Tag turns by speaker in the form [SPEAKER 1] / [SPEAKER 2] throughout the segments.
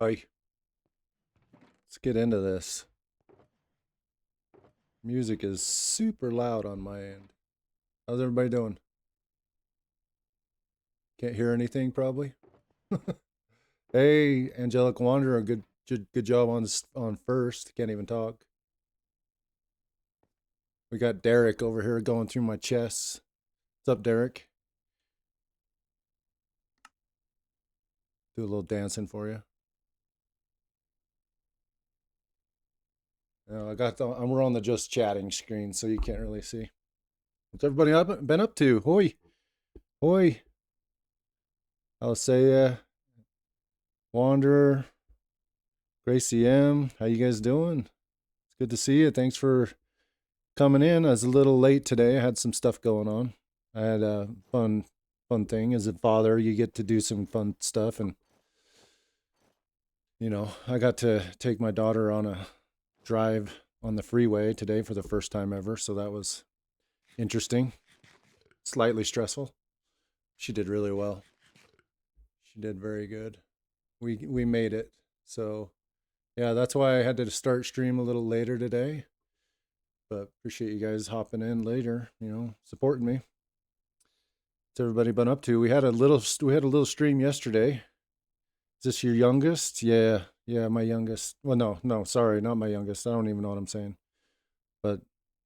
[SPEAKER 1] Hi. Let's get into this. Music is super loud on my end. How's everybody doing? Can't hear anything probably. Hey, Angelic Wanderer, good job on first. Can't even talk. We got Derek over here going through my chest. What's up, Derek? Do a little dancing for you. We're on the just chatting screen, so you can't really see. What's everybody been up to? Hoi, hoi. I'll say, Wanderer, Gracie M. How you guys doing? It's good to see you. Thanks for coming in. I was a little late today. I had some stuff going on. I had a fun thing. As a father, you get to do some fun stuff, and I got to take my daughter on a drive on the freeway today for the first time ever. So that was interesting, slightly stressful. She did really well. She did very good. We made it. So yeah, that's why I had to start stream a little later today. But appreciate you guys hopping in later, supporting me. What's everybody been up to? We had a little stream yesterday. Is this your youngest? Yeah, my youngest. Well, no, sorry, not my youngest. I don't even know what I'm saying. But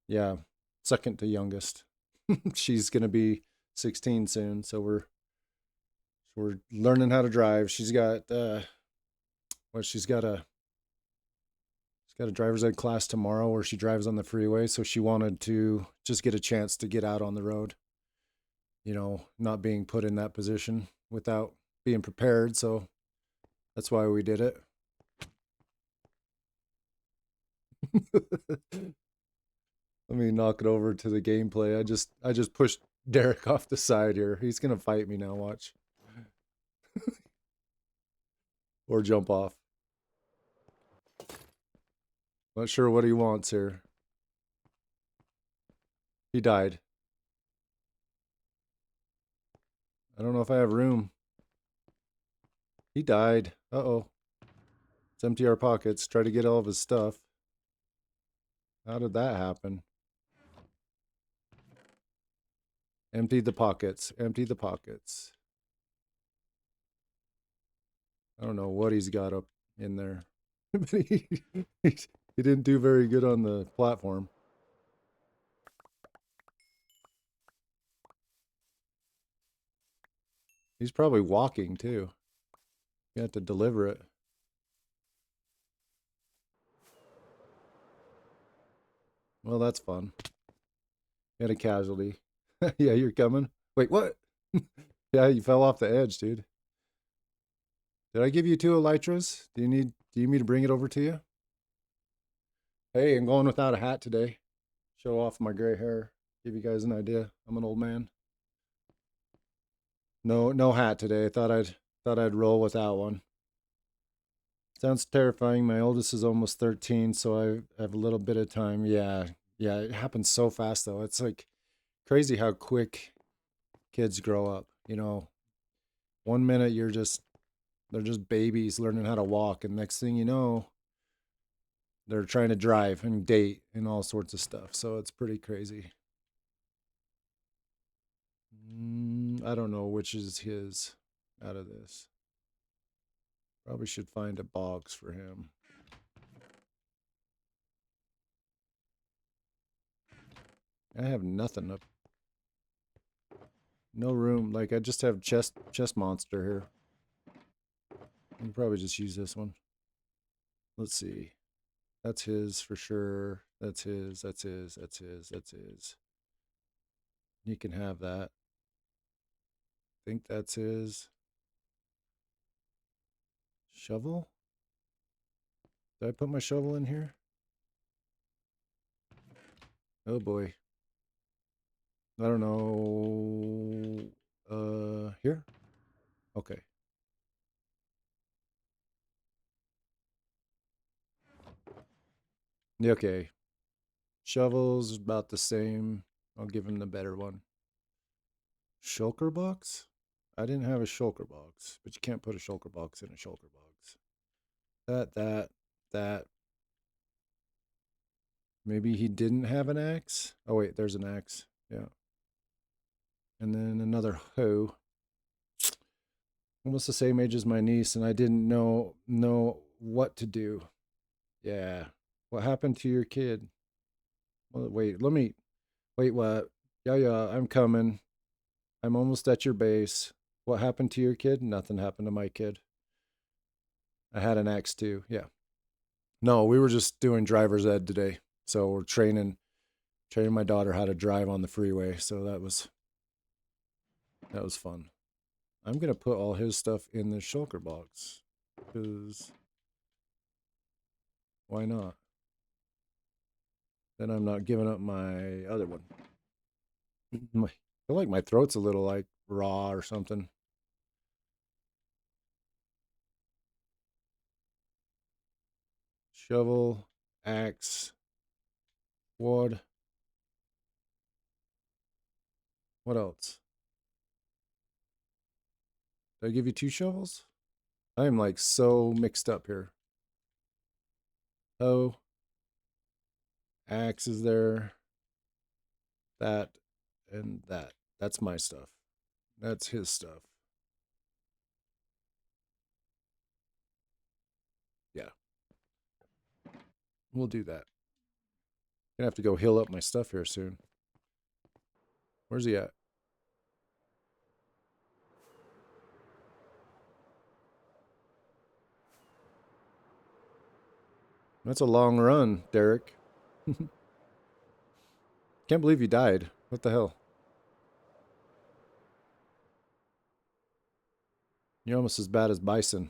[SPEAKER 1] yeah, second to youngest. She's gonna be 16 soon, so we're learning how to drive. She's got a driver's ed class tomorrow where she drives on the freeway, so she wanted to just get a chance to get out on the road, not being put in that position without being prepared. So that's why we did it. Let me knock it over to the gameplay. I just pushed Derek off the side here. He's gonna fight me now, watch. Or jump off. Not sure what he wants here. He died. I don't know if I have room. He died. Uh-oh. Let's empty our pockets. Try to get all of his stuff. How did that happen? Empty the pockets. Empty the pockets. I don't know what he's got up in there. But he didn't do very good on the platform. He's probably walking too. You have to deliver it. Well, that's fun. Had a casualty. Yeah, you're coming. Wait, what? Yeah, you fell off the edge, dude. Did I give you two elytras? Do you need me to bring it over to you? Hey, I'm going without a hat today. Show off my gray hair. Give you guys an idea. I'm an old man. No hat today. Thought I'd roll without one. Sounds terrifying. My oldest is almost 13, so I have a little bit of time. Yeah. Yeah, it happens so fast though. It's like crazy how quick kids grow up. 1 minute they're just babies learning how to walk, and next thing you know, they're trying to drive and date and all sorts of stuff. So it's pretty crazy. I don't know which is his out of this. Probably should find a box for him. I have nothing up. No room. Like I just have chest monster here. I can probably just use this one. Let's see. That's his for sure. That's his. That's his. That's his. That's his. You can have that. I think that's his. Shovel? Did I put my shovel in here? Oh boy. I don't know. Here? Okay. Okay. Shovel's about the same. I'll give him the better one. Shulker box? I didn't have a shulker box, but you can't put a shulker box in a shulker box. That. Maybe he didn't have an axe. Oh wait, there's an axe. Yeah. And then another hoe. Almost the same age as my niece, and I didn't know what to do. Yeah. What happened to your kid? Well, wait, let me wait, what? Yeah, I'm coming. I'm almost at your base. What happened to your kid? Nothing happened to my kid. I had an axe too. Yeah. No, we were just doing driver's ed today. So we're training my daughter how to drive on the freeway. So that was fun. I'm gonna put all his stuff in the shulker box. Because why not? Then I'm not giving up my other one. I feel like my throat's a little like raw or something. Shovel, axe, wood. What else? Did I give you 2 shovels? I am like so mixed up here. Oh, axe is there. That and that. That's my stuff. That's his stuff. Yeah, we'll do that. Gonna have to go heal up my stuff here soon. Where's he at? That's a long run, Derek. Can't believe you died. What the hell? You're almost as bad as Bison.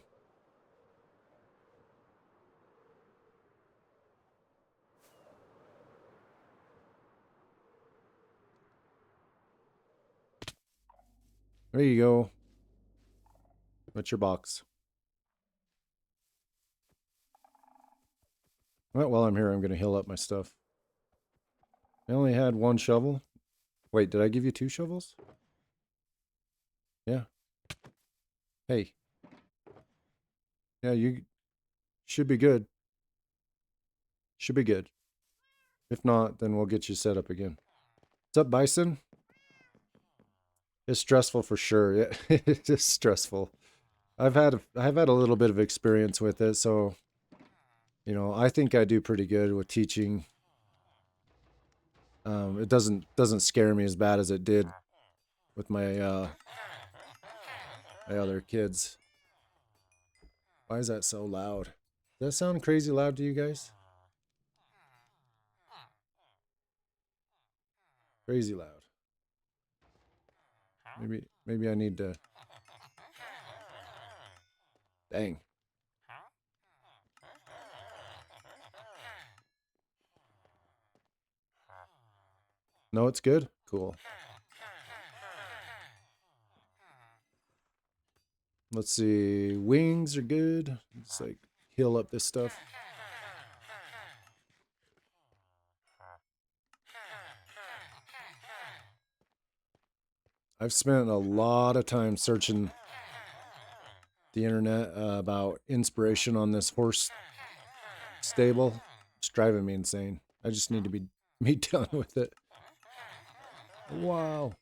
[SPEAKER 1] There you go. What's your box? Well, while I'm here, I'm going to heal up my stuff. I only had 1 shovel. Wait, did I give you 2 shovels? Yeah. Hey. Yeah, you should be good. Should be good. If not, then we'll get you set up again. What's up, Bison? It's stressful for sure. Yeah, it's stressful. I've had a little bit of experience with it, so I think I do pretty good with teaching. It doesn't scare me as bad as it did with my other kids. Why is that so loud? Does that sound crazy loud to you guys? Crazy loud. Maybe I need to. Dang. No, it's good. Cool. Let's see. Wings are good. Let's like heal up this stuff. I've spent a lot of time searching the internet about inspiration on this horse stable. It's driving me insane. I just need to be done with it. Wow.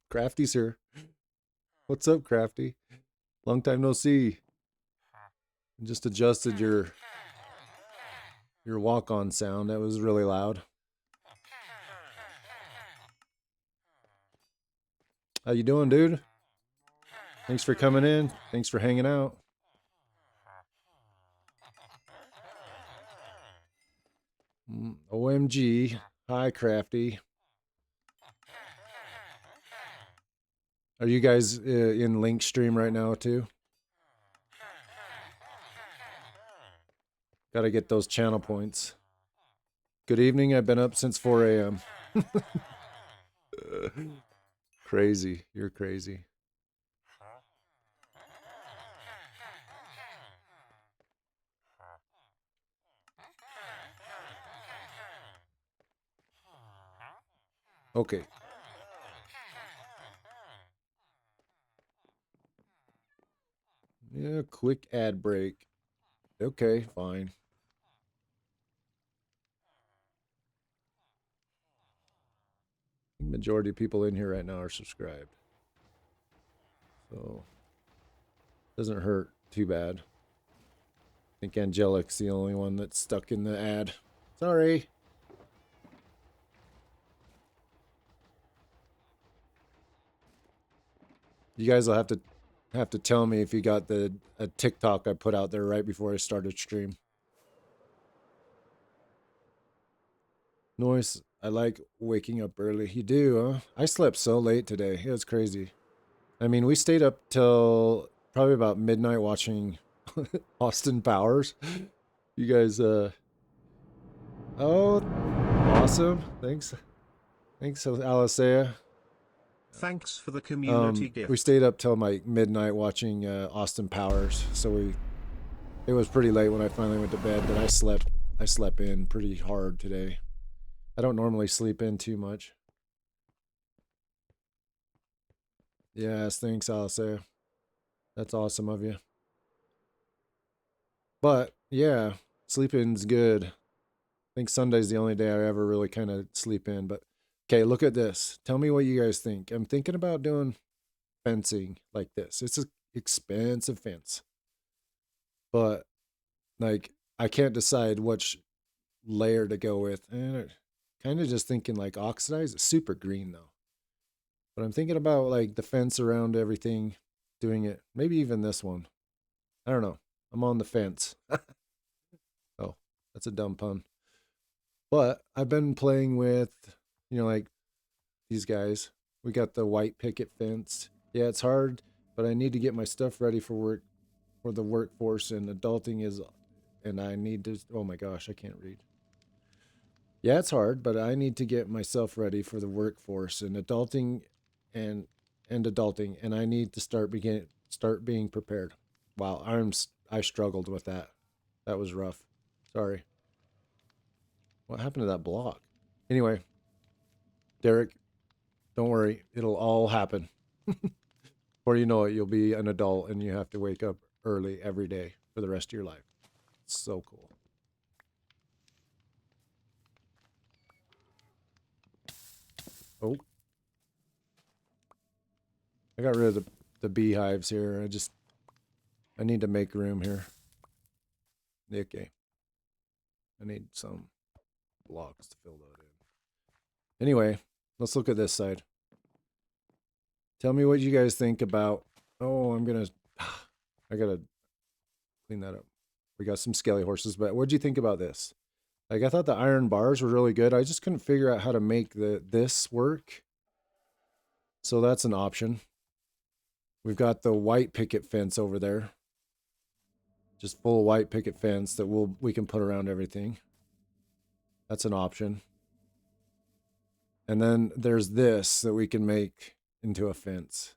[SPEAKER 1] Crafty's here. What's up, Crafty? Long time no see. Just adjusted your walk-on sound. That was really loud. How you doing, dude? Thanks for coming in. Thanks for hanging out. OMG. Hi, Crafty. Are you guys in link stream right now too? Got to get those channel points. Good evening. I've been up since 4 a.m. Crazy. You're crazy. Okay. Yeah, quick ad break. Okay, fine. The majority of people in here right now are subscribed. So doesn't hurt too bad. I think Angelic's the only one that's stuck in the ad. Sorry. You guys will have to tell me if you got the a TikTok I put out there right before I started stream. Noise. I like waking up early. You do, huh? I slept so late today. It was crazy. I mean, we stayed up till probably about midnight watching Austin Powers. You guys, oh, awesome. Thanks. Thanks, Alicea.
[SPEAKER 2] Thanks for the community
[SPEAKER 1] We
[SPEAKER 2] gift.
[SPEAKER 1] stayed up till like midnight watching Austin Powers. So it was pretty late when I finally went to bed, but I slept in pretty hard today. I don't normally sleep in too much. Yes, thanks, Alicea. That's awesome of you. But yeah, sleeping's good. I think Sunday's the only day I ever really kind of sleep in. But okay, look at this. Tell me what you guys think. I'm thinking about doing fencing like this. It's an expensive fence, but like I can't decide which layer to go with. And kind of just thinking like oxidized. It's super green though. But I'm thinking about like the fence around everything, doing it. Maybe even this one. I don't know. I'm on the fence. Oh, that's a dumb pun. But I've been playing with, like these guys. We got the white picket fence. Yeah, it's hard, but I need to get my stuff ready for work, for the workforce, and adulting is, and I need to, oh my gosh, I can't read. Yeah, it's hard, but I need to get myself ready for the workforce and adulting and adulting, and I need to start being prepared. Wow, I struggled with that. That was rough. Sorry. What happened to that block? Anyway, Derek, don't worry. It'll all happen. Before you know it, you'll be an adult and you have to wake up early every day for the rest of your life. It's so cool. Oh, I got rid of the beehives here. I need to make room here. Okay. I need some blocks to fill that in. Anyway, let's look at this side. Tell me what you guys think about. Oh, I gotta clean that up. We got some skelly horses, but what'd you think about this? Like I thought the iron bars were really good. I just couldn't figure out how to make this work. So that's an option. We've got the white picket fence over there. Just full white picket fence that we can put around everything. That's an option. And then there's this that we can make into a fence.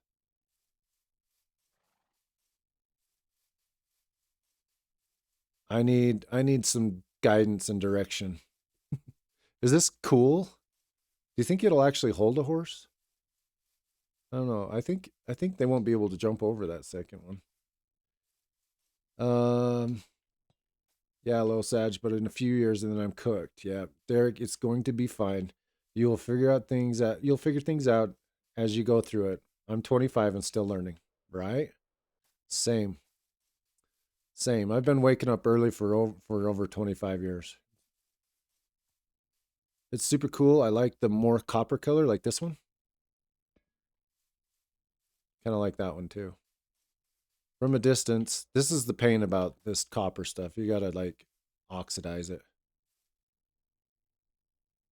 [SPEAKER 1] I need some guidance and direction. Is this cool? Do you think it'll actually hold a horse? I don't know. I think they won't be able to jump over that second one. Yeah, a little sad, but in a few years and then I'm cooked. Yeah, Derek, it's going to be fine. You'll figure things out as you go through it. I'm 25 and still learning, right? Same. Same. I've been waking up early for over 25 years. It's super cool. I like the more copper color like this one. Kind of like that one too. From a distance, this is the pain about this copper stuff. You got to like oxidize it.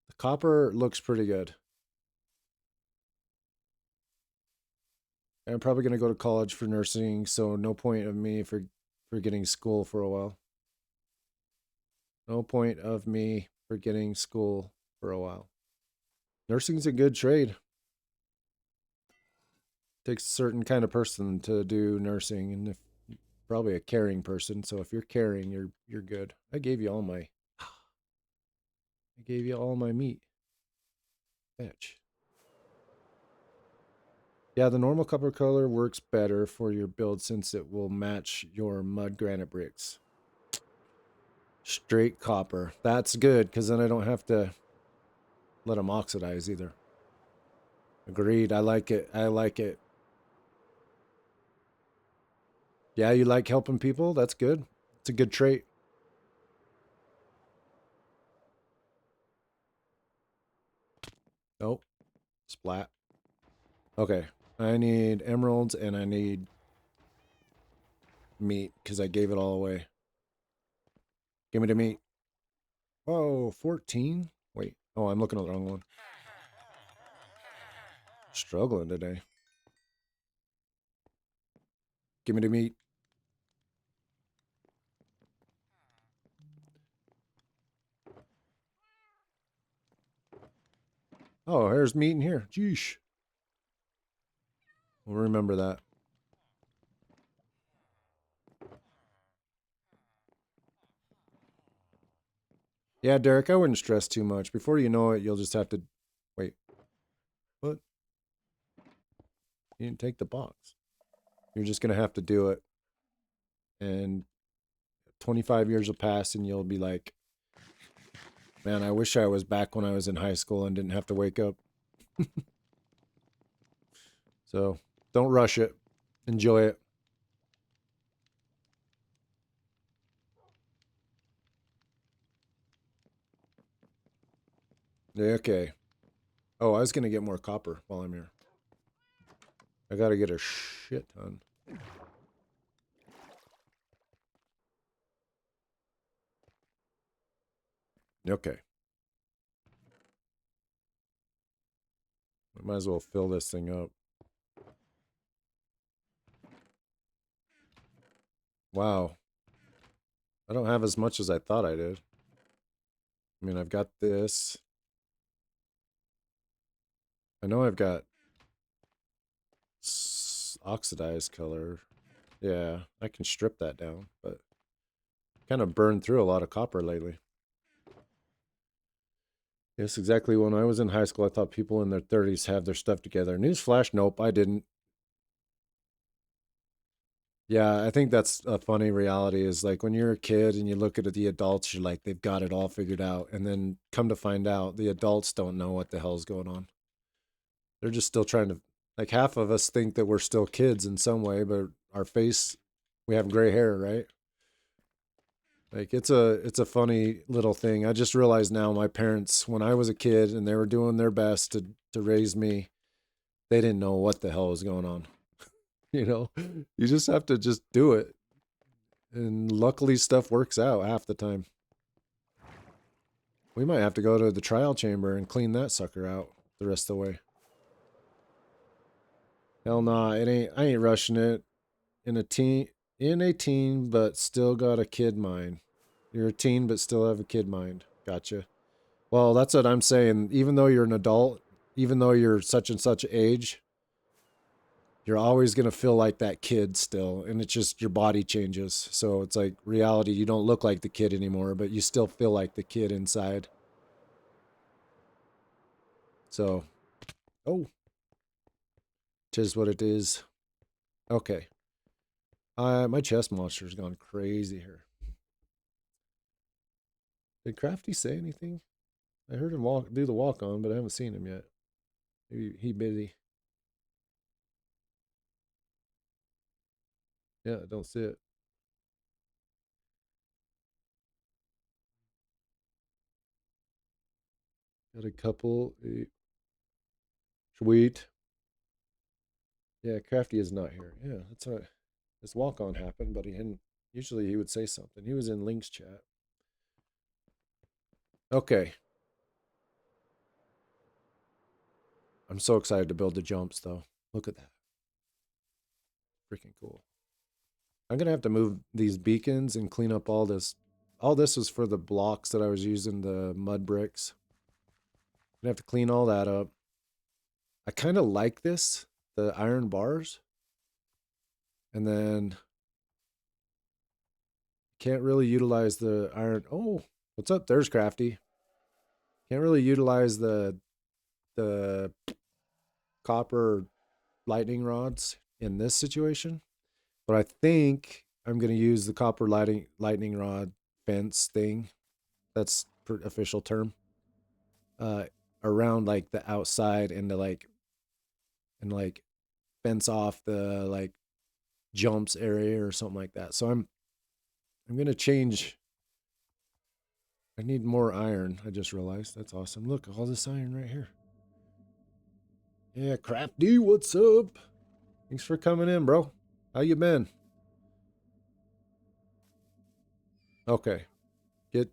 [SPEAKER 1] The copper looks pretty good. I'm probably going to go to college for nursing, so no point of me for getting school for a while. No point of me for getting school for a while. Nursing's a good trade. Takes a certain kind of person to do nursing, and if probably a caring person. So if you're caring, you're good. I gave you all my meat. Fetch. Yeah, the normal copper color works better for your build since it will match your mud granite bricks. Straight copper. That's good, because then I don't have to let them oxidize either. Agreed. I like it. I like it. Yeah, you like helping people? That's good. It's a good trait. Oh, splat. Okay. I need emeralds and I need meat because I gave it all away. Give me the meat. Whoa, 14? Wait. Oh, I'm looking at the wrong one. Struggling today. Give me the meat. Oh, there's meat in here. Jeesh. We'll remember that. Yeah, Derek, I wouldn't stress too much. Before you know it, you'll just have to... Wait. What? You didn't take the box. You're just going to have to do it. And 25 years will pass and you'll be like, man, I wish I was back when I was in high school and didn't have to wake up. So don't rush it. Enjoy it. Yeah, okay. Oh, I was going to get more copper while I'm here. I got to get a shit ton. Okay. I might as well fill this thing up. Wow. I don't have as much as I thought I did. I mean, I've got this. I know I've got oxidized color. Yeah, I can strip that down, but kind of burned through a lot of copper lately. Yes, exactly. When I was in high school, I thought people in their 30s have their stuff together. Newsflash, nope, I didn't. Yeah, I think that's a funny reality is like when you're a kid and you look at the adults, you're like, they've got it all figured out. And then come to find out, the adults don't know what the hell's going on. They're just still trying to, like, half of us think that we're still kids in some way, but our face, we have gray hair, right? Like it's a funny little thing. I just realized now my parents, when I was a kid and they were doing their best to raise me, they didn't know what the hell was going on. You know, you just have to just do it. And luckily stuff works out half the time. We might have to go to the trial chamber and clean that sucker out the rest of the way. Hell nah, it ain't I ain't rushing it. In a teen but still got a kid mind. You're a teen but still have a kid mind. Gotcha. Well, that's what I'm saying. Even though you're an adult, even though you're such and such age, you're always going to feel like that kid still. And it's just your body changes. So it's like reality. You don't look like the kid anymore, but you still feel like the kid inside. So, oh, tis what it is. Okay. My chest monster's gone crazy here. Did Crafty say anything? I heard him do the walk on, but I haven't seen him yet. Maybe he busy. Yeah, I don't see it. Got a couple. Sweet. Yeah, Crafty is not here. Yeah, that's what this walk on happened, but he hadn't. Usually he would say something. He was in Link's chat. Okay. I'm so excited to build the jumps though. Look at that. Freaking cool. I'm gonna have to move these beacons and clean up all this. All this was for the blocks that I was using, the mud bricks. I'm gonna have to clean all that up. I kind of like this, the iron bars. And then can't really utilize the iron. Oh, what's up? There's Crafty. Can't really utilize the copper lightning rods in this situation, but I think I'm going to use the copper lightning rod fence thing. That's official term. Uh, Around like the outside and to like fence off the like jumps area or something like that. So I'm gonna change. I need more iron. I just realized that's awesome. Look, all this iron right here. Yeah, Crafty, what's up? Thanks for coming in, bro. How you been? Okay, get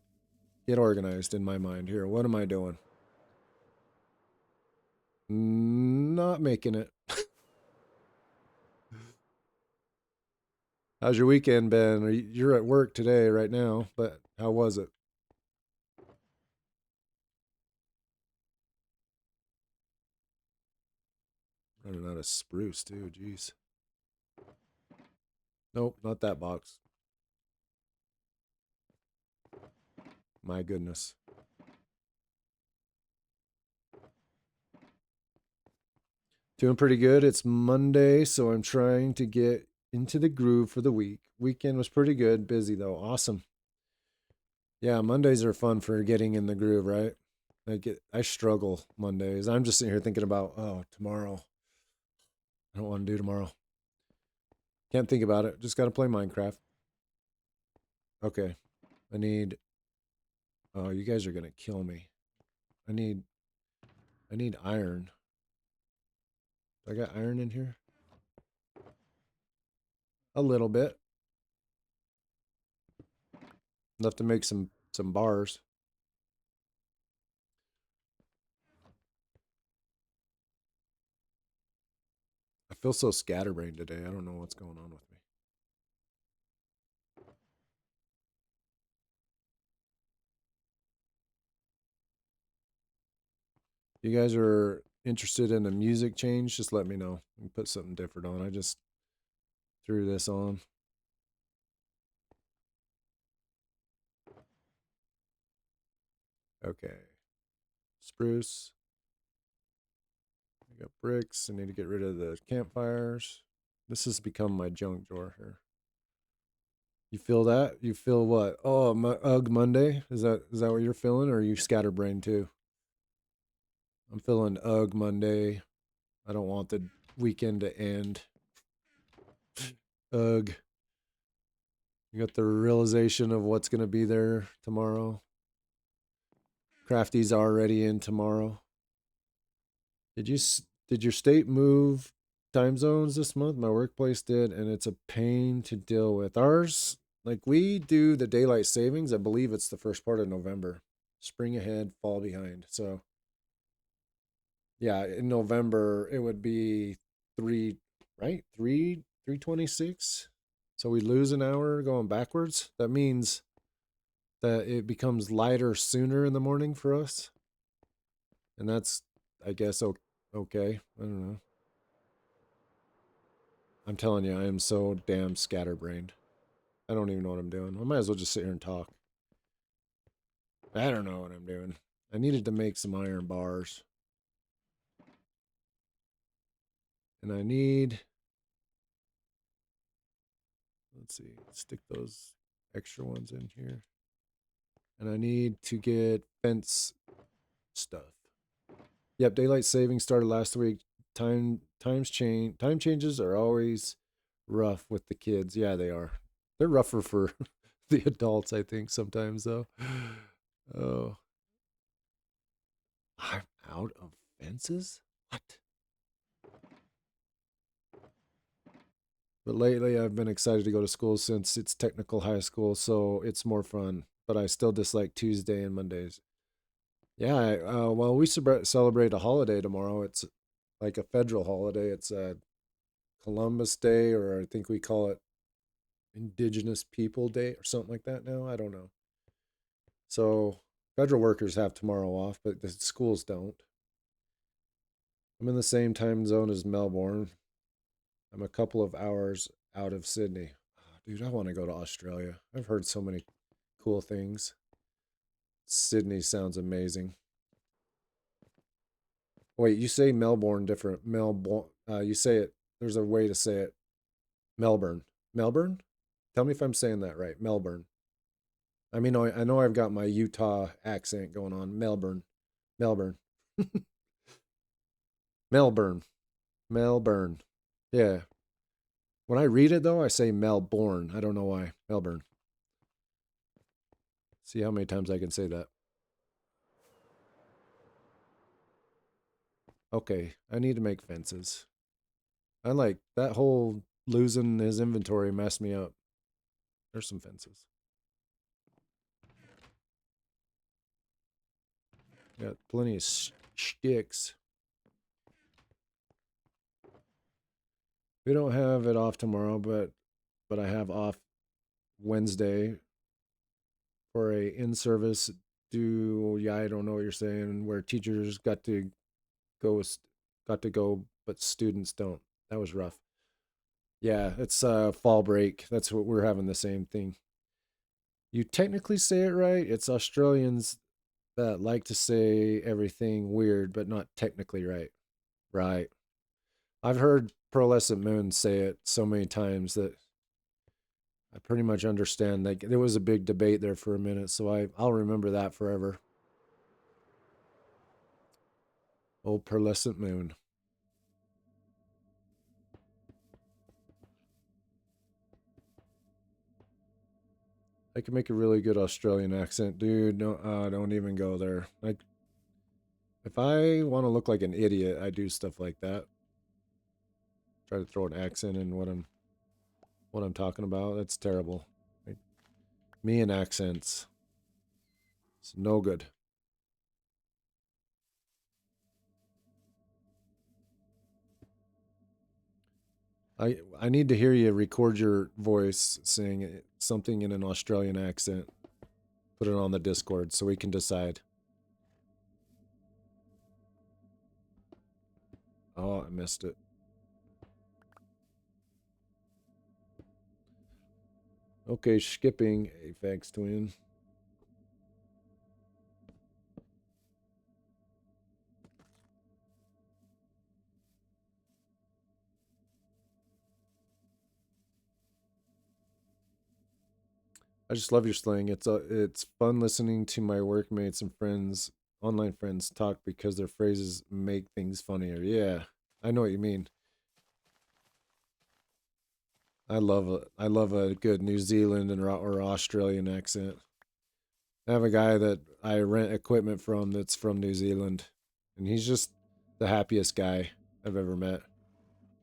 [SPEAKER 1] get organized in my mind here. What am I doing? Not making it. How's your weekend been? You're at work today, right now, but how was it? Running out of spruce too. Jeez. Nope, not that box. My goodness. Doing pretty good. It's Monday, so I'm trying to get into the groove for the week. Weekend was pretty good. Busy though. Awesome. Yeah, Mondays are fun for getting in the groove, right? I struggle Mondays. I'm just sitting here thinking about, oh, tomorrow. I don't want to do tomorrow. Can't think about it. Just got to play Minecraft. Okay. I need Oh, you guys are going to kill me. I need iron. I got iron in here? A little bit. Enough to make some bars. I feel so scatterbrained today. I don't know what's going on with me. You guys are interested in a music change, just let me know. We can put something different on. I just threw this on. Okay. Spruce. I got bricks. I need to get rid of the campfires. This has become my junk drawer here. You feel that? You feel what? Oh, Ugh Monday? Is that what you're feeling, or are you scatterbrained too? I'm feeling Ugh Monday. I don't want the weekend to end. Ugh. You got the realization of what's going to be there tomorrow. Crafty's already in tomorrow. Did your state move time zones this month? My workplace did, and it's a pain to deal with. Ours, like we do the daylight savings. I believe it's the first part of November. Spring ahead, fall behind. So yeah, in November it would be three, right? 3:26. So we lose an hour going backwards. That means that it becomes lighter sooner in the morning for us. And that's, I guess, okay. I don't know. I'm telling you, I am so damn scatterbrained. I don't even know what I'm doing. I might as well just sit here and talk. I don't know what I'm doing. I needed to make some iron bars. And I need, let's see, stick those extra ones in here. And I need to get fence stuff. Yep, daylight savings started last week. Time changes are always rough with the kids. Yeah, they are. They're rougher for the adults, I think, sometimes though. Oh, I'm out of fences? What? But lately I've been excited to go to school since it's technical high school, so it's more fun. But I still dislike Tuesday and Mondays. Yeah, well, we celebrate a holiday tomorrow. It's like a federal holiday. It's a Columbus Day, or I think we call it Indigenous People Day or something like that now. I don't know. So federal workers have tomorrow off, but the schools don't. I'm in the same time zone as Melbourne. I'm a couple of hours out of Sydney. Oh, dude, I want to go to Australia. I've heard so many cool things. Sydney sounds amazing. Wait, you say Melbourne different. You say it. There's a way to say it. Melbourne. Melbourne? Tell me if I'm saying that right. Melbourne. I mean, I know I've got my Utah accent going on. Melbourne. Melbourne. Melbourne. Melbourne. Yeah. When I read it, though, I say Melbourne. I don't know why. Melbourne. See how many times I can say that. Okay, I need to make fences. I like that whole losing his inventory messed me up. There's some fences. Got plenty of sticks. We don't have it off tomorrow, but I have off Wednesday for a in-service do. Yeah, I don't know what you're saying. Where teachers go, got to go, but students don't. That was rough. Yeah, it's fall break. That's what we're having the same thing. You technically say it right. It's Australians that like to say everything weird, but not technically right. Right. I've heard Pearlescent Moon say it so many times that I pretty much understand. Like there was a big debate there for a minute, so I'll remember that forever. Old Pearlescent Moon. I can make a really good Australian accent, dude. No, don't even go there. Like, if I want to look like an idiot, I do stuff like that. Try to throw an accent in what I'm talking about. That's terrible. Like, me and accents, it's no good. I need to hear you record your voice saying something in an Australian accent. Put it on the Discord so we can decide. Oh, I missed it. Okay, skipping Aphex Twin. I just love your slang. It's fun listening to my workmates and friends, online friends, talk because their phrases make things funnier. Yeah, I know what you mean. I love a good New Zealand or Australian accent. I have a guy that I rent equipment from that's from New Zealand, and he's just the happiest guy I've ever met.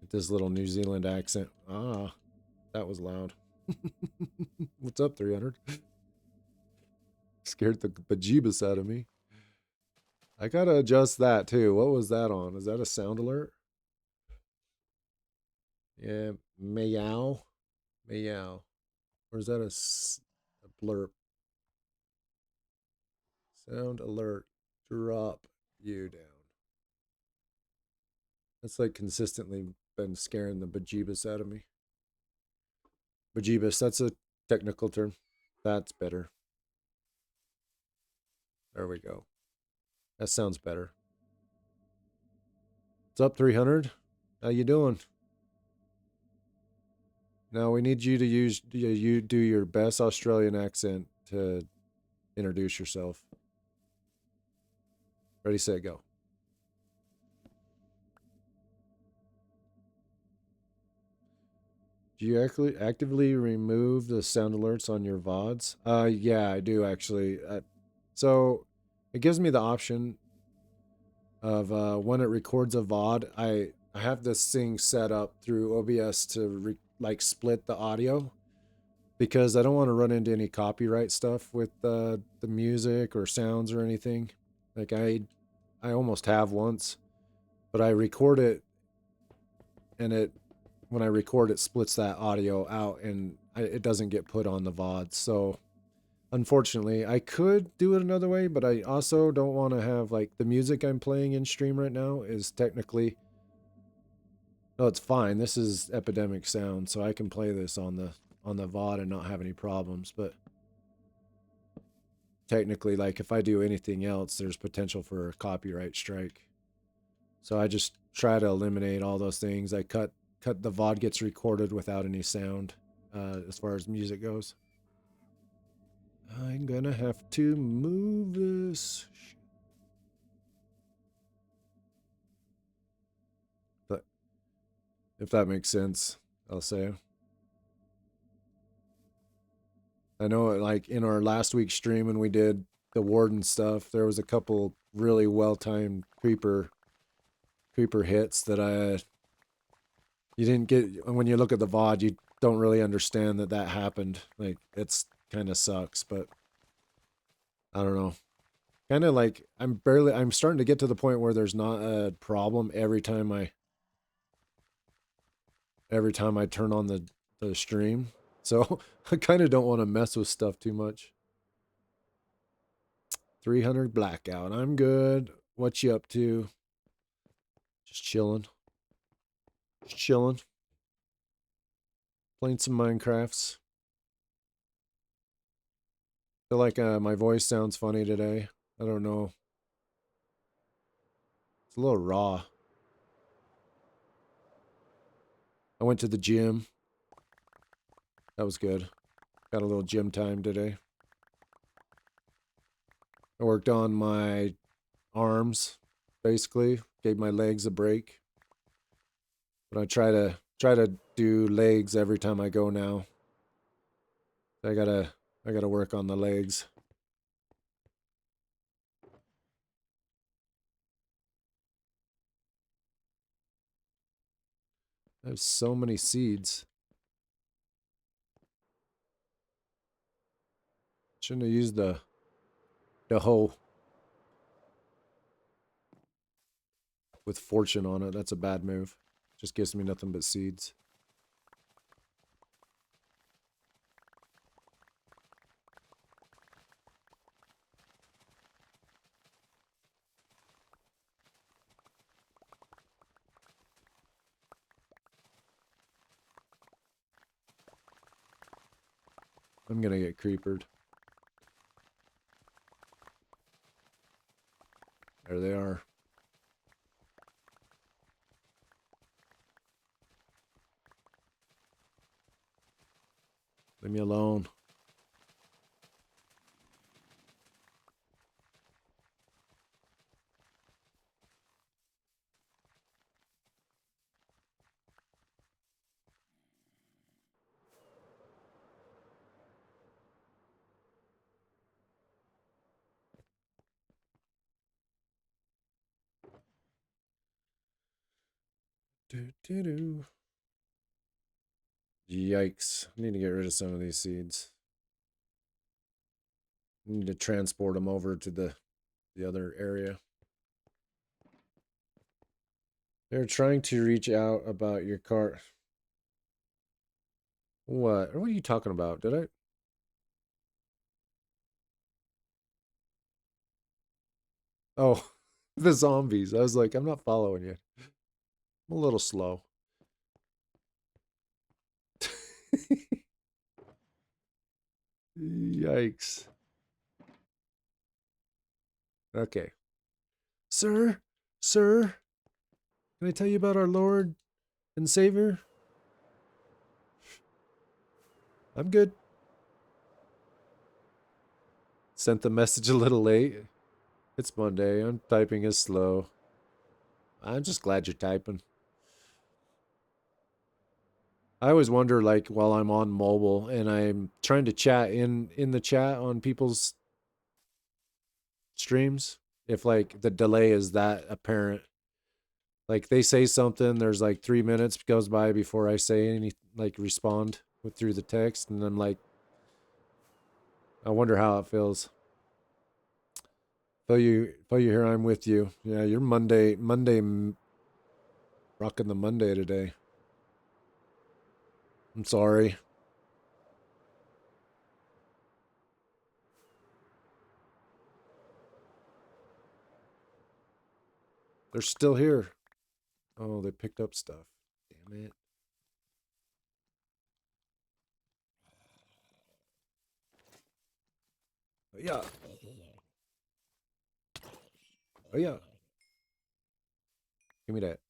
[SPEAKER 1] With this little New Zealand accent. Ah, that was loud. What's up, 300? Scared the bejeebus out of me. I gotta adjust that too. What was that on? Is that a sound alert? Yeah, meow, meow. Or is that a blurp? Sound alert. Drop you down. That's like consistently been scaring the bejeebus out of me. Bejeebus, that's a technical term. That's better. There we go. That sounds better. What's up, 300? How you doing? Now we need you to you do your best Australian accent to introduce yourself. Ready, set, go. Do you actually actively remove the sound alerts on your VODs? Yeah, I do actually. So it gives me the option of when it records a VOD. I have this thing set up through OBS to like split the audio because I don't want to run into any copyright stuff with the music or sounds or anything. Like I almost have once, but I record it and it when I record it splits that audio out and it doesn't get put on the VOD. So unfortunately, I could do it another way, but I also don't want to have like the music I'm playing in stream right now is technically no, it's fine. This is epidemic sound, so I can play this on the VOD and not have any problems, but technically like if I do anything else, there's potential for a copyright strike. So I just try to eliminate all those things. I cut the VOD gets recorded without any sound as far as music goes. I'm gonna have to move this. But if that makes sense, I'll say. I know, like in our last week's stream when we did the warden stuff, there was a couple really well timed creeper hits that you didn't get when you look at the VOD. You don't really understand that happened. Like it's kind of sucks, but I don't know. Kind of like I'm starting to get to the point where there's not a problem every time I turn on the stream. So I kind of don't want to mess with stuff too much. 300 blackout. I'm good. What you up to? Just chilling. Just chilling. Playing some Minecrafts. Feel like my voice sounds funny today. I don't know. It's a little raw. I went to the gym. That was good. Got a little gym time today. I worked on my arms, basically. Gave my legs a break. But I try to do legs every time I go now. I gotta work on the legs. I have so many seeds. Shouldn't have used the hoe with fortune on it. That's a bad move. Just gives me nothing but seeds. I'm gonna get creepered. There they are. Leave me alone. Do, do, do. Yikes. I need to get rid of some of these seeds. I need to transport them over to the other area. They're trying to reach out about your car. What? What are you talking about? Did I? Oh, the zombies. I was like, I'm not following you. I'm a little slow. Yikes. Okay. Sir, sir, can I tell you about our Lord and Savior? I'm good. Sent the message a little late. It's Monday. I'm typing is slow. I'm just glad you're typing. I always wonder, like, while I'm on mobile and I'm trying to chat in the chat on people's streams, if like the delay is that apparent. Like they say something, there's like 3 minutes goes by before I say any like respond with through the text, and I'm like, I wonder how it feels. Feel you here. I'm with you. Yeah, you're Monday, rocking the Monday today. I'm sorry. They're still here. Oh, they picked up stuff. Damn it. Oh, yeah. Oh, yeah. Give me that.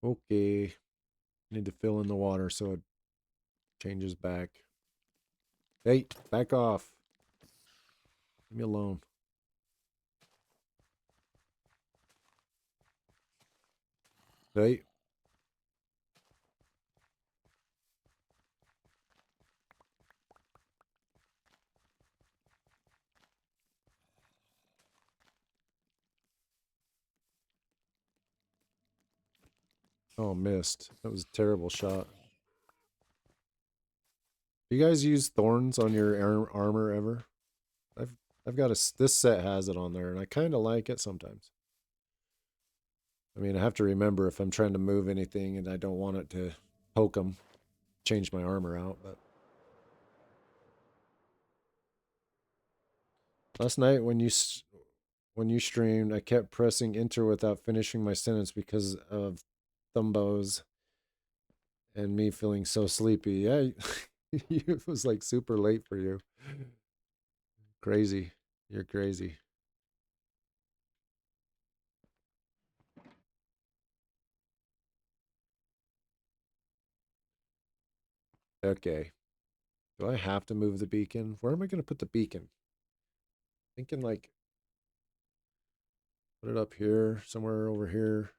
[SPEAKER 1] Okay. Need to fill in the water so it changes back. Hey, back off. Leave me alone. Hey. Oh, missed. That was a terrible shot. Do you guys use thorns on your armor ever? I've I've got this set has it on there, and I kind of like it sometimes. I mean, I have to remember if I'm trying to move anything and I don't want it to poke them, change my armor out. But last night when you streamed, I kept pressing enter without finishing my sentence because of thumbos and me feeling so sleepy. Yeah, it was like super late for you. Crazy. You're crazy. Okay. Do I have to move the beacon? Where am I going to put the beacon? Thinking like put it up here, somewhere over here.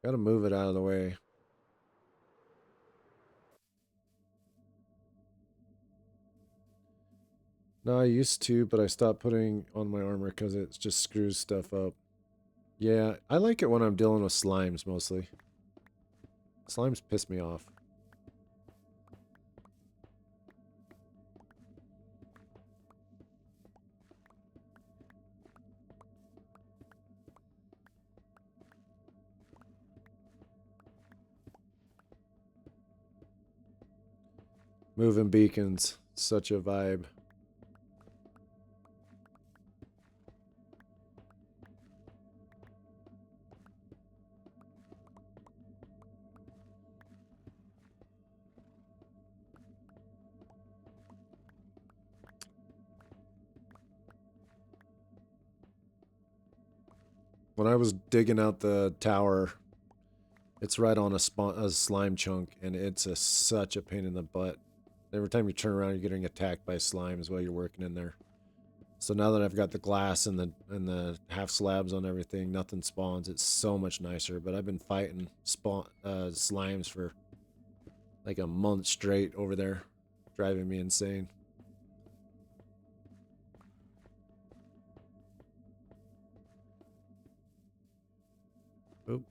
[SPEAKER 1] Got to move it out of the way. No, I used to, but I stopped putting on my armor because it just screws stuff up. Yeah, I like it when I'm dealing with slimes mostly. Slimes piss me off. Moving beacons, such a vibe. When I was digging out the tower, it's right on a slime chunk, and it's such a pain in the butt. Every time you turn around, you're getting attacked by slimes while you're working in there. So now that I've got the glass and the half slabs on everything, nothing spawns. It's so much nicer. But I've been fighting slimes for like a month straight over there, driving me insane. Oop.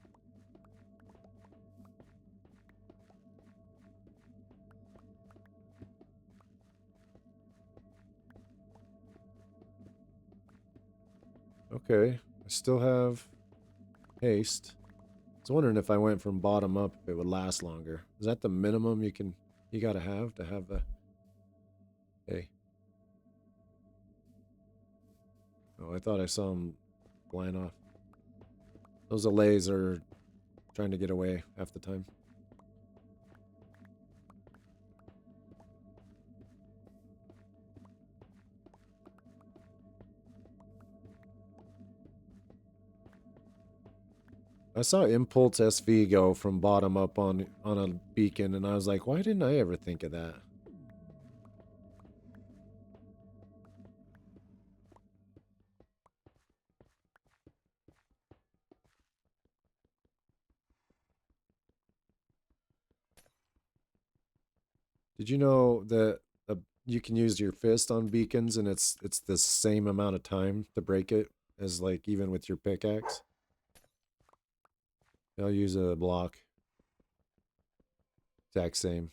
[SPEAKER 1] Okay, I still have haste. I was wondering if I went from bottom up, if it would last longer. Is that the minimum you gotta have to have the... Hey. Oh, I thought I saw him flying off. Those allays are trying to get away half the time. I saw Impulse SV go from bottom up on a beacon, and I was like, why didn't I ever think of that? Did you know that you can use your fist on beacons, and it's the same amount of time to break it as like even with your pickaxe? I'll use a block. Exact same.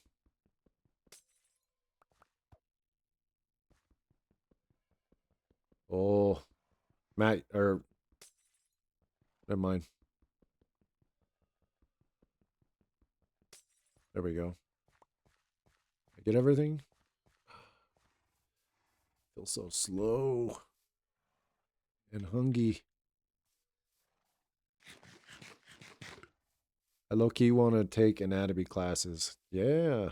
[SPEAKER 1] Oh, Matt, or never mind. There we go. I Get everything? Feel so slow and hungry. I low-key want to take anatomy classes. Yeah.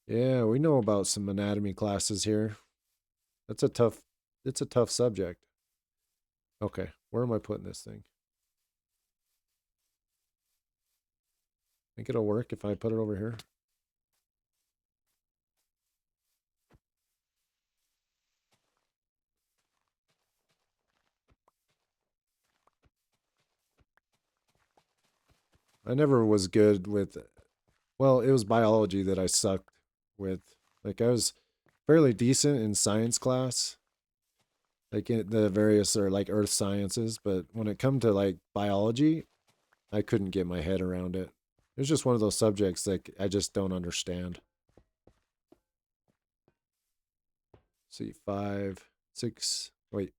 [SPEAKER 1] Yeah, we know about some anatomy classes here. That's a tough, it's a tough subject. Okay, where am I putting this thing? Think it'll work if I put it over here? I never was good with, well, it was biology that I sucked with. Like, I was fairly decent in science class, like in the various or like earth sciences, but when it come to like biology, I couldn't get my head around it. It was just one of those subjects that I just don't understand. See, 5, 6, wait,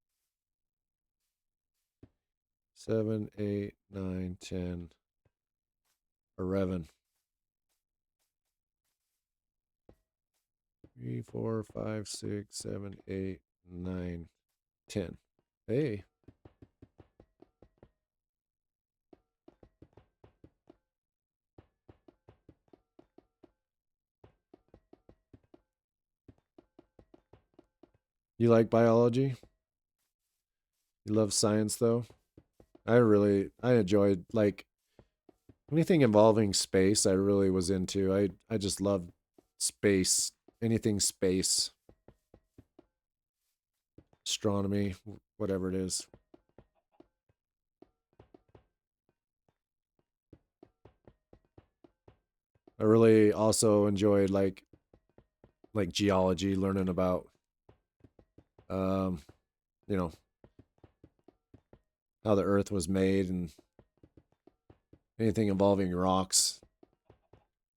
[SPEAKER 1] 7, 8, 9, 10, 11. 3, 4, 5, 6, 7, 8, 9, 10. Hey, you like biology? You love science though? I enjoyed like anything involving space. I really was into. I just love space, anything space, astronomy, whatever it is. I really also enjoyed like geology, learning about um, you know, how the earth was made and anything involving rocks.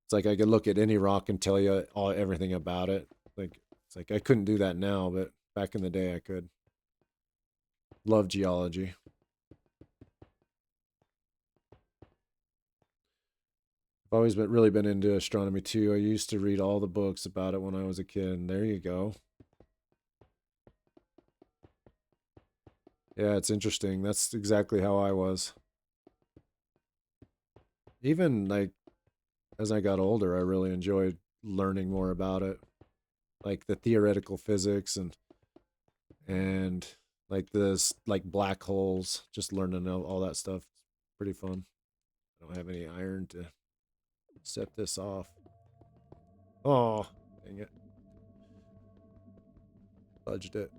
[SPEAKER 1] It's like I could look at any rock and tell you everything about it. Like it's like I couldn't do that now, but back in the day I could. Love geology. I've always been really been into astronomy too. I used to read all the books about it when I was a kid. And there you go. Yeah, it's interesting. That's exactly how I was. Even like as I got older, I really enjoyed learning more about it, like the theoretical physics and like this like black holes. Just learning all that stuff. Pretty fun. I don't have any iron to set this off. Oh, dang it! Fudged it.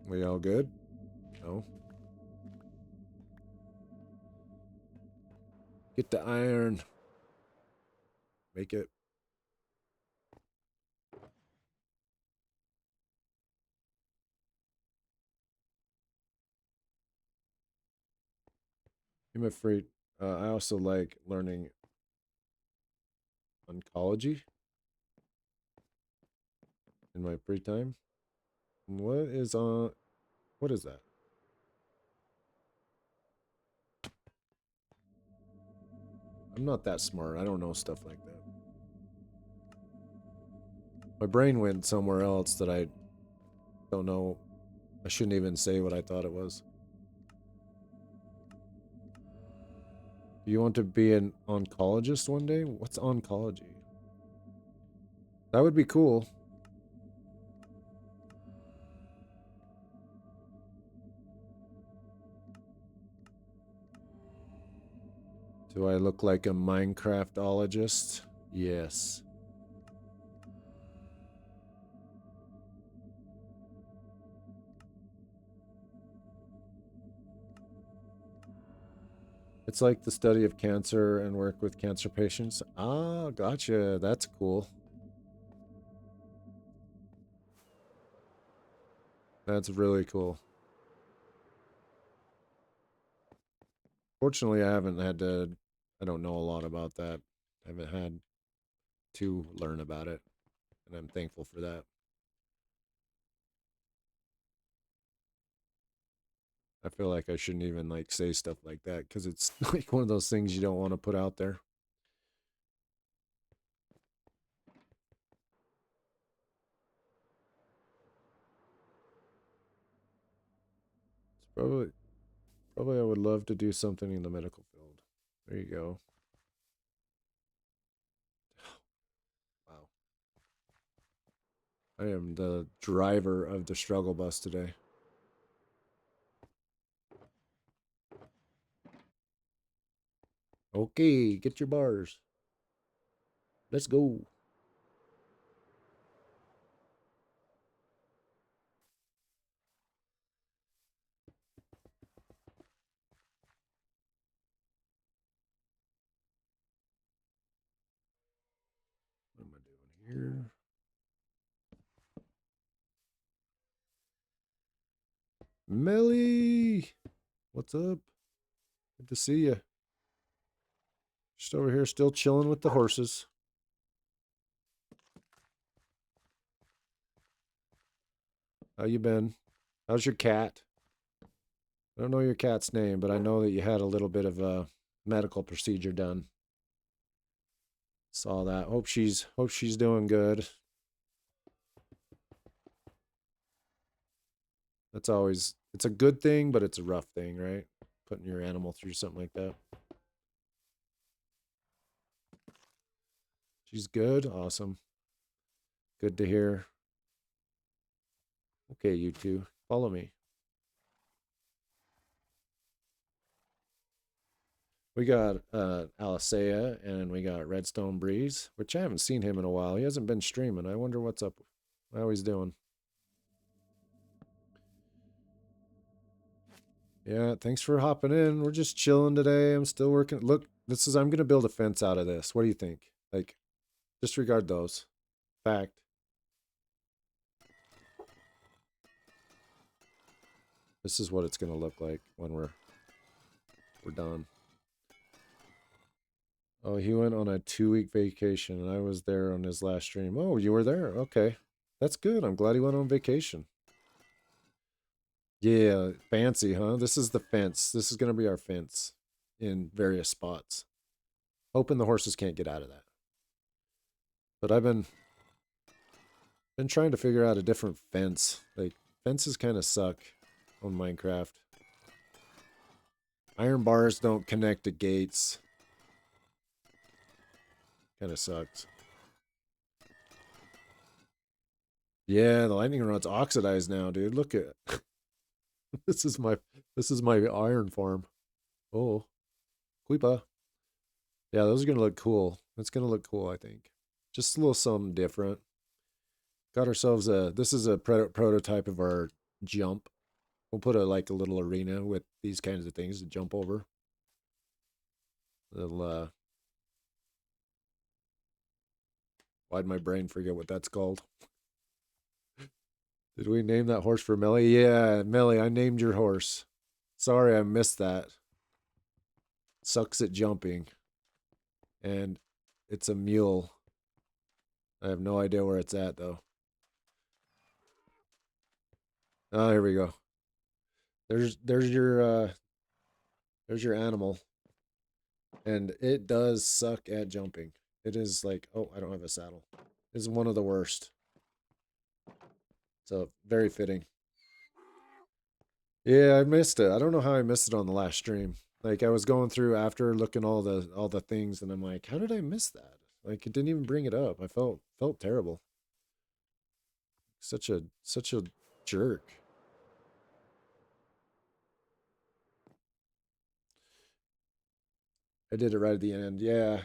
[SPEAKER 1] We all good? No. Get the iron. Make it. I'm afraid. I also like learning oncology in my free time. What is that? I'm not that smart. I don't know stuff like that. My brain went somewhere else that I don't know. I shouldn't even say what I thought it was. Do you want to be an oncologist one day? What's oncology? That would be cool. Do I look like a Minecraftologist? Yes. It's like the study of cancer and work with cancer patients. Ah, gotcha. That's cool. That's really cool. Fortunately, I haven't had to, I don't know a lot about that. I haven't had to learn about it, and I'm thankful for that. I feel like I shouldn't even like say stuff like that because it's like one of those things you don't want to put out there. It's probably I would love to do something in the medical field. There you go. Wow. I am the driver of the struggle bus today. Okay, get your bars. Let's go. What am I doing here? Melly! What's up? Good to see you. Just over here still chilling with the horses. How you been? How's your cat? I don't know your cat's name, but I know that you had a little bit of a medical procedure done. Saw that. Hope she's doing good. It's a good thing, but it's a rough thing, right? Putting your animal through something like that. She's good. Awesome. Good to hear. Okay, you two, follow me. We got Alisea and we got Redstone Breeze, which I haven't seen him in a while. He hasn't been streaming. I wonder what's up, how he's doing. Yeah, thanks for hopping in. We're just chilling today. I'm still working. Look, I'm gonna build a fence out of this. What do you think? Like, disregard those. Fact. This is what it's gonna look like when we're done. Oh, he went on a 2-week vacation and I was there on his last stream. Oh, you were there? Okay. That's good. I'm glad he went on vacation. Yeah, fancy, huh? This is the fence. This is gonna be our fence in various spots. Hoping the horses can't get out of that. But I've been trying to figure out a different fence. Like, fences kind of suck on Minecraft. Iron bars don't connect to gates. Kind of sucks. Yeah, the lightning rod's oxidized now, dude. Look at this is my iron farm. Oh, Queepa. Yeah, those are gonna look cool. It's gonna look cool, I think. Just a little something different. Got ourselves this is a prototype of our jump. We'll put a little arena with these kinds of things to jump over. Little why'd my brain forget what that's called? Did we name that horse for Melly? Yeah, Melly, I named your horse. Sorry, I missed that. Sucks at jumping. And it's a mule. I have no idea where it's at though. Oh, here we go. There's your animal. And it does suck at jumping. It is like, oh, I don't have a saddle. It's one of the worst. So very fitting. Yeah, I missed it. I don't know how I missed it on the last stream. Like I was going through after looking all the things and I'm like, how did I miss that? Like it didn't even bring it up. I felt terrible. Such a jerk. I did it right at the end. Yeah.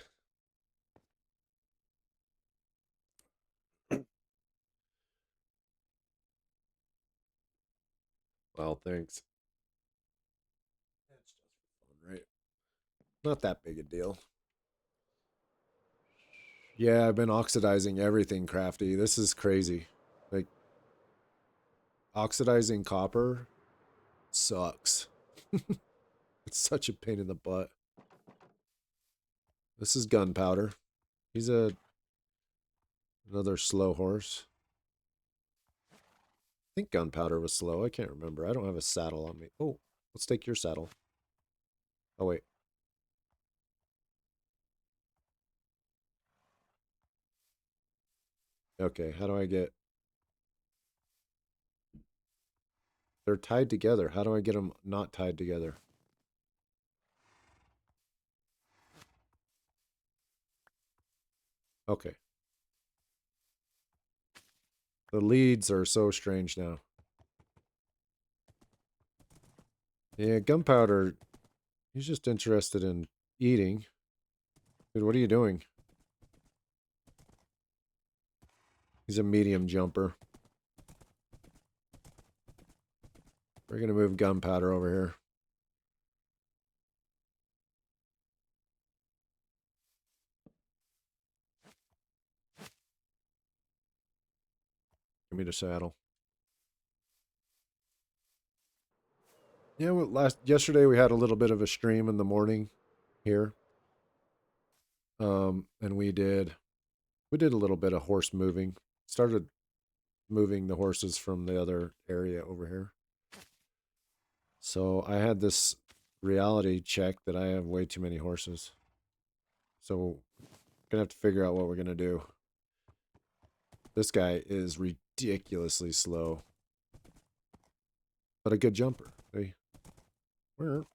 [SPEAKER 1] Well, thanks. That's just fun, right? Not that big a deal. Yeah, I've been oxidizing everything, Crafty. This is crazy. Like oxidizing copper sucks. It's such a pain in the butt. This is gunpowder. He's another slow horse. I think gunpowder was slow. I can't remember. I don't have a saddle on me. Oh, Let's take your saddle. Oh, wait. Okay, how do I get... They're tied together. How do I get them not tied together? Okay. The leads are so strange now. Yeah, Gunpowder, he's just interested in eating. Dude, what are you doing? He's a medium jumper. We're going to move Gunpowder over here. Give me the saddle. Yeah, well, yesterday we had a little bit of a stream in the morning here. And we did a little bit of horse moving. Started moving the horses from the other area over here. So I had this reality check that I have way too many horses. So gonna have to figure out what we're gonna do. This guy is ridiculously slow, but a good jumper. Hey, we're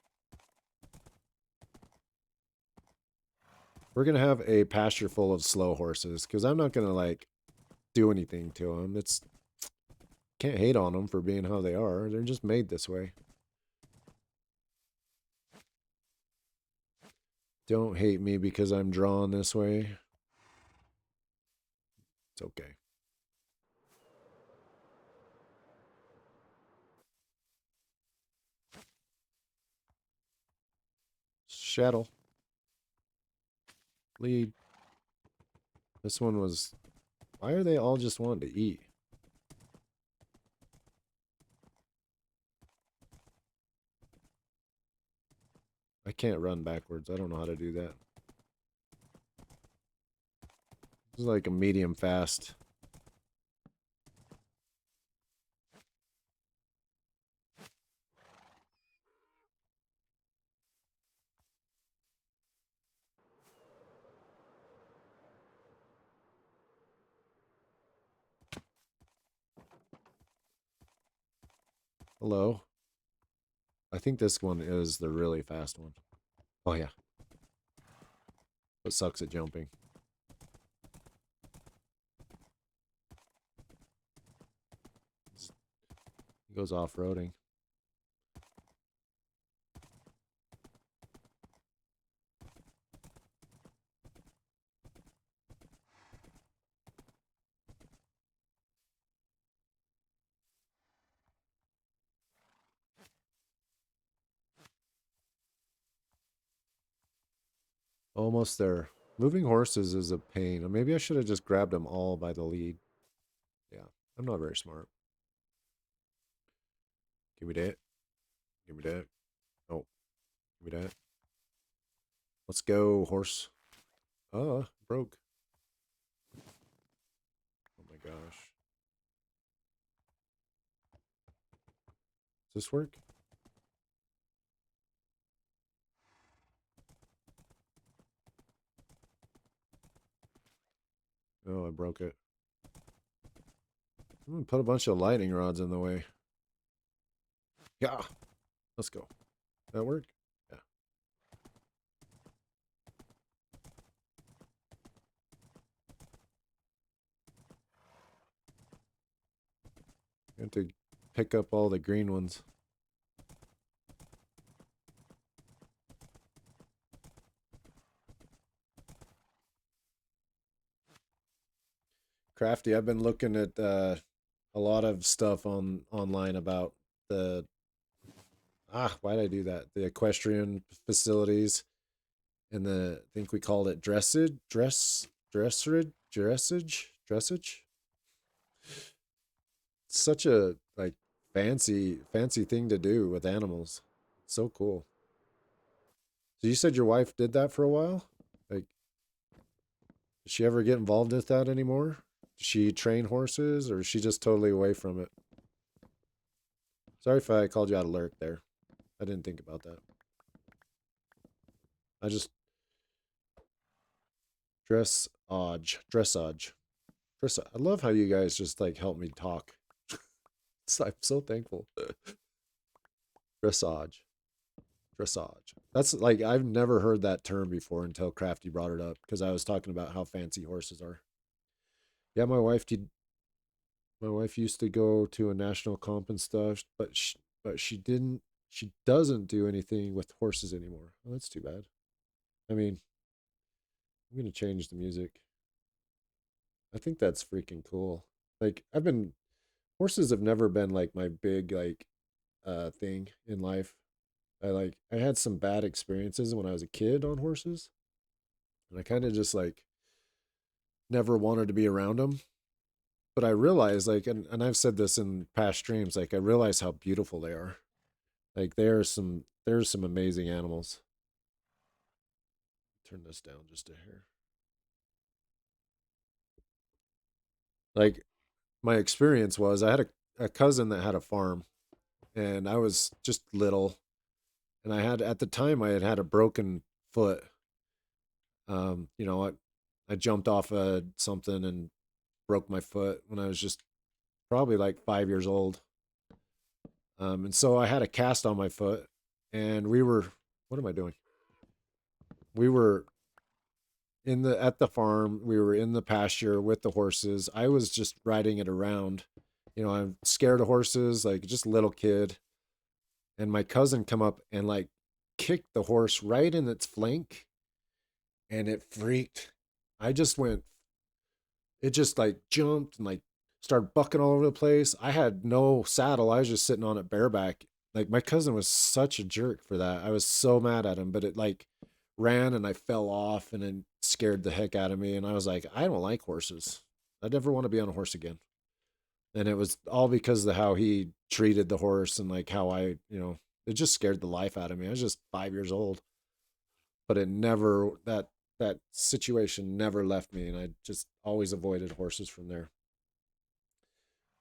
[SPEAKER 1] gonna have a pasture full of slow horses because I'm not gonna like do anything to them. It's can't hate on them for being how they are. They're just made this way. Don't hate me because I'm drawn this way. It's okay. Shadow. Lead. This one was... Why are they all just wanting to eat? I can't run backwards. I don't know how to do that. This is like a medium fast. Hello. I think this one is the really fast one. Oh, yeah. But sucks at jumping. He goes off-roading. Almost there. Moving horses is a pain. Or maybe I should have just grabbed them all by the lead. Yeah, I'm not very smart. Give me that. Give me that. Oh, give me that. Let's go, horse. Broke. Oh my gosh. Does this work? Oh, I broke it. I'm gonna put a bunch of lightning rods in the way. Yeah. Let's go. That work? Yeah. I have to pick up all the green ones. Crafty, I've been looking at a lot of stuff online about the why did I do that? The equestrian facilities and I think we called it dressage. It's such a like fancy thing to do with animals. So cool. So you said your wife did that for a while? Like, does she ever get involved with that anymore? Does she train horses or is she just totally away from it? Sorry if I called you out of lurk there. I didn't think about that. I just dressage. I love how you guys just like help me talk. I'm so thankful. Dressage. Dressage. That's like I've never heard that term before until Crafty brought it up because I was talking about how fancy horses are. Yeah, my wife used to go to a national comp and stuff, but she doesn't do anything with horses anymore. Oh, that's too bad. I mean, I'm gonna change the music. I think that's freaking cool. Like horses have never been like my big like thing in life. I had some bad experiences when I was a kid on horses, and I kind of just like never wanted to be around them. But I realize like and I've said this in past streams, like I realize how beautiful they are. Like there's some amazing animals. Turn this down just a hair. Like my experience was I had a cousin that had a farm and I was just little and I had at the time I had a broken foot. You know, I jumped off something and broke my foot when I was just probably like 5 years old. And so I had a cast on my foot, and what am I doing? We were in the at the farm. We were in the pasture with the horses. I was just riding it around. You know, I'm scared of horses, like just a little kid. And my cousin come up and like kicked the horse right in its flank, and it freaked. I just went it just like jumped and like started bucking all over the place. I had no saddle. I was just sitting on it bareback. Like my cousin was such a jerk for that. I was so mad at him, but it like ran and I fell off and it scared the heck out of me. And I was like, I don't like horses. I never want to be on a horse again. And it was all because of how he treated the horse and like how it just scared the life out of me. I was just 5 years old, but it never that situation never left me, and I just always avoided horses from there.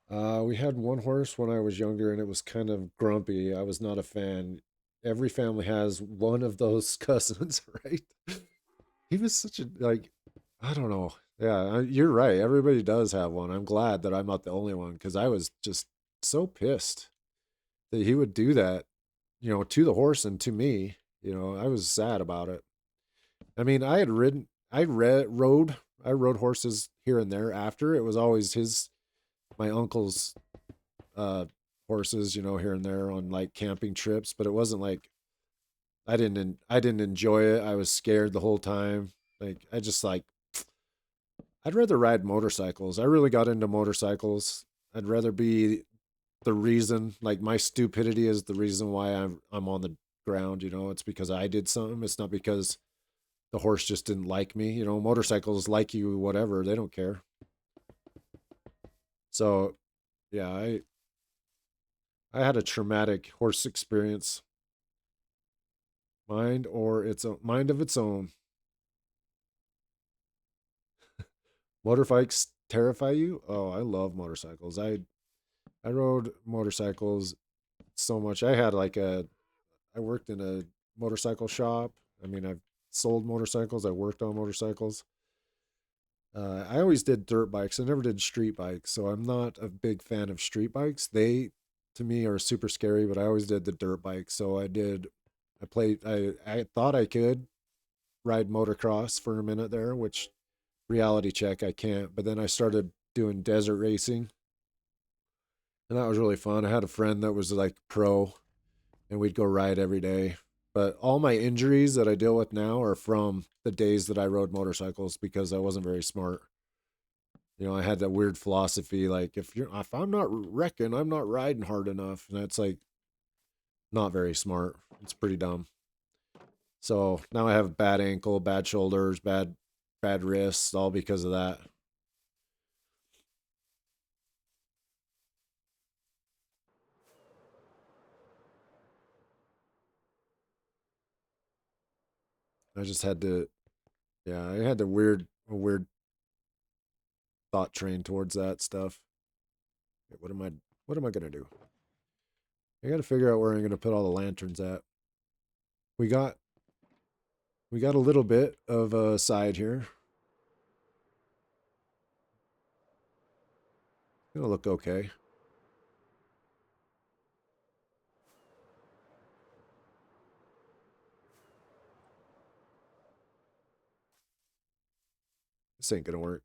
[SPEAKER 1] We had one horse when I was younger, and it was kind of grumpy. I was not a fan. Every family has one of those cousins, right? He was such a like, I don't know. Yeah, you're right. Everybody does have one. I'm glad that I'm not the only one because I was just so pissed that he would do that, to the horse and to me. I was sad about it. I mean, I rode horses here and there after. It was always my uncle's uh horses, here and there on like camping trips, but it wasn't like I didn't enjoy it. I was scared the whole time. Like I just like I'd rather ride motorcycles. I really got into motorcycles. I'd rather be the reason, like my stupidity is the reason why I'm on the ground, it's because I did something. It's not because the horse just didn't like me. Motorcycles like you, whatever. They don't care. So, yeah, I had a traumatic horse experience. Mind of its own. Motorbikes terrify you? Oh, I love motorcycles. I rode motorcycles so much. I worked in a motorcycle shop. I mean, I've sold motorcycles. I worked on motorcycles. I always did dirt bikes. I never did street bikes, so I'm not a big fan of street bikes. They, to me, are super scary. But I always did the dirt bike. So I did. I played. I thought I could ride motocross for a minute there, which reality check I can't. But then I started doing desert racing, and that was really fun. I had a friend that was like pro, and we'd go ride every day. But all my injuries that I deal with now are from the days that I rode motorcycles because I wasn't very smart. I had that weird philosophy like if I'm not wrecking, I'm not riding hard enough. And that's like not very smart. It's pretty dumb. So now I have bad ankle, bad shoulders, bad wrists, all because of that. I just had to yeah, I had a weird thought train towards that stuff. What am I gonna do? I got to figure out where I'm going to put all the lanterns at. We got a little bit of a side here. Gonna look okay. This ain't gonna work.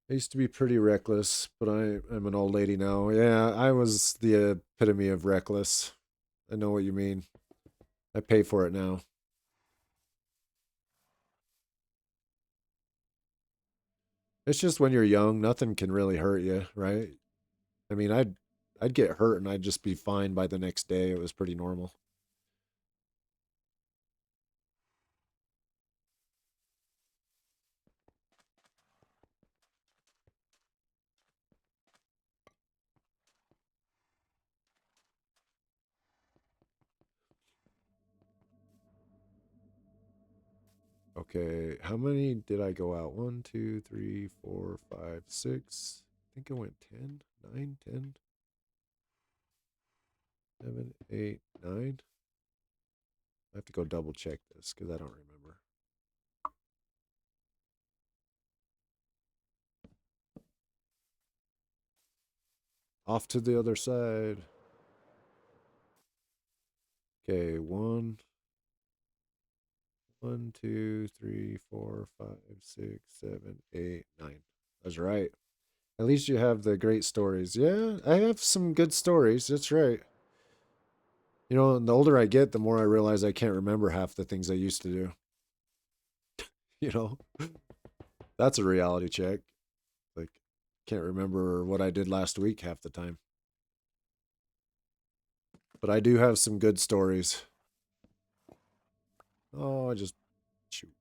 [SPEAKER 1] I used to be pretty reckless, but I'm an old lady now. Yeah, I was the epitome of reckless. I know what you mean. I pay for it now. It's just when you're young, nothing can really hurt you, right? I mean, I'd get hurt and I'd just be fine by the next day. It was pretty normal. Okay, how many did I go out? 1, 2, 3, 4, 5, 6. I think I went 10, 9, 10, 7, 8, 9. I have to go double check this because I don't remember. Off to the other side. Okay, 1, 1, 2, 3, 4, 5, 6, 7, 8, 9. That's right. At least you have the great stories. Yeah, I have some good stories. That's right. You know, the older I get, the more I realize I can't remember half the things I used to do. You know, that's a reality check. Like, can't remember what I did last week half the time. But I do have some good stories. Oh, I just shoot.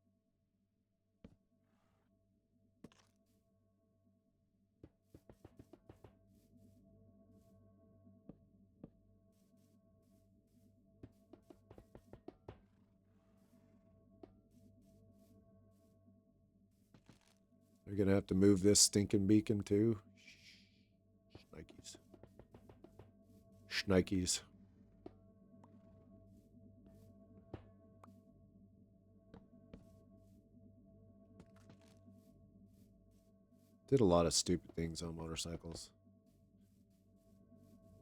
[SPEAKER 1] They're gonna have to move this stinking beacon too. Shnikes. Shnikes. Did a lot of stupid things on motorcycles.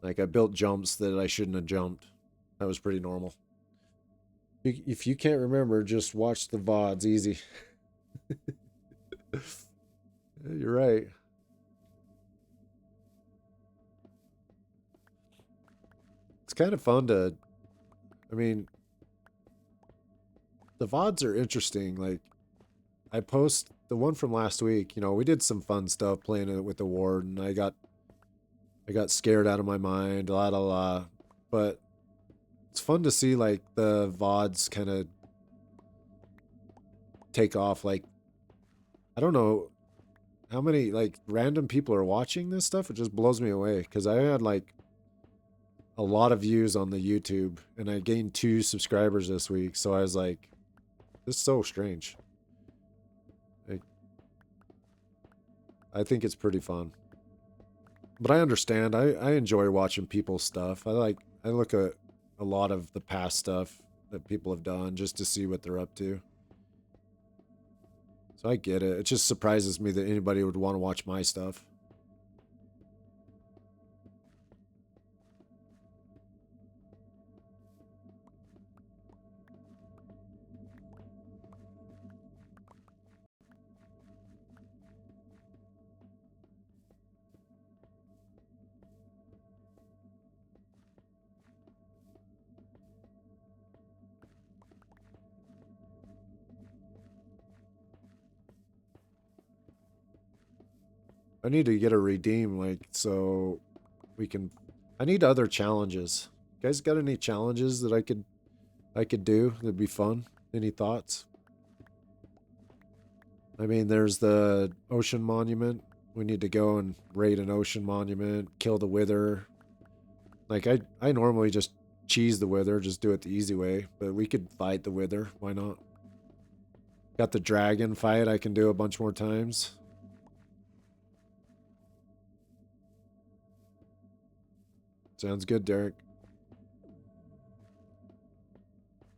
[SPEAKER 1] Like I built jumps that I shouldn't have jumped. That was pretty normal. If you can't remember, just watch the VODs. Easy. You're right. It's kind of fun to. I mean, the VODs are interesting. Like, I post the one from last week. You know, we did some fun stuff playing it with the ward, and I got scared out of my mind. La la la. But it's fun to see like the VODs kind of take off. Like, I don't know how many like random people are watching this stuff. It just blows me away because I had like a lot of views on the YouTube and I gained 2 subscribers this week. So I was like, this is so strange. Like, I think it's pretty fun. But I understand. I enjoy watching people's stuff. I look at a lot of the past stuff that people have done just to see what they're up to. So I get it. It just surprises me that anybody would want to watch my stuff. I need to get a redeem, like, so we can. I need other challenges. You guys got any challenges that I could do that'd be fun? Any thoughts? I mean, there's the ocean monument. We need to go and raid an ocean monument, kill the wither. Like I normally just cheese the wither, just do it the easy way, but we could fight the wither. Why not? Got the dragon fight I can do a bunch more times. Sounds good, Derek.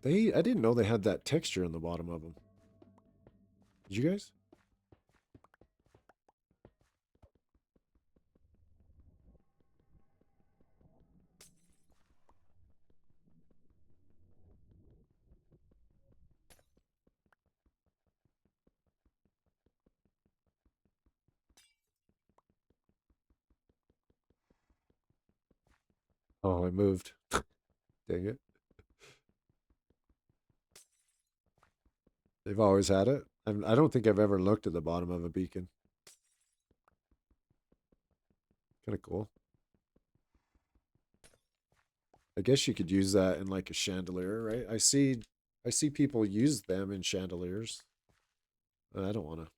[SPEAKER 1] I didn't know they had that texture in the bottom of them. Did you guys? Oh, it moved. Dang it. They've always had it. I don't think I've ever looked at the bottom of a beacon. Kind of cool. I guess you could use that in like a chandelier, right? I see people use them in chandeliers. I don't want to.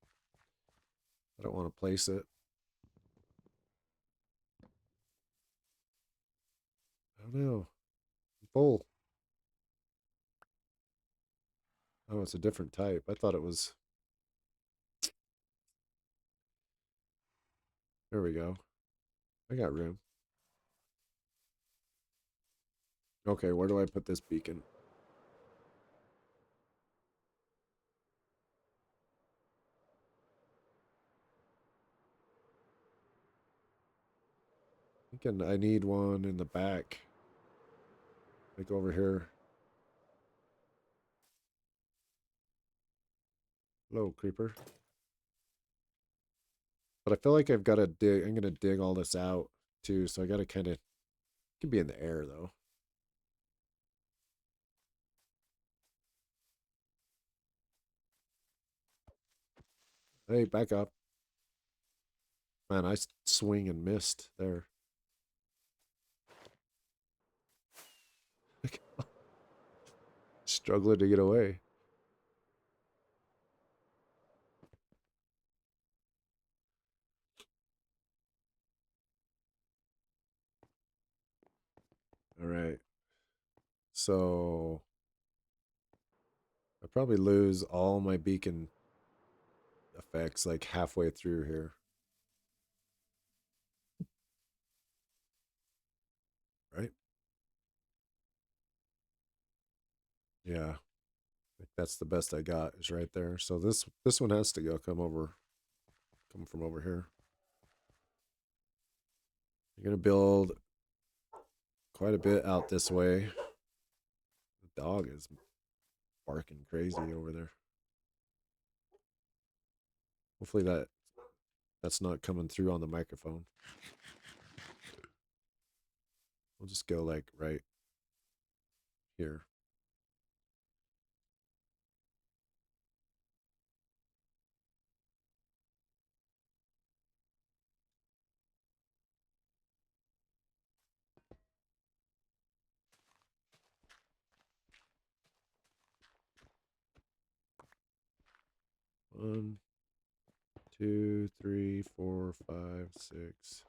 [SPEAKER 1] I don't want to place it. I don't know. Full. Oh, it's a different type. I thought it was. There we go. I got room. Okay, where do I put this beacon? Thinking I need one in the back. Like over here. Hello, creeper. But I feel like I've got to dig. I'm going to dig all this out too. So I got to kind of. Could be in the air though. Hey, back up. Man, I swing and missed there. Struggling to get away. All right. So I probably lose all my beacon effects like halfway through here. Right? Yeah. That's the best I got is right there. So this one has to go come from over here. You're gonna build quite a bit out this way. The dog is barking crazy over there. Hopefully that's not coming through on the microphone. We'll just go like right here. One, two, three, four, five, six.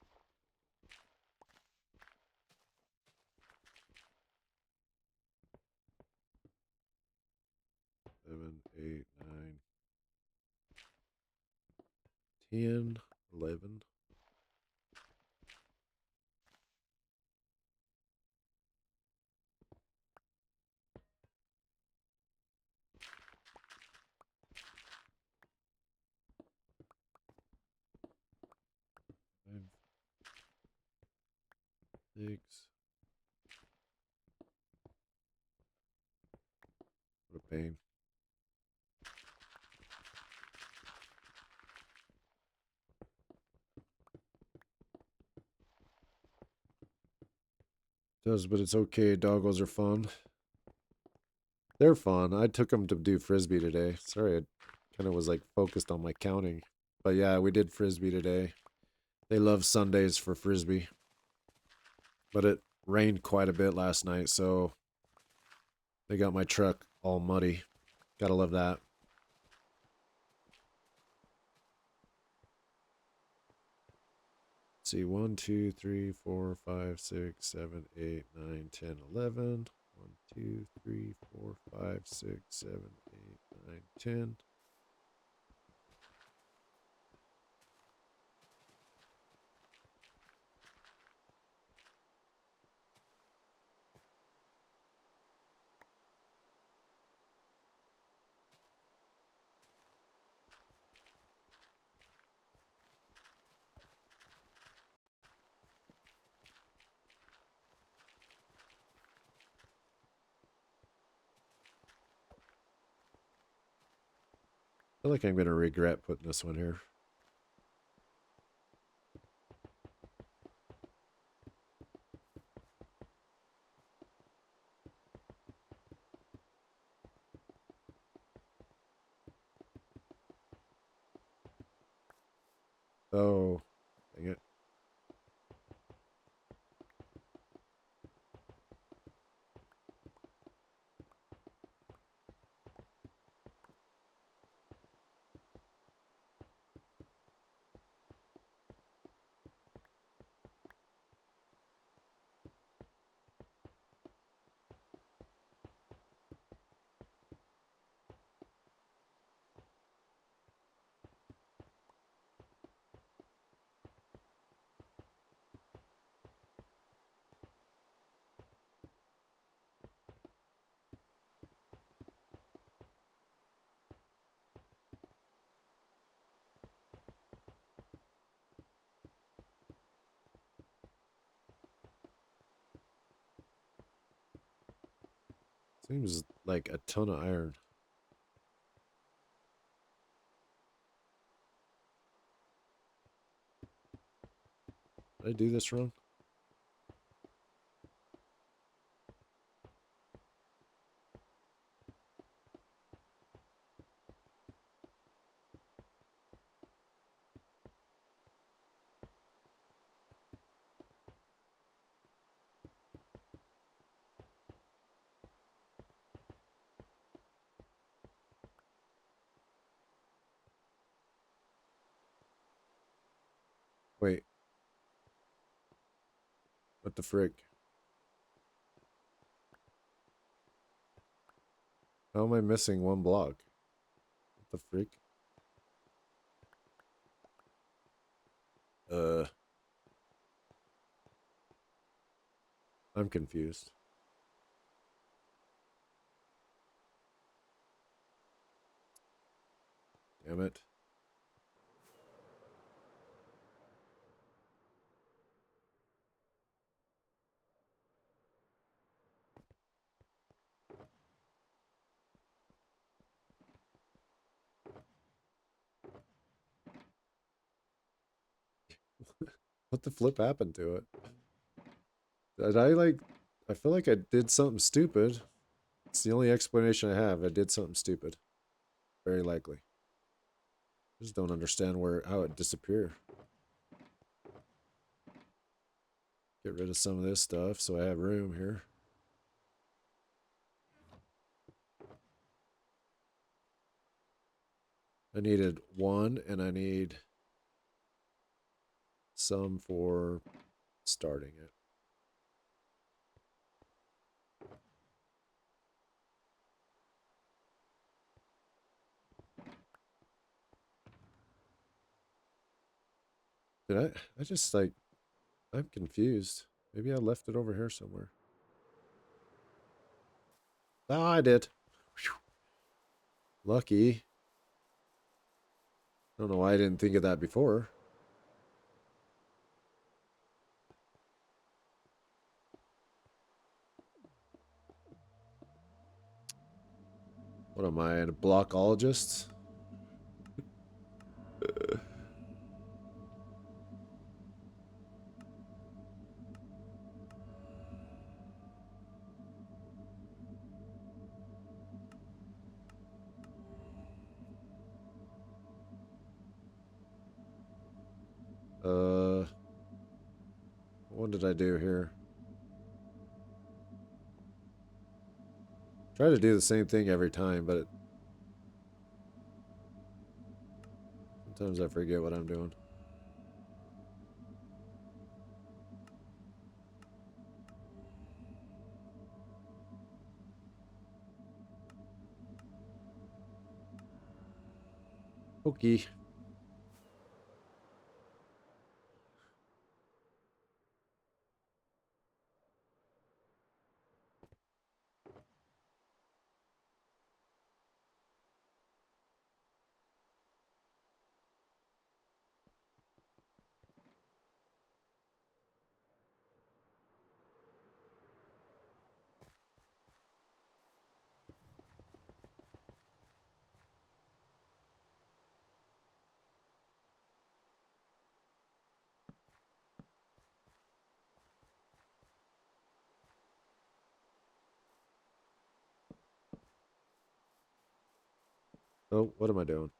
[SPEAKER 1] 7, 8, 9, 10, 11. Five, 6. What a pain. Does, but it's okay. Doggos are fun. They're fun. I took them to do frisbee today. Sorry, I kind of was like focused on my counting. But yeah, we did frisbee today. They love Sundays for frisbee. But it rained quite a bit last night, so they got my truck all muddy. Gotta love that. Let's see, 1, 2, 3, 4, 5, 6, 7, 8, 9, 10, 11. 1, 2, 3, 4, 5, 6, 7, 8, 9, 10. feel like I'm going to regret putting this one here. Oh, dang it. Seems like a ton of iron. Did I do this wrong? Wait, what the frick? How am I missing one block? What the frick? Uh, I'm confused. Damn it. What the flip happened to it? Did I like... I feel like I did something stupid. It's the only explanation I have. I did something stupid. Very likely. I just don't understand how it disappeared. Get rid of some of this stuff so I have room here. I needed one, and I need some for starting it. Did I just like... I'm confused. Maybe I left it over here somewhere. Oh, I did. Whew. Lucky. I don't know why I didn't think of that before. What am I, a blockologist? What did I do here? Try to do the same thing every time, but sometimes I forget what I'm doing. Okay. Oh, what am I doing?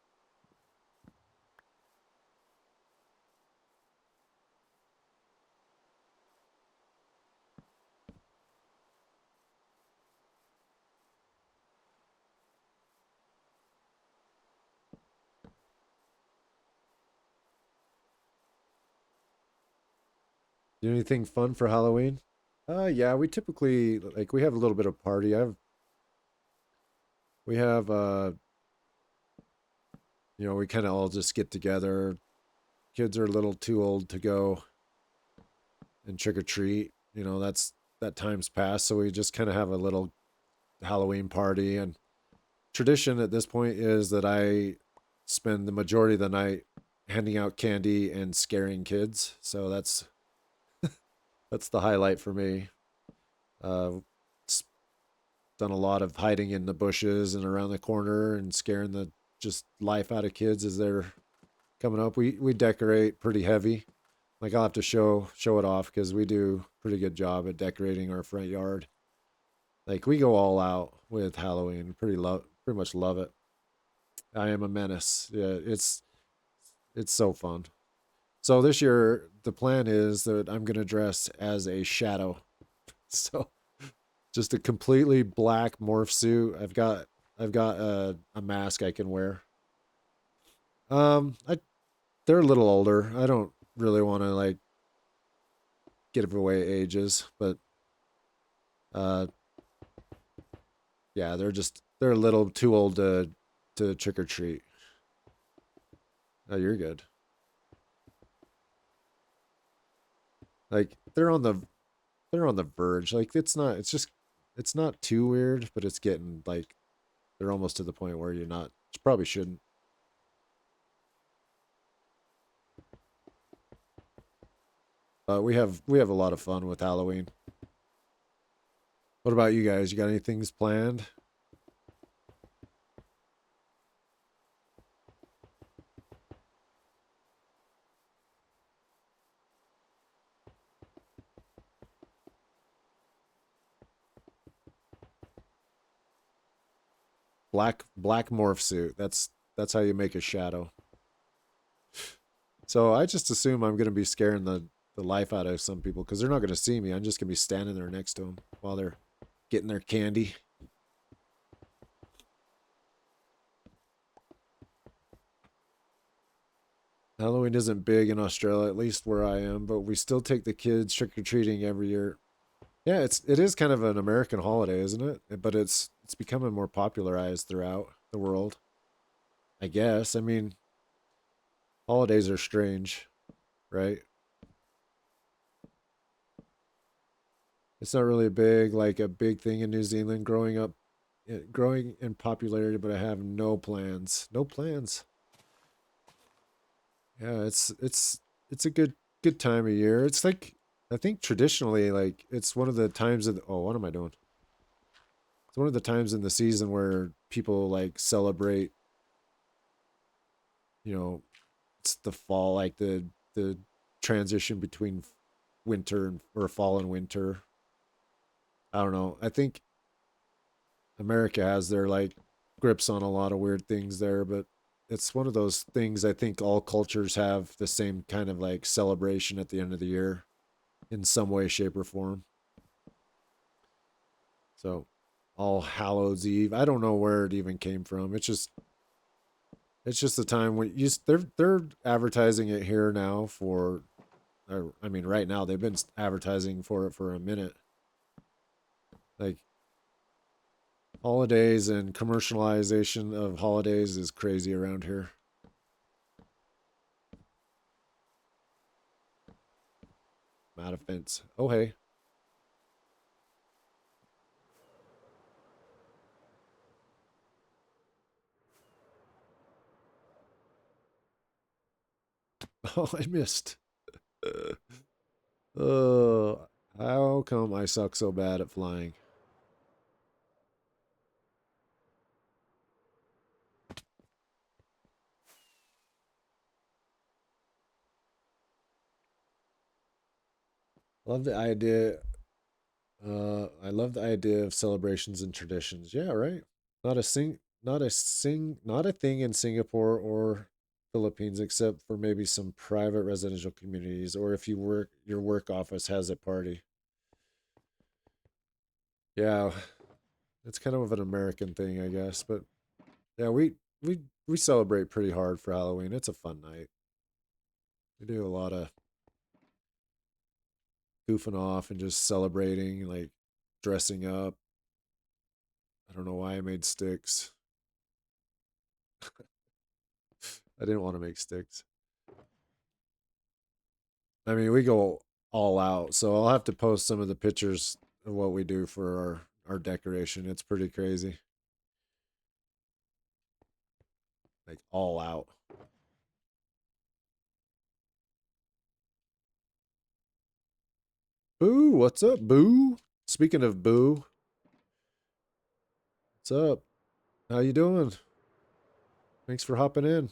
[SPEAKER 1] Do anything fun for Halloween? Yeah, we typically like we have a little bit of party. We have we kind of all just get together. Kids are a little too old to go and trick or treat. That time's passed, so we just kind of have a little Halloween party. And tradition at this point is that I spend the majority of the night handing out candy and scaring kids. So that's the highlight for me. Uh, done a lot of hiding in the bushes and around the corner and scaring the just life out of kids as they're coming up. We decorate pretty heavy. Like I'll have to show it off because we do a pretty good job at decorating our front yard. Like we go all out with Halloween. Pretty much love it. I am a menace. Yeah, it's so fun. So this year the plan is that I'm gonna dress as a shadow. So just a completely black morph suit. I've got a mask I can wear. I They're a little older. I don't really want to like give away ages, but uh, yeah, they're a little too old to trick or treat. Oh, you're good. Like they're on the verge. Like it's not too weird, but it's getting like they're almost to the point where you probably shouldn't. But we have a lot of fun with Halloween. What about you guys? You got any things planned? Black morph suit. That's how you make a shadow. So I just assume I'm gonna be scaring the life out of some people because they're not gonna see me. I'm just gonna be standing there next to them while they're getting their candy. Halloween isn't big in Australia, at least where I am, but we still take the kids trick or treating every year. Yeah, it is kind of an American holiday, isn't it? But it's becoming more popularized throughout the world. I guess. I mean, holidays are strange, right? It's not really a big thing in New Zealand growing up, growing in popularity, but I have no plans. No plans. Yeah, it's a good time of year. It's like I think traditionally like it's one of the times of oh, what am I doing? It's one of the times in the season where people like celebrate, you know, it's the fall, like the transition between winter and or fall and winter. I don't know. I think America has their like grips on a lot of weird things there, but it's one of those things I think all cultures have the same kind of like celebration at the end of the year in some way, shape, or form. So All Hallows Eve. I don't know where it even came from. It's just the time when they're advertising it here now for I mean right now they've been advertising for it for a minute. Like holidays and commercialization of holidays is crazy around here. I'm out of fence. Oh hey. Oh, I missed. Oh, how come I suck so bad at flying? Love the idea. I love the idea of celebrations and traditions. Yeah, right. Not a sing. not a thing in Singapore or Philippines except for maybe some private residential communities or if you work your work office has a party. Yeah, it's kind of an American thing, I guess, but yeah, we celebrate pretty hard for Halloween. It's a fun night. We do a lot of goofing off and just celebrating, like dressing up. I don't know why I made sticks. I didn't want to make sticks. I mean, we go all out, so I'll have to post some of the pictures of what we do for our decoration. It's pretty crazy, like all out. Boo, what's up, Boo? Speaking of Boo, what's up? How you doing? Thanks for hopping in.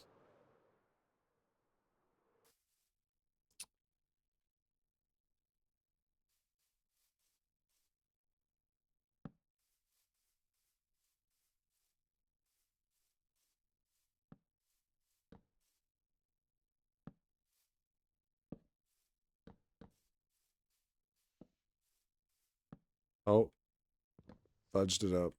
[SPEAKER 1] Oh, fudged it up.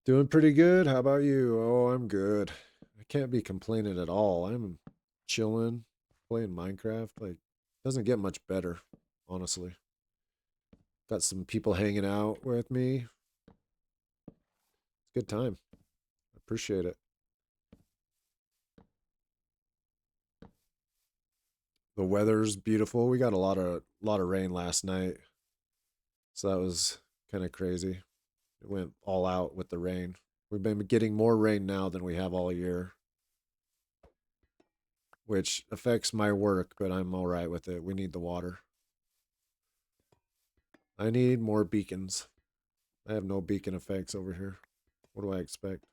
[SPEAKER 1] Doing pretty good. How about you? Oh, I'm good. I can't be complaining at all. I'm chilling, playing Minecraft. Like, doesn't get much better, honestly. Got some people hanging out with me. It's a good time. I appreciate it. The weather's beautiful. We got a lot of rain last night, so that was kind of crazy. It went all out with the rain. We've been getting more rain now than we have all year, which affects my work, but I'm all right with it. We need the water. I need more beacons. I have no beacon effects over here. What do I expect?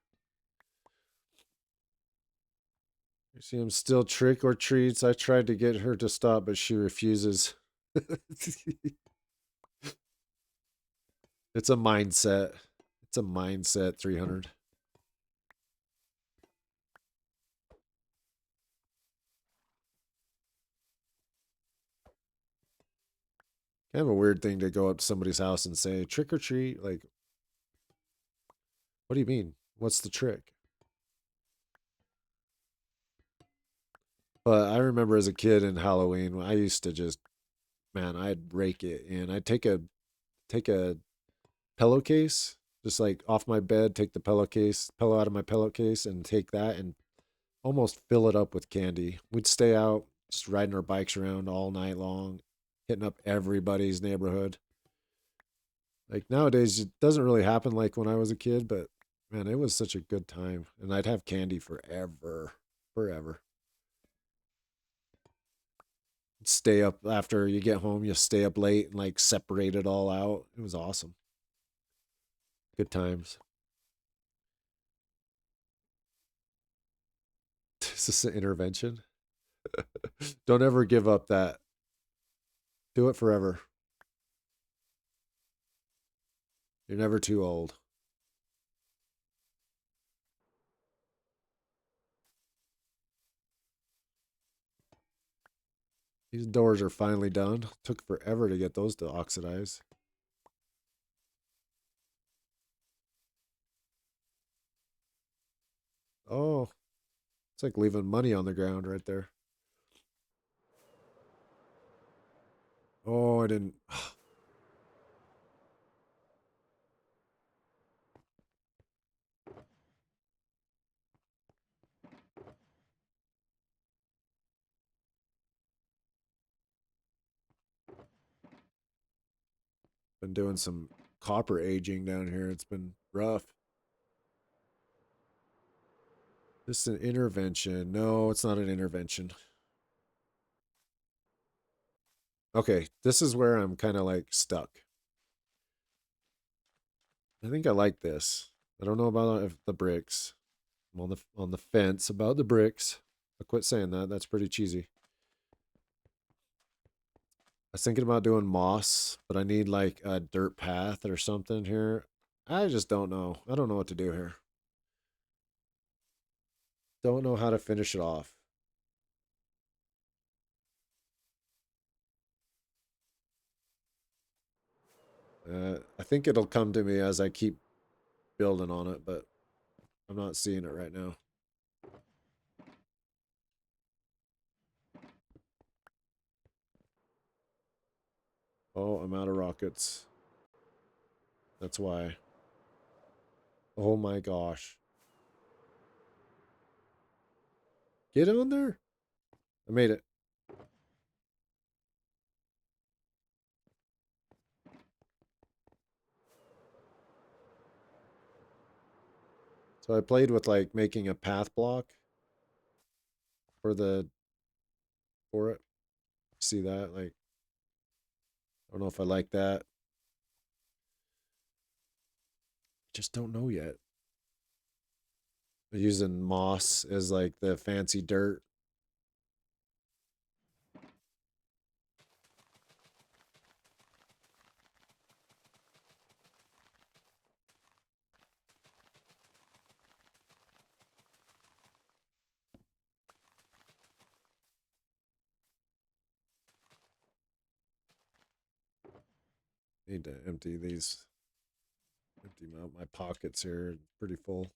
[SPEAKER 1] You see him still trick or treats. I tried to get her to stop, but she refuses. It's a mindset. It's a mindset 300. Kind of a weird thing to go up to somebody's house and say trick or treat. Like, what do you mean? What's the trick? But I remember as a kid in Halloween, I used to just, man, I'd rake it and I'd take a pillowcase, just like off my bed, take the pillow out of my pillowcase and take that and almost fill it up with candy. We'd stay out just riding our bikes around all night long, hitting up everybody's neighborhood. Like nowadays, it doesn't really happen like when I was a kid, but man, it was such a good time. And I'd have candy forever, forever. Stay up after you get home, you stay up late and like separate it all out. It was awesome. Good times. Is this an intervention? Don't ever give up that. Do it forever. You're never too old. These doors are finally done. Took forever to get those to oxidize. Oh, it's like leaving money on the ground right there. Oh, I didn't. Been doing some copper aging down here. It's been rough. This is an intervention. No, it's not an intervention. Okay, this is where I'm kind of like stuck. I think I like this. I don't know about the bricks. I'm on the fence about the bricks. I quit saying that. That's pretty cheesy.
[SPEAKER 3] was thinking about doing moss, but I need like a dirt path or something here. I just don't know. I don't know what to do here. Don't know how to finish it off. I think it'll come to me as I keep building on it, but I'm not seeing it right now. Oh, I'm out of rockets. That's why. Oh my gosh. Get on there. I made it. So I played with like making a path block for it. See that? Like, I don't know if I like that. Just don't know yet. Using moss as like the fancy dirt. Need to empty these. Empty my pockets here. Pretty full.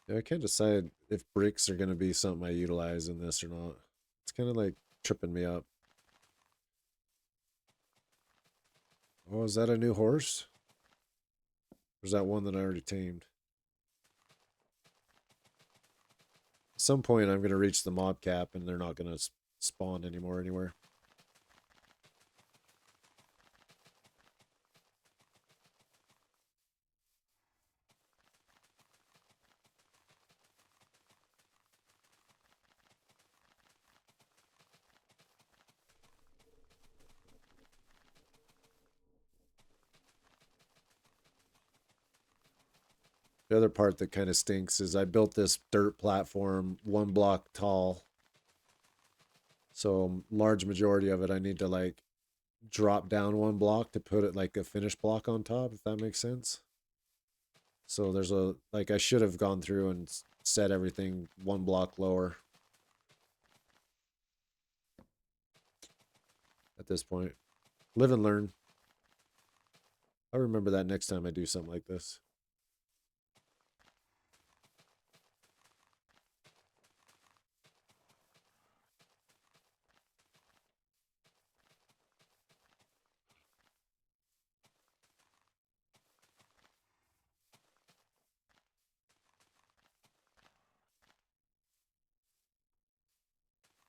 [SPEAKER 3] Yeah, I can't decide if bricks are going to be something I utilize in this or not. It's kind of like tripping me up. Oh, is that a new horse? Or is that one that I already tamed? At some point, I'm going to reach the mob cap and they're not going to spawn anymore anywhere. The other part that kind of stinks is I built this dirt platform 1 block tall. So large majority of it I need to like drop down 1 block to put it like a finished block on top, if that makes sense. So there's a like I should have gone through and set everything 1 block lower at this point. Live and learn. I'll remember that next time I do something like this.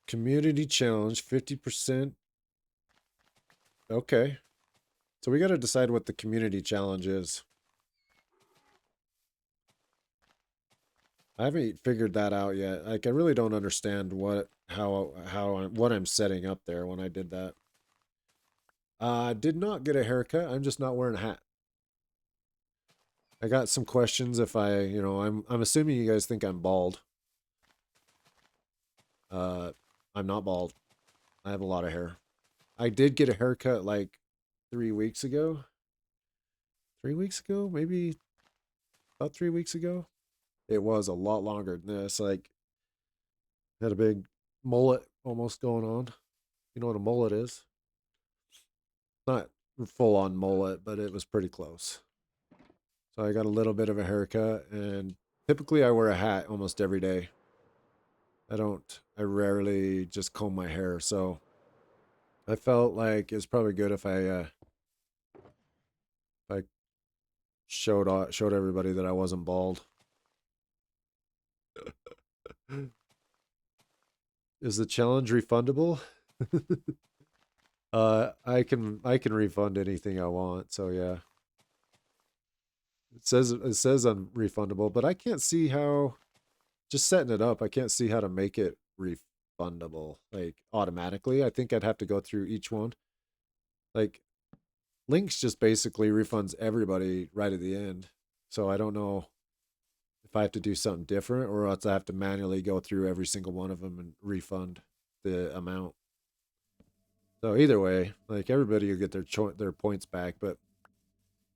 [SPEAKER 3] Community challenge, 50%. Okay. So we got to decide what the community challenge is. I haven't figured that out yet. Like I really don't understand what what I'm setting up there when I did that. Did not get a haircut. I'm just not wearing a hat. I got some questions if I'm assuming you guys think I'm bald. I'm not bald. I have a lot of hair. I did get a haircut like 3 weeks ago. 3 weeks ago, maybe about 3 weeks ago. It was a lot longer than this. Like had a big mullet almost going on. You know what a mullet is? Not full on mullet, but it was pretty close. So I got a little bit of a haircut, and typically I wear a hat almost every day. I rarely just comb my hair, so I felt like it's probably good if I showed everybody that I wasn't bald. Is the challenge refundable? I can refund anything I want, so yeah. It says I'm refundable, but I can't see how, just setting it up, I can't see how to make it refundable like automatically. I think I'd have to go through each one. Like Links just basically refunds everybody right at the end. So I don't know if I have to do something different or else I have to manually go through every single one of them and refund the amount. So either way, like everybody will get their points back, but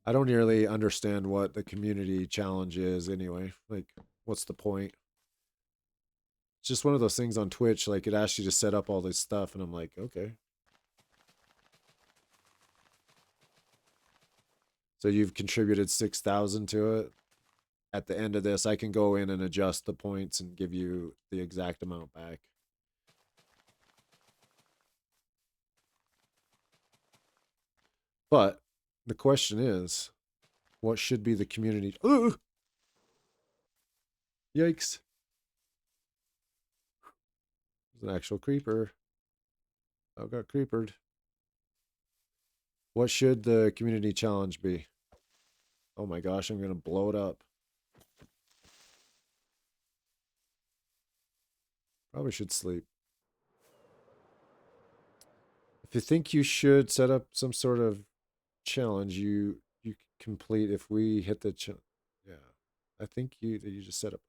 [SPEAKER 3] I don't really understand what the community challenge is anyway. Like, what's the point? It's just one of those things on Twitch. Like, it asks you to set up all this stuff, and I'm like, okay. So you've contributed 6,000 to it. At the end of this, I can go in and adjust the points and give you the exact amount back. But the question is, what should be the community? Ooh! Yikes. There's an actual creeper. I got creepered. What should the community challenge be? Oh my gosh, I'm going to blow it up. Probably should sleep. If you think you should set up some sort of challenge, you complete if we hit the yeah. I think you just set up.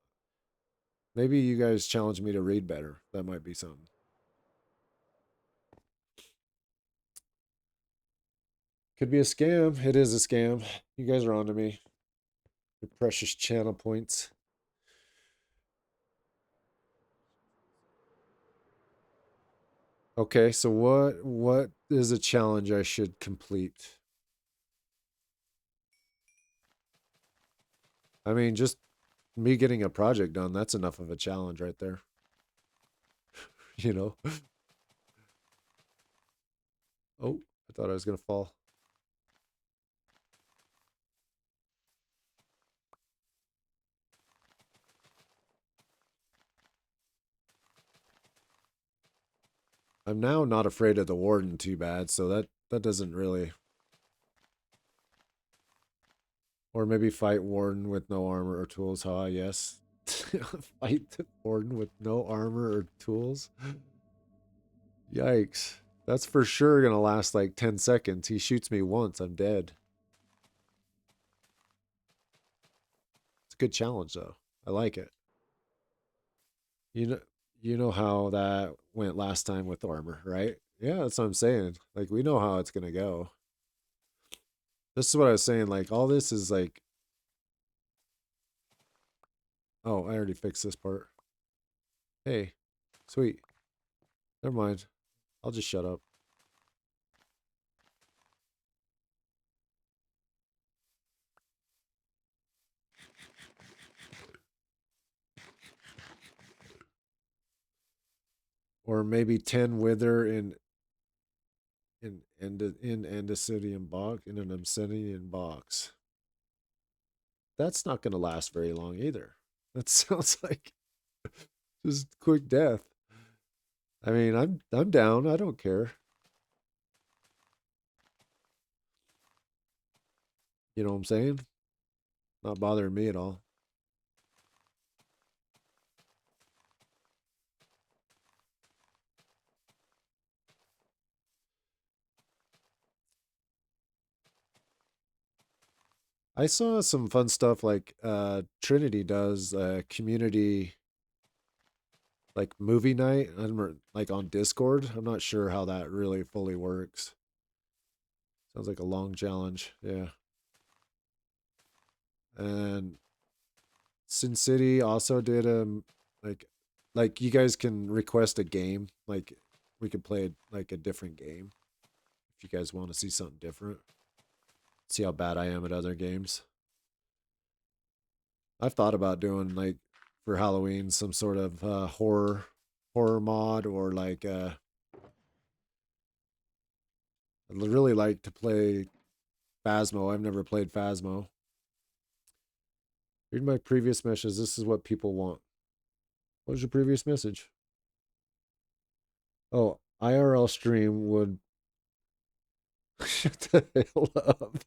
[SPEAKER 3] Maybe you guys challenge me to read better. That might be something. Could be a scam. It is a scam. You guys are on to me. Your precious channel points. Okay, so what is a challenge I should complete? I mean, just me getting a project done, that's enough of a challenge right there. You know? Oh, I thought I was gonna fall. I'm now not afraid of the warden too bad, so that doesn't really. Or maybe fight warden with no armor or tools. Ha, yes. Fight the warden with no armor or tools. Yikes. That's for sure gonna last like 10 seconds. He shoots me once, I'm dead. It's a good challenge though. I like it. You know you know how that went last time with armor, right? Yeah, that's what I'm saying. Like we know how it's gonna go. This is what I was saying, like all this is like, oh, I already fixed this part. Hey, sweet. Never mind. I'll just shut up. Or maybe 10 wither in Andesidian box in an obsidian box. That's not going to last very long either. That sounds like just quick death. I mean, I'm down. I don't care. You know what I'm saying? Not bothering me at all. I saw some fun stuff like Trinity does community like movie night. I don't like on Discord. I'm not sure how that really fully works. Sounds like a long challenge. Yeah. And Sin City also did like like you guys can request a game. Like we could play like a different game if you guys want to see something different. See how bad I am at other games. I've thought about doing like for Halloween some sort of horror horror mod or like I'd really like to play Phasmo. I've never played Phasmo. Read my previous messages. This is what people want. What was your previous message? Oh, IRL stream would shut the hell up.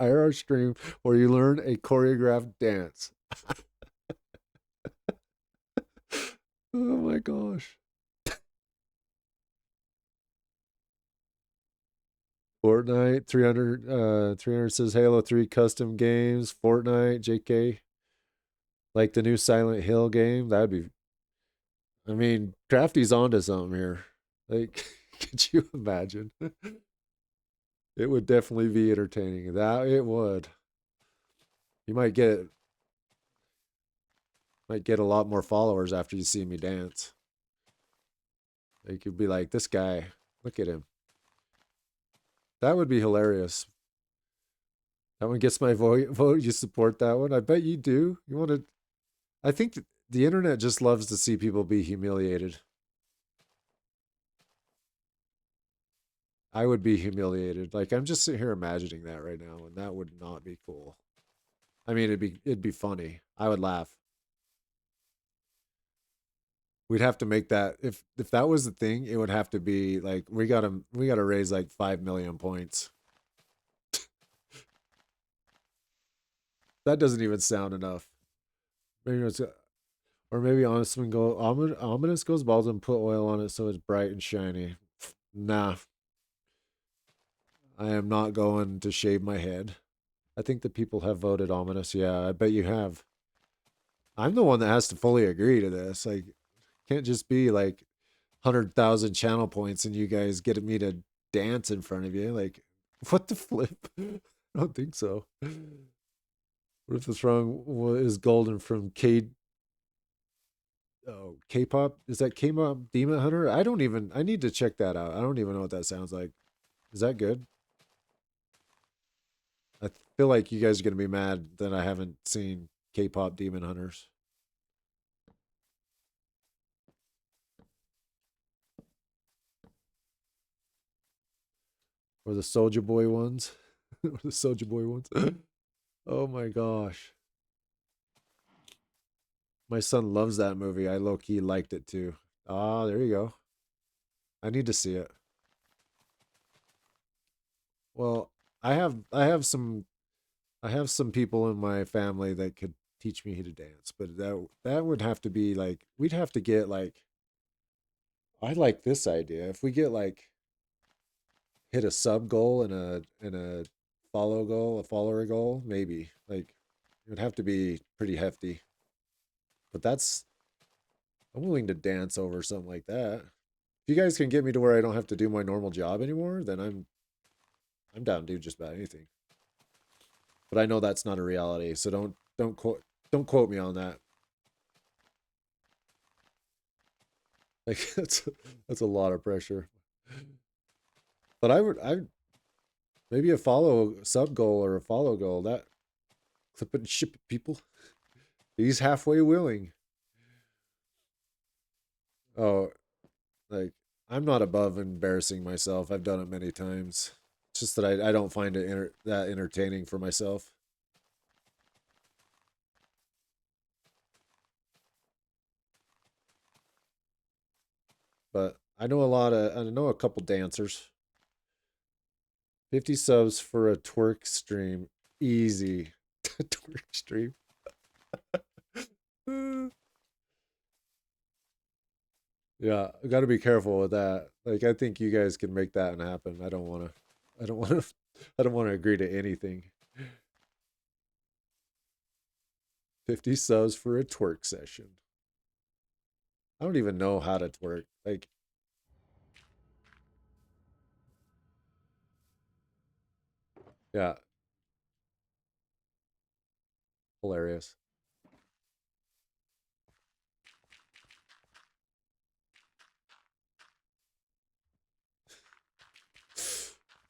[SPEAKER 3] IRL stream where you learn a choreographed dance. Oh my gosh. Fortnite 300 says Halo 3 custom games, Fortnite, JK. Like the new Silent Hill game, that'd be I mean, Crafty's onto something here. Like could you imagine? It would definitely be entertaining. That it would. You might get a lot more followers after you see me dance. You could be like, this guy, look at him. That would be hilarious. That one gets my vote. You support that one? I bet you do. You want to? I think the internet just loves to see people be humiliated. I would be humiliated. Like I'm just sitting here imagining that right now, and that would not be cool. I mean, it'd be funny. I would laugh. We'd have to make that if that was the thing, it would have to be like we gotta raise like 5 million points. That doesn't even sound enough. Maybe it's or maybe ominous goes bald and put oil on it so it's bright and shiny. Nah, I am not going to shave my head. I think the people have voted ominous. Yeah, I bet you have. I'm the one that has to fully agree to this. Like, can't just be like 100,000 channel points and you guys get me to dance in front of you. Like, what the flip? I don't think so. What if the song is golden from K-pop? Is that K-pop Demon Hunter? I need to check that out. I don't even know what that sounds like. Is that good? I feel like you guys are going to be mad that I haven't seen K-pop Demon Hunters. Or the Soldier Boy ones. Or the Soldier Boy ones. Oh my gosh. My son loves that movie. I low key liked it too. Ah, there you go. I need to see it. Well, I have some people in my family that could teach me how to dance, but that would have to be like we'd have to get like I like this idea. If we get like hit a sub goal and a a follower goal, maybe. Like it would have to be pretty hefty. But I'm willing to dance over something like that. If you guys can get me to where I don't have to do my normal job anymore, then I'm down to do just about anything. But I know that's not a reality, so don't quote me on that. Like that's a lot of pressure. But I maybe a follow sub goal or a follow goal that clip it and ship it, people. He's halfway willing. Oh, like I'm not above embarrassing myself. I've done it many times. It's just that I don't find it that entertaining for myself. But I know a couple dancers. 50 subs for a twerk stream. Easy. Twerk stream. Yeah, I got to be careful with that. Like I think you guys can make that happen. I don't want to I don't want to agree to anything. 50 subs for a twerk session. I don't even know how to twerk. Like yeah, hilarious.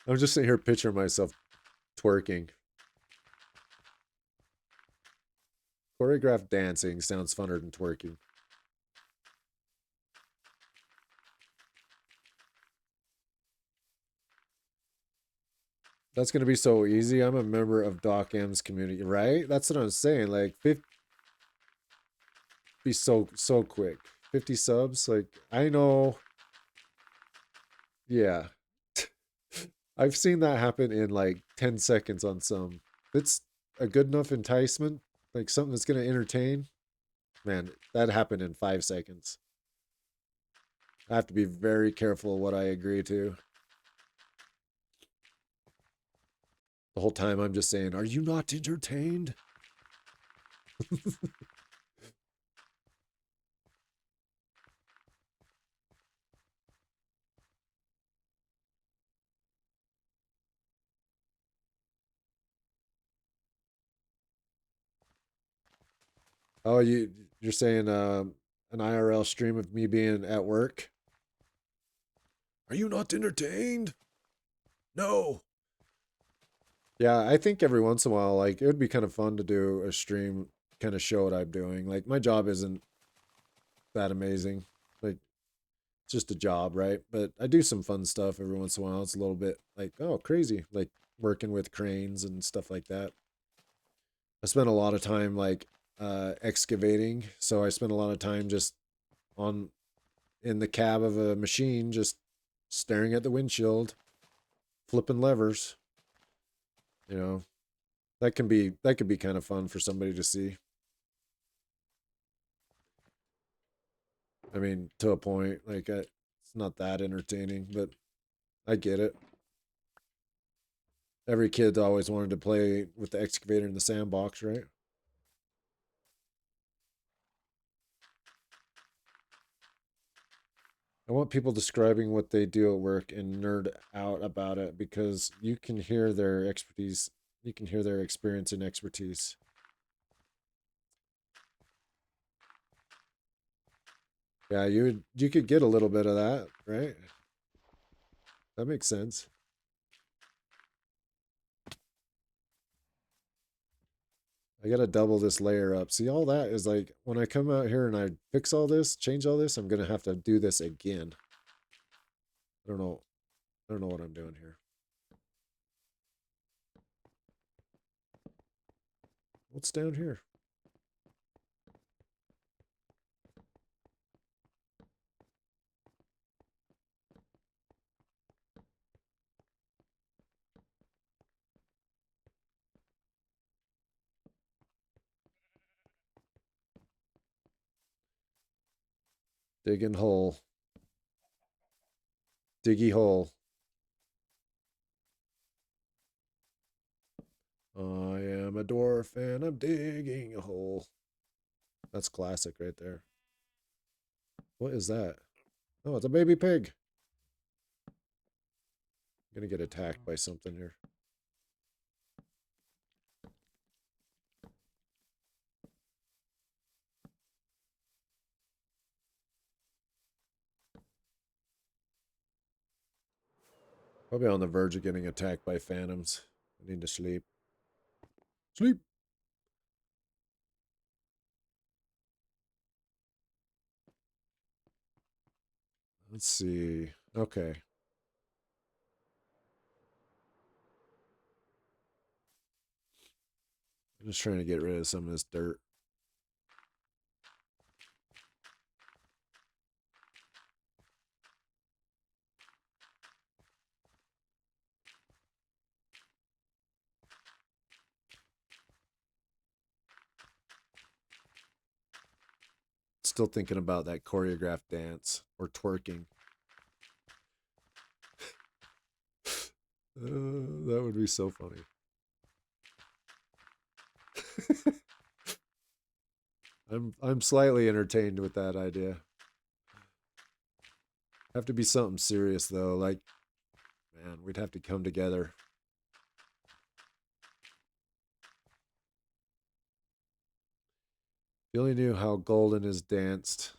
[SPEAKER 3] I'm just sitting here picturing myself twerking. Choreographed dancing sounds funner than twerking. That's gonna be so easy. I'm a member of Doc M's community, right? That's what I'm saying. Like 50 be so quick. 50 subs. Like I know. Yeah. I've seen that happen in like 10 seconds on some. It's a good enough enticement, like something that's gonna entertain. Man, that happened in 5 seconds. I have to be very careful what I agree to. The whole time I'm just saying, "Are you not entertained?" Oh, you're saying an IRL stream of me being at work? Are you not entertained? No. Yeah, I think every once in a while, like it would be kind of fun to do a stream, kind of show what I'm doing. Like my job isn't that amazing. Like it's just a job, right? But I do some fun stuff every once in a while. It's a little bit like, oh, crazy, like working with cranes and stuff like that. I spent a lot of time like excavating, so I spent a lot of time just on in the cab of a machine, just staring at the windshield, flipping levers. You know, that could be kind of fun for somebody to see. I mean, to a point, like it's not that entertaining, but I get it. Every kid always wanted to play with the excavator in the sandbox, right? I want people describing what they do at work and nerd out about it because you can hear their expertise, you can hear their experience and expertise. Yeah, you could get a little bit of that, right? That makes sense. I gotta double this layer up. See, all that is like when I come out here and I fix all this, change all this, I'm gonna have to do this again. I don't know. I don't know what I'm doing here. What's down here? Digging hole. Diggy hole. I am a dwarf and I'm digging a hole. That's classic right there. What is that? Oh, it's a baby pig. I'm gonna get attacked by something here. Probably on the verge of getting attacked by phantoms. I need to sleep. Sleep. Let's see. Okay. I'm just trying to get rid of some of this dirt. Still thinking about that choreographed dance or twerking. That would be so funny. I'm slightly entertained with that idea. Have to be something serious though. Like, man, we'd have to come together. If you only knew how Golden is danced.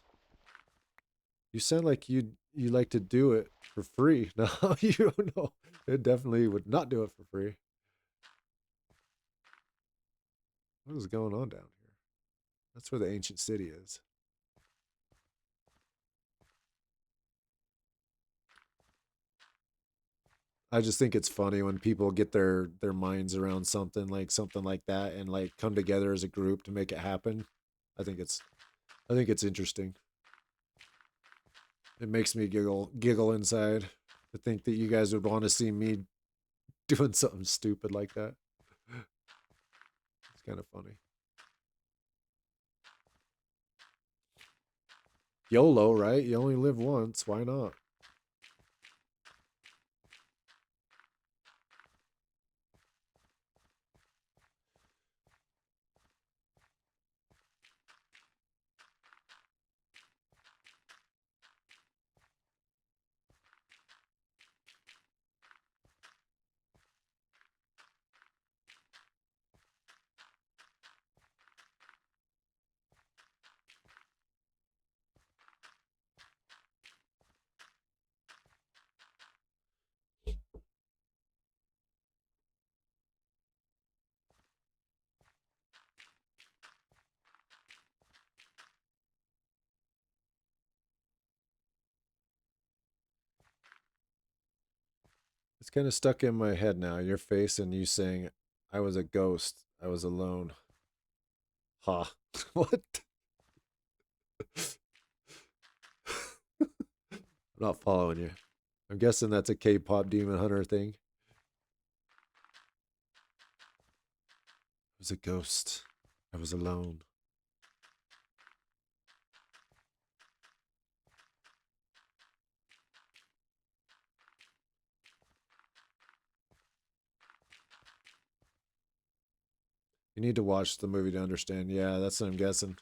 [SPEAKER 3] You sound like you like to do it for free. No, you don't know. It definitely would not do it for free. What is going on down here? That's where the ancient city is. I just think it's funny when people get their minds around something like that and like come together as a group to make it happen. I think it's I think it's interesting. It makes me giggle inside to think that you guys would want to see me doing something stupid like that. It's kind of funny. YOLO, right? You only live once. Why not? It's kind of stuck in my head now. Your face and you saying, I was a ghost. I was alone. Ha. What? I'm not following you. I'm guessing that's a K-pop demon hunter thing. I was a ghost. I was alone. You need to watch the movie to understand. Yeah, that's what I'm guessing.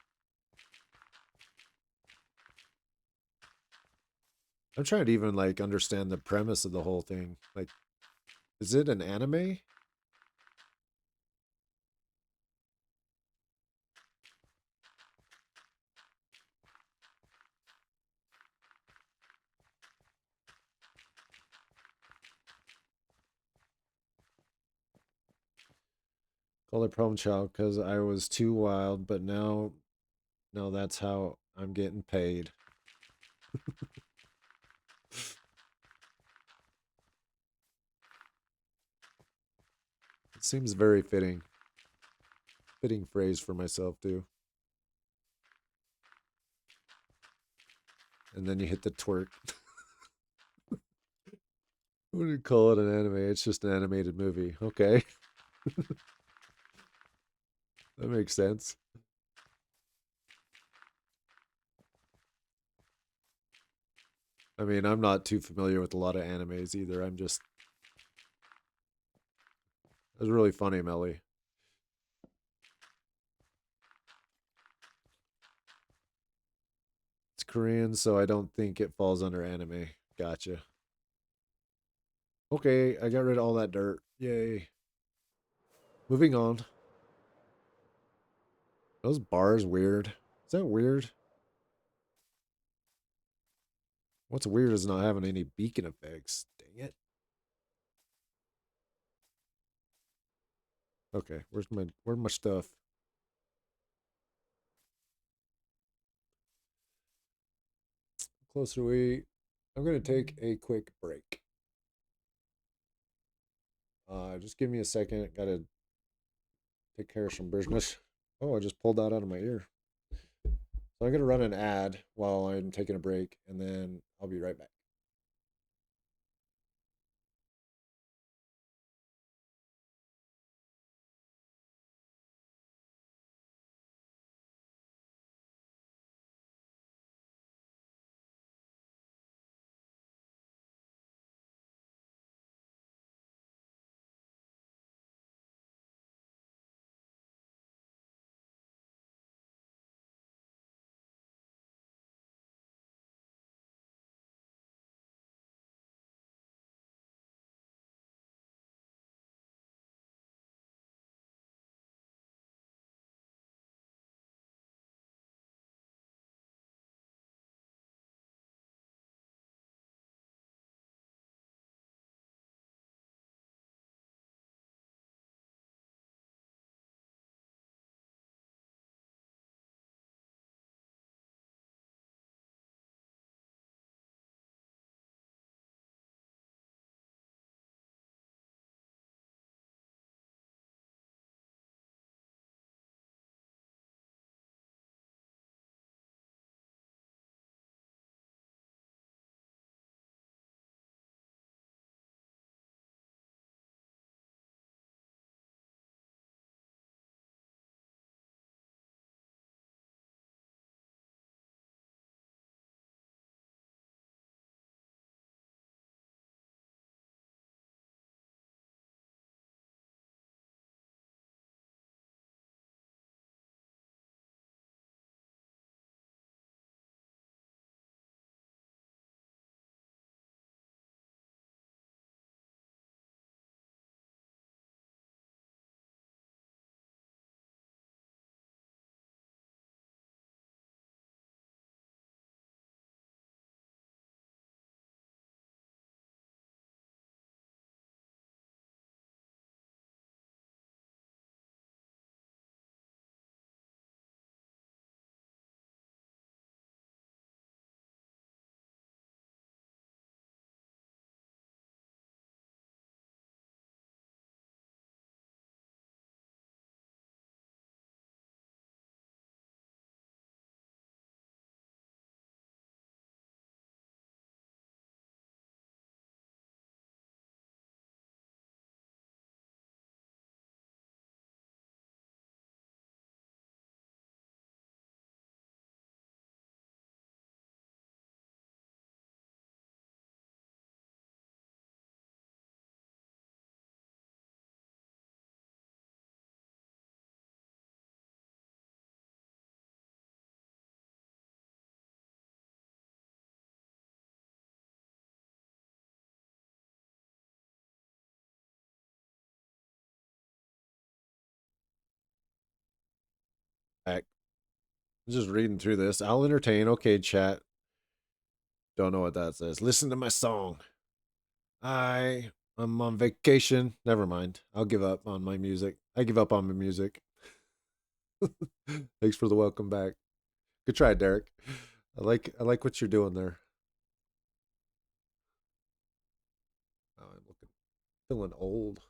[SPEAKER 3] I'm trying to even like understand the premise of the whole thing. Like, is it an anime? Call it problem child because I was too wild, but now that's how I'm getting paid. It seems very fitting. Fitting phrase for myself too. And then you hit the twerk. What do you call it an anime? It's just an animated movie. Okay. That makes sense. I mean, I'm not too familiar with a lot of animes either. It was really funny, Melly. It's Korean, so I don't think it falls under anime. Gotcha. Okay, I got rid of all that dirt. Yay. Moving on. Those bars weird. Is that weird? What's weird is not having any beacon effects. Dang it. Okay, where's my stuff? Closer we I'm gonna take a quick break. Just give me a second. Gotta take care of some business. Oh, I just pulled that out of my ear. So I'm gonna run an ad while I'm taking a break, and then I'll be right back. I'm just reading through this. I'll entertain. Okay, chat. Don't know what that says. Listen to my song. I'm on vacation. Never mind. I'll give up on my music. I give up on my music. Thanks for the welcome back. Good try, Derek. I like what you're doing there. Oh, I'm looking feeling old.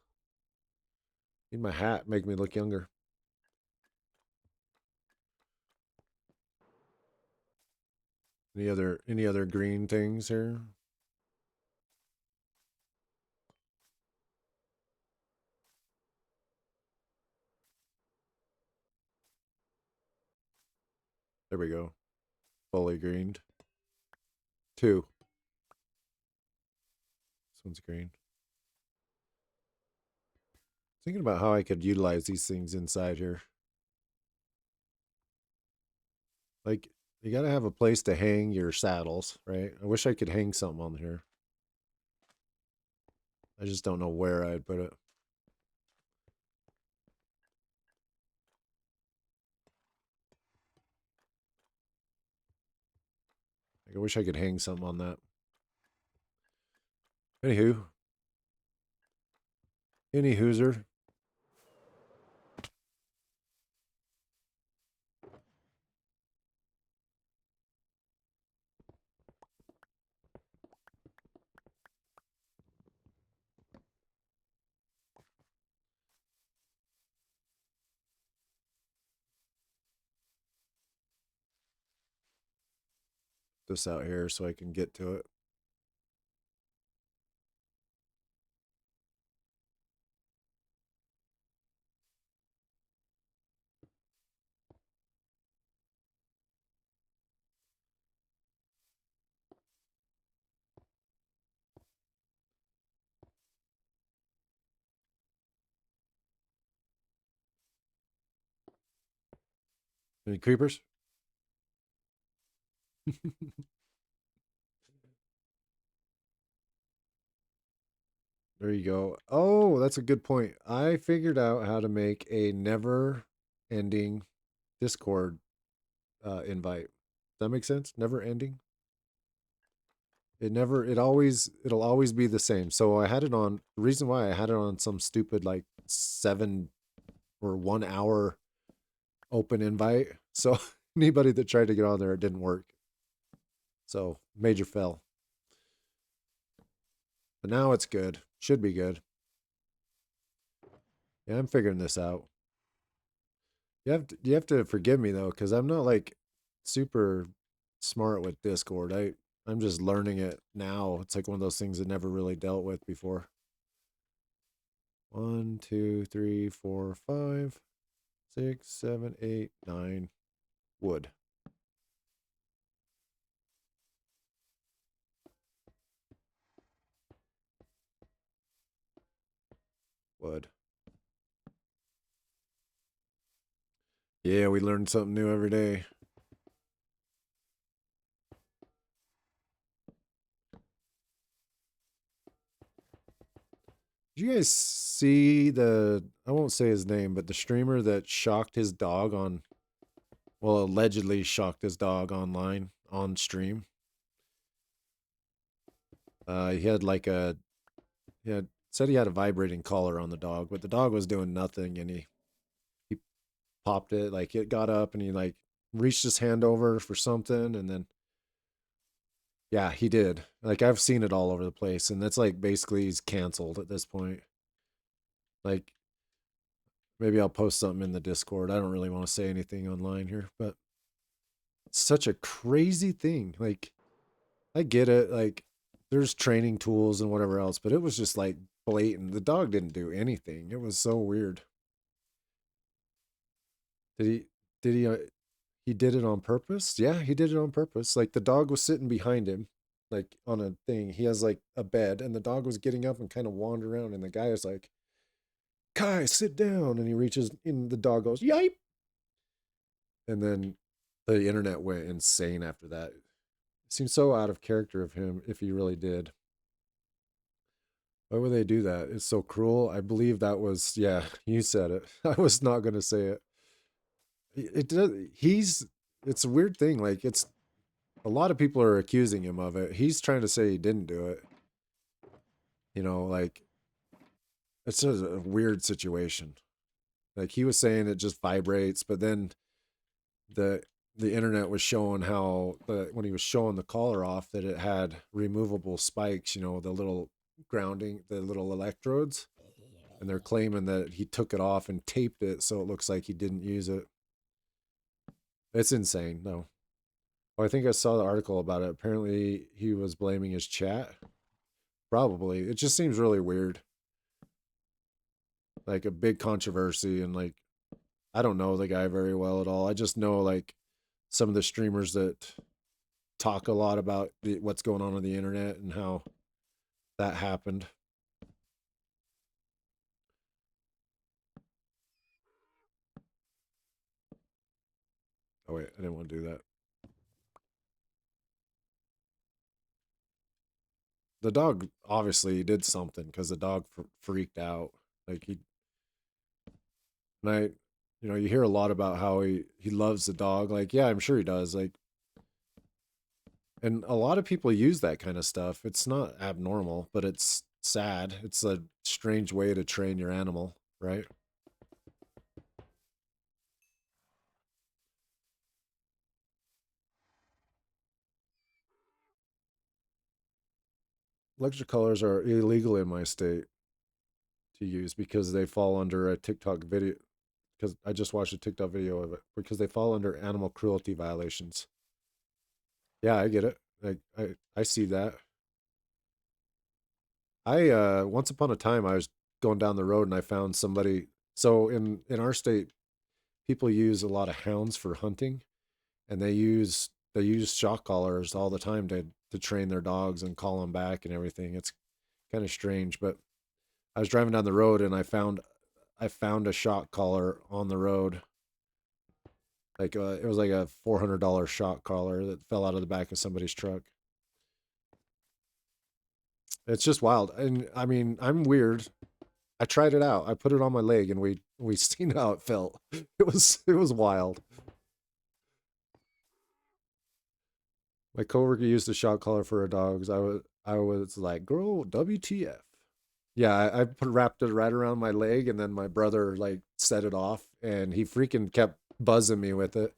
[SPEAKER 3] Need my hat, make me look younger. Any other green things here? There we go. Fully greened. Two. This one's green. Thinking about how I could utilize these things inside here. Like, you gotta have a place to hang your saddles, right? I wish I could hang something on here. I just don't know where I'd put it. Like, I wish I could hang something on that. Any hooser. This out here so I can get to it. Any creepers? There you go. Oh, that's a good point. I figured out how to make a never ending Discord invite. Does that make sense? Never ending? It'll always be the same. So I had it on, the reason why I had it on some stupid like 7 or 1 hour open invite. So anybody that tried to get on there, it didn't work. So major fail. But now it's good. Should be good. Yeah, I'm figuring this out. You have to forgive me though, because I'm not like super smart with Discord. I'm just learning it now. It's like one of those things I never really dealt with before. 1, 2, 3, 4, 5, 6, 7, 8, 9. Wood. Wood. Yeah, we learn something new every day. Did you guys see I won't say his name, but the streamer that shocked his dog well, allegedly shocked his dog online on stream? He had like said he had a vibrating collar on the dog, but the dog was doing nothing, and he popped it, like it got up, and he like reached his hand over for something, and then yeah, he did. Like I've seen it all over the place, and that's like basically he's canceled at this point. Like maybe I'll post something in the Discord. I don't really want to say anything online here, but it's such a crazy thing. Like I get it, like there's training tools and whatever else, but it was just like blatant. The dog didn't do anything. It was so weird. Did he he did it on purpose? Yeah, he did it on purpose. Like the dog was sitting behind him, like on a thing. He has like a bed, and the dog was getting up and kind of wander around, and the guy is like, Kai, sit down. And he reaches in, the dog goes, yipe. And then the internet went insane after that. It seems so out of character of him if he really did. Why would they do that? It's so cruel. I believe that was, yeah, you said it. I was not going to say it. It does, it's a weird thing. Like it's a lot of people are accusing him of it. He's trying to say he didn't do it. You know, like it's just a weird situation. Like he was saying it just vibrates, but then the the internet was showing how when he was showing the collar off that it had removable spikes, you know, the little grounding, the little electrodes, and they're claiming that he took it off and taped it so it looks like he didn't use it. It's insane. No. Oh, I think I saw the article about it. Apparently he was blaming his chat. Probably. It just seems really weird. Like a big controversy, and like I don't know the guy very well at all. I just know like some of the streamers that talk a lot about what's going on the internet and how that happened. Oh wait, I didn't want to do that. The dog obviously did something because the dog freaked out. Like and I, you know, you hear a lot about how he loves the dog. Like, yeah, I'm sure he does. Like, and a lot of people use that kind of stuff. It's not abnormal, but it's sad. It's a strange way to train your animal, right? Electric colors are illegal in my state to use because they fall under a TikTok video. Because I just watched a TikTok video of it because they fall under animal cruelty violations. Yeah, I get it. I see that. I once upon a time I was going down the road and I found somebody. So in our state, people use a lot of hounds for hunting, and they use shock collars all the time to train their dogs and call them back and everything. It's kind of strange, but I was driving down the road and I found a shock collar on the road. Like it was like a $400 shock collar that fell out of the back of somebody's truck. It's just wild. And I mean, I'm weird. I tried it out. I put it on my leg and we seen how it felt. It was wild. My coworker used a shock collar for her dogs. I was like, girl, WTF. Yeah, I put wrapped it right around my leg, and then my brother like set it off, and he freaking kept buzzing me with it.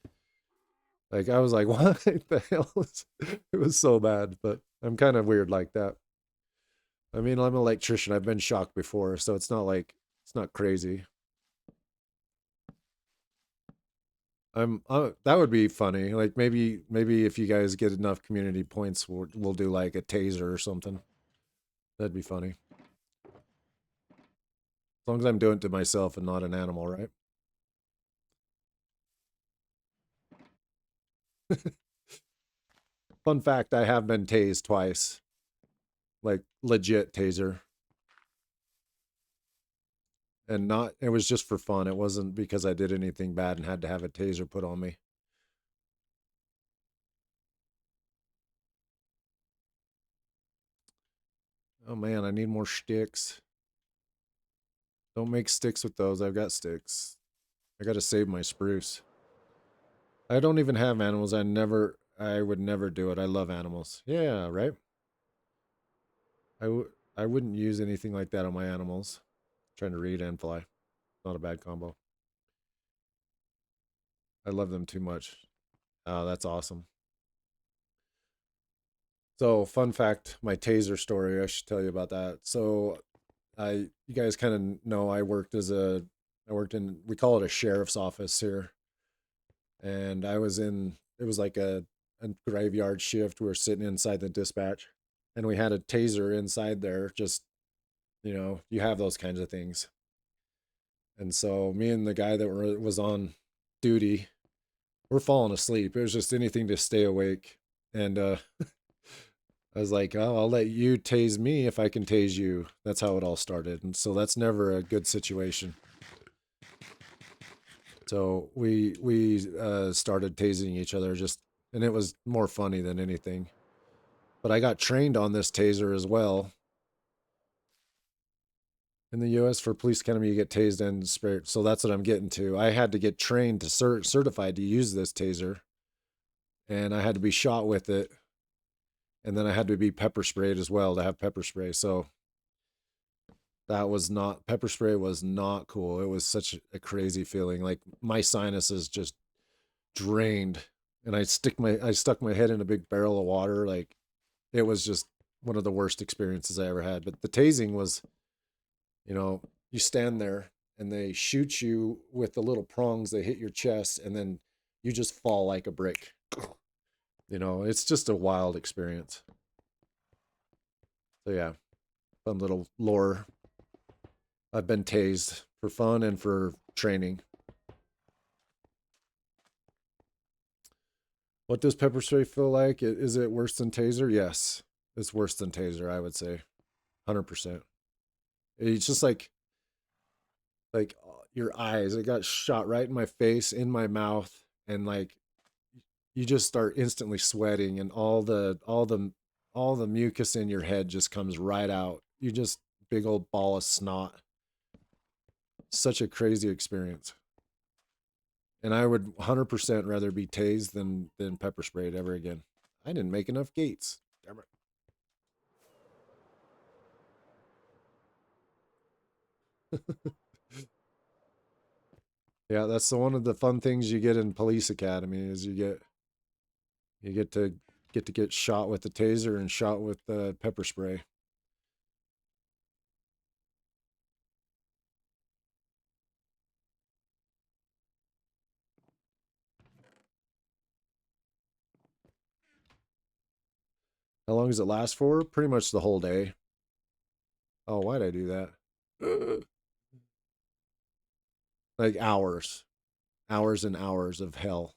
[SPEAKER 3] Like I was like, what the hell? It was so bad, but I'm kind of weird like that. I mean, I'm an electrician. I've been shocked before, so it's not like it's not crazy. that would be funny. Like maybe if you guys get enough community points, we'll do like a taser or something. That'd be funny. As long as I'm doing it to myself and not an animal, right? Fun fact, I have been tased twice. Like legit taser. And not it was just for fun. It wasn't because I did anything bad and had to have a taser put on me. Oh man, I need more sticks. Don't make sticks with those. I've got sticks. I gotta save my spruce. I don't even have animals. I would never do it. I love animals. Yeah, right? I wouldn't use anything like that on my animals. Trying to read and fly. Not a bad combo. I love them too much. Oh, that's awesome. So, fun fact, my taser story, I should tell you about that. So, you guys kind of know I worked in, we call it a sheriff's office here. And it was like a graveyard shift. We were sitting inside the dispatch and we had a taser inside there. Just, you have those kinds of things. And so me and the guy that was on duty, we're falling asleep. It was just anything to stay awake. And I was like, oh, I'll let you tase me if I can tase you. That's how it all started. And so that's never a good situation. So we started tasing each other and it was more funny than anything. But I got trained on this taser as well. In the U.S. for police academy, you get tased and sprayed. So that's what I'm getting to. I had to get trained to certified to use this taser. and I had to be shot with it, and then I had to be pepper sprayed as well to have pepper spray. So that was not pepper spray was not cool. It was such a crazy feeling. Like my sinuses just drained, and I stuck my head in a big barrel of water. Like it was just one of the worst experiences I ever had. But the tasing was, you stand there and they shoot you with the little prongs. They hit your chest, and then you just fall like a brick. It's just a wild experience. So yeah, fun little lore. I've been tased for fun and for training. What does pepper spray feel like? Is it worse than taser? Yes, it's worse than taser. I would say, 100%. It's just like your eyes. It got shot right in my face, in my mouth, and like you just start instantly sweating, and all the mucus in your head just comes right out. You just big old ball of snot. Such a crazy experience. And I would 100% rather be tased than pepper sprayed ever again. I didn't make enough gates. Damn it. Yeah, that's one of the fun things you get in police academy is you get shot with the taser and shot with the pepper spray. How long does it last for? Pretty much the whole day. Oh, why'd I do that? Like hours, hours and hours of hell.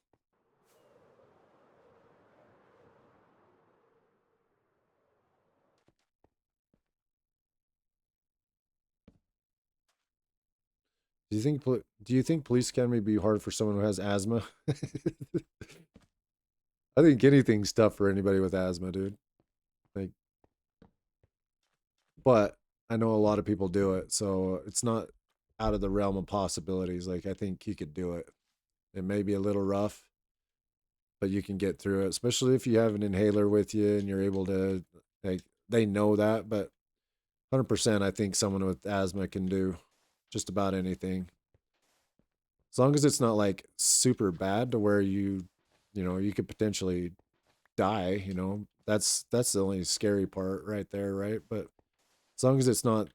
[SPEAKER 3] Do you think police academy be hard for someone who has asthma? I think anything's tough for anybody with asthma, dude. Like, but I know a lot of people do it, so it's not out of the realm of possibilities. Like, I think you could do it. It may be a little rough, but you can get through it, especially if you have an inhaler with you and you're able to, like, they know that. But 100%, I think someone with asthma can do just about anything. As long as it's not like super bad to where you could potentially die, that's the only scary part right there, right? But as long as it's not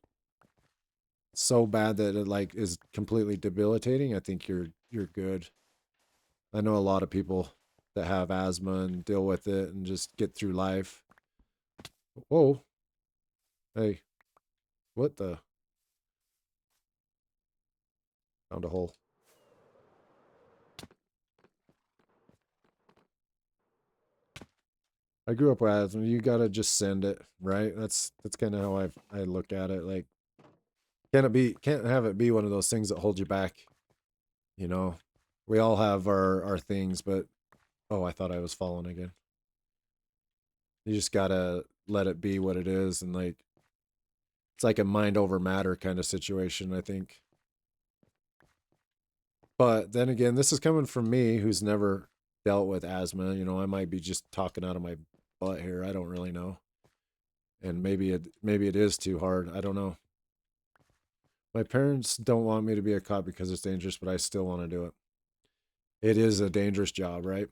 [SPEAKER 3] so bad that it like is completely debilitating, I think you're good. I know a lot of people that have asthma and deal with it and just get through life. Whoa, hey, what the? Found a hole. I grew up with asthma. You gotta just send it, right? That's kind of how I look at it. Like, can't have it be one of those things that hold you back. You know, we all have our things, but oh, I thought I was falling again. You just gotta let it be what it is, and like it's like a mind over matter kind of situation, I think. But then again, this is coming from me who's never dealt with asthma. I might be just talking out of my butt here. I don't really know. And maybe it is too hard. I don't know. My parents don't want me to be a cop because it's dangerous, but I still want to do it. It is a dangerous job, right?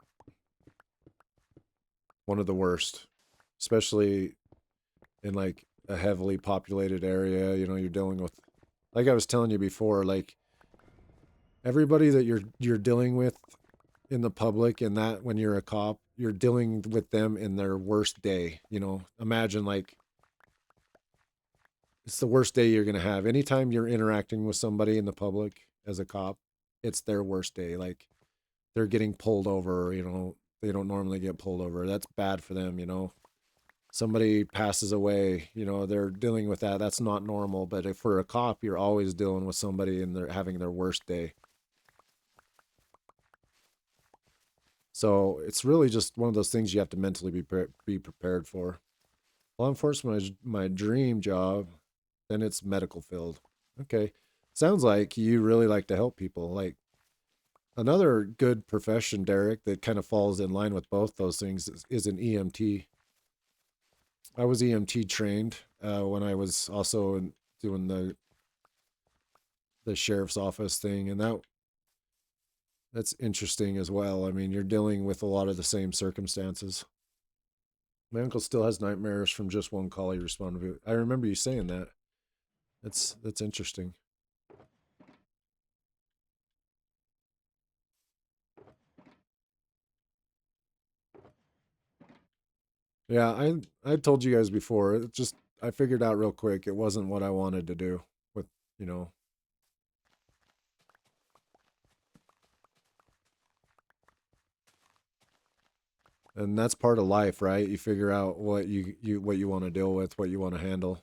[SPEAKER 3] One of the worst, especially in like a heavily populated area. You're dealing with, like I was telling you before, like everybody that you're dealing with in the public, and that when you're a cop, you're dealing with them in their worst day. Imagine like it's the worst day you're going to have. Anytime you're interacting with somebody in the public as a cop, it's their worst day. Like they're getting pulled over, they don't normally get pulled over. That's bad for them. Somebody passes away, they're dealing with that. That's not normal. But if for a cop, you're always dealing with somebody and they're having their worst day. So it's really just one of those things you have to mentally be prepared for. Law enforcement is my dream job. Then it's medical field. Okay. Sounds like you really like to help people. Like, Another good profession, Derek, that kind of falls in line with both those things is an EMT. I was EMT trained when I was also doing the sheriff's office thing, and that's interesting as well. I mean, you're dealing with a lot of the same circumstances. My uncle still has nightmares from just one call he responded to. I remember you saying that. That's interesting. Yeah, I told you guys before. It just I figured out real quick it wasn't what I wanted to do with, you know. And that's part of life, right? You figure out what you want to deal with, what you want to handle.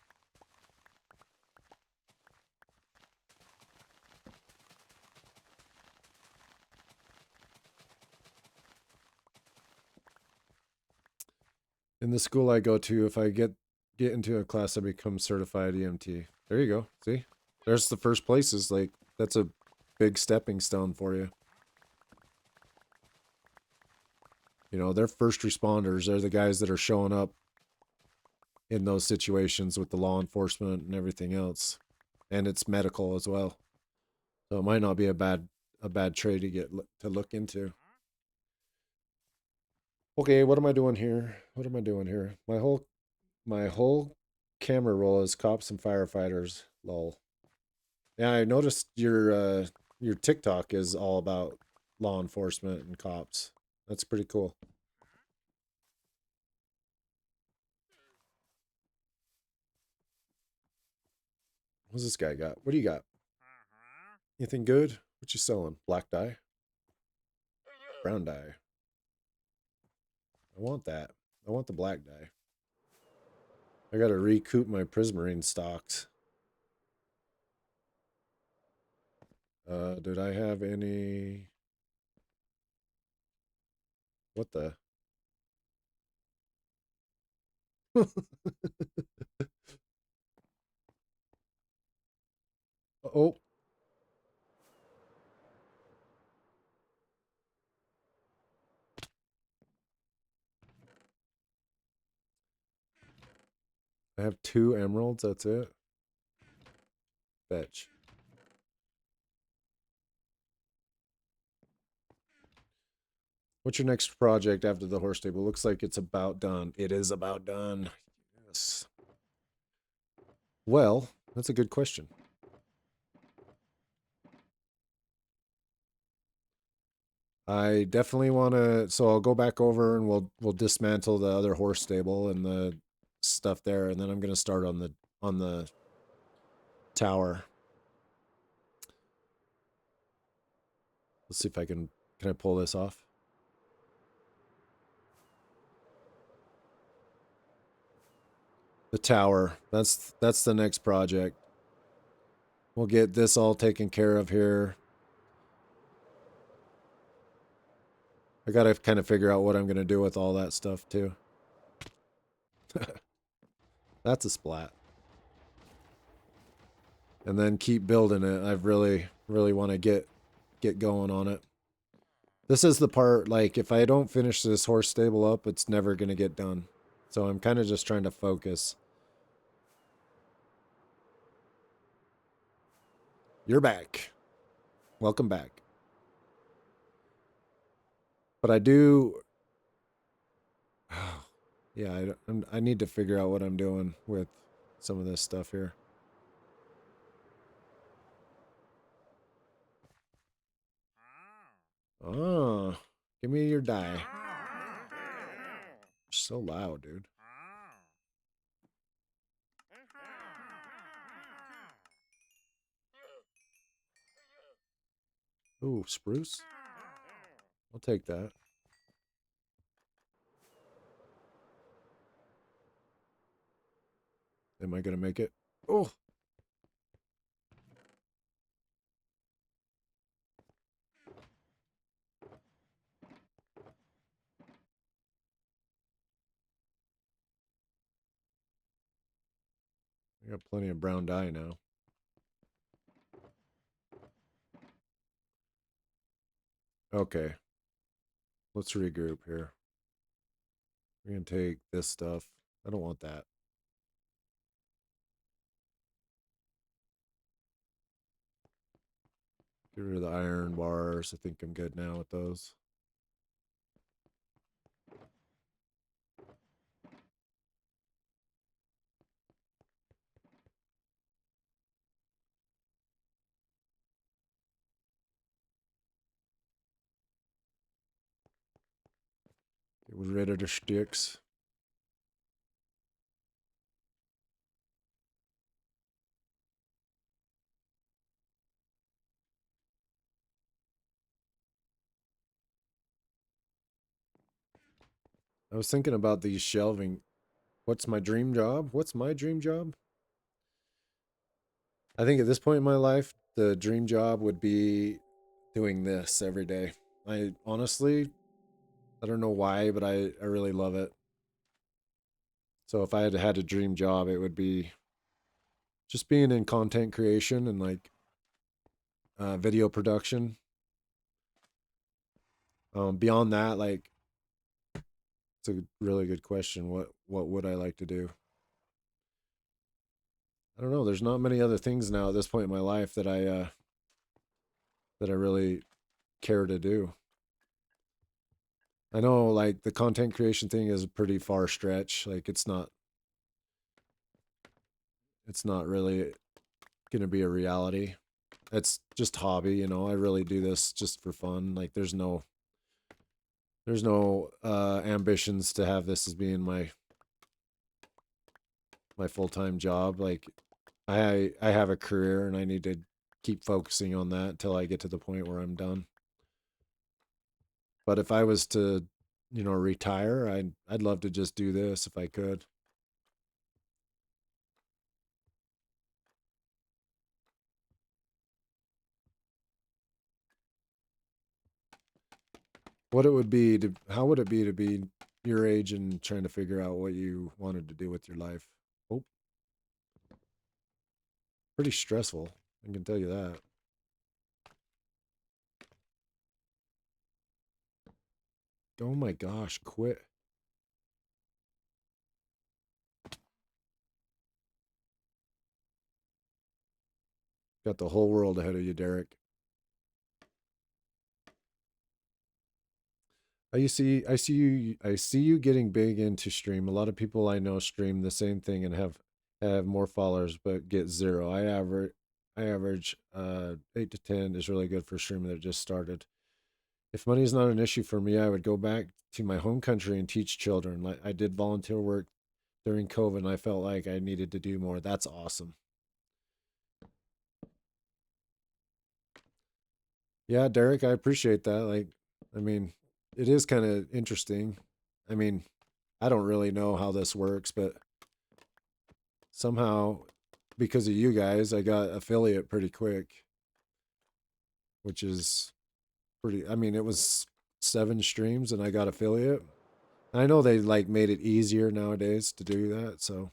[SPEAKER 3] In the school I go to, if I get into a class, I become certified EMT. There you go. See? There's the first places. Like, that's a big stepping stone for you. You know, they're first responders. They're the guys that are showing up in those situations with the law enforcement and everything else. And it's medical as well. So it might not be a bad trade to get to look into. Okay, what am I doing here? What am I doing here? My whole camera roll is cops and firefighters. Lol. Yeah, I noticed your TikTok is all about law enforcement and cops. That's pretty cool. What's this guy got? What do you got? Anything good? What you selling? Black dye? Brown dye. I want that. I want the black dye. I gotta recoup my prismarine stocks. Did I have any? What the? Oh, I have 2 emeralds. That's it. Fetch. What's your next project after the horse stable? Looks like it's about done. It is about done. Yes. Well, that's a good question. I definitely want to. So I'll go back over and we'll dismantle the other horse stable and the stuff there, and then I'm gonna start on the tower. Let's see if I can I pull this off? The tower. That's the next project. We'll get this all taken care of here. I gotta kind of figure out what I'm gonna do with all that stuff too. That's a splat. And then keep building it. I really want to get going on it. This is the part, like, if I don't finish this horse stable up, it's never gonna get done. So I'm kind of just trying to focus. You're back. Welcome back. But I do. Yeah, I need to figure out what I'm doing with some of this stuff here. Oh, give me your die. You're so loud, dude. Ooh, spruce. I'll take that. Am I gonna make it? Oh. I got plenty of brown dye now. Okay, let's regroup here. We're gonna take this stuff. I don't want that. Get rid of the iron bars. I think I'm good now with those. Get rid of the sticks. I was thinking about these shelving. What's my dream job? What's my dream job? I think at this point in my life, the dream job would be doing this every day. I honestly, I don't know why, but I really love it. So if I had a dream job, it would be just being in content creation and like video production. Beyond that, like it's a really good question. What would I like to do? I don't know. There's not many other things now at this point in my life that I really care to do. I know like the content creation thing is a pretty far stretch. Like it's not really going to be a reality. It's just hobby, you know. I really do this just for fun. Like there's no ambitions to have this as being my full-time job. Like I have a career and I need to keep focusing on that until I get to the point where I'm done. But if I was to, you know, retire, I'd love to just do this if I could. What it would be to how would it be to be your age and trying to figure out what you wanted to do with your life? Oh, pretty stressful. I can tell you that. Oh my gosh, quit. Got the whole world ahead of you, Derek. I see you getting big into stream. A lot of people I know stream the same thing and have more followers but get zero. I average 8 to 10 is really good for streaming that just started. If money is not an issue for me, I would go back to my home country and teach children. Like I did volunteer work during COVID and I felt like I needed to do more. That's awesome. Yeah, Derek, I appreciate that. Like, I mean, it is kind of interesting. I mean, I don't really know how this works, but somehow because of you guys, I got affiliate pretty quick, which is pretty, I mean, it was 7 streams and I got affiliate. I know they like made it easier nowadays to do that, so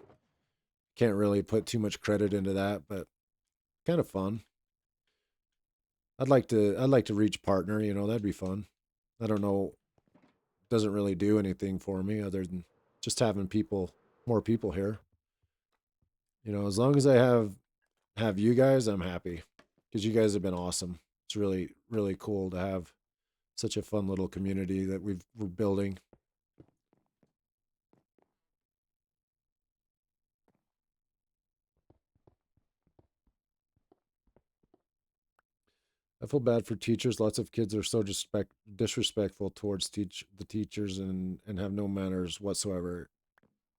[SPEAKER 3] can't really put too much credit into that, but kind of fun. I'd like to reach partner, you know, that'd be fun. I don't know, doesn't really do anything for me other than just having more people here. You know, as long as I have you guys, I'm happy because you guys have been awesome. It's really cool to have such a fun little community that we're building. I feel bad for teachers. Lots of kids are so disrespectful towards the teachers and have no manners whatsoever.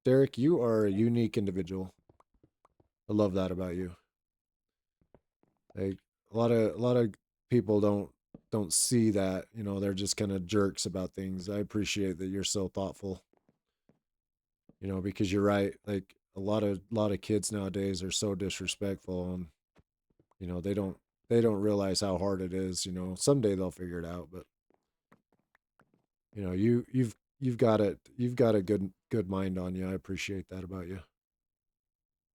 [SPEAKER 3] Derek, you are a unique individual. I love that about you. Like a lot of people don't see that, you know, they're just kind of jerks about things. I appreciate that you're so thoughtful, you know, because you're right. Like a lot of kids nowadays are so disrespectful and you know, they don't realize how hard it is, you know. Someday they'll figure it out, but you know, you've got a good mind on you. I appreciate that about you.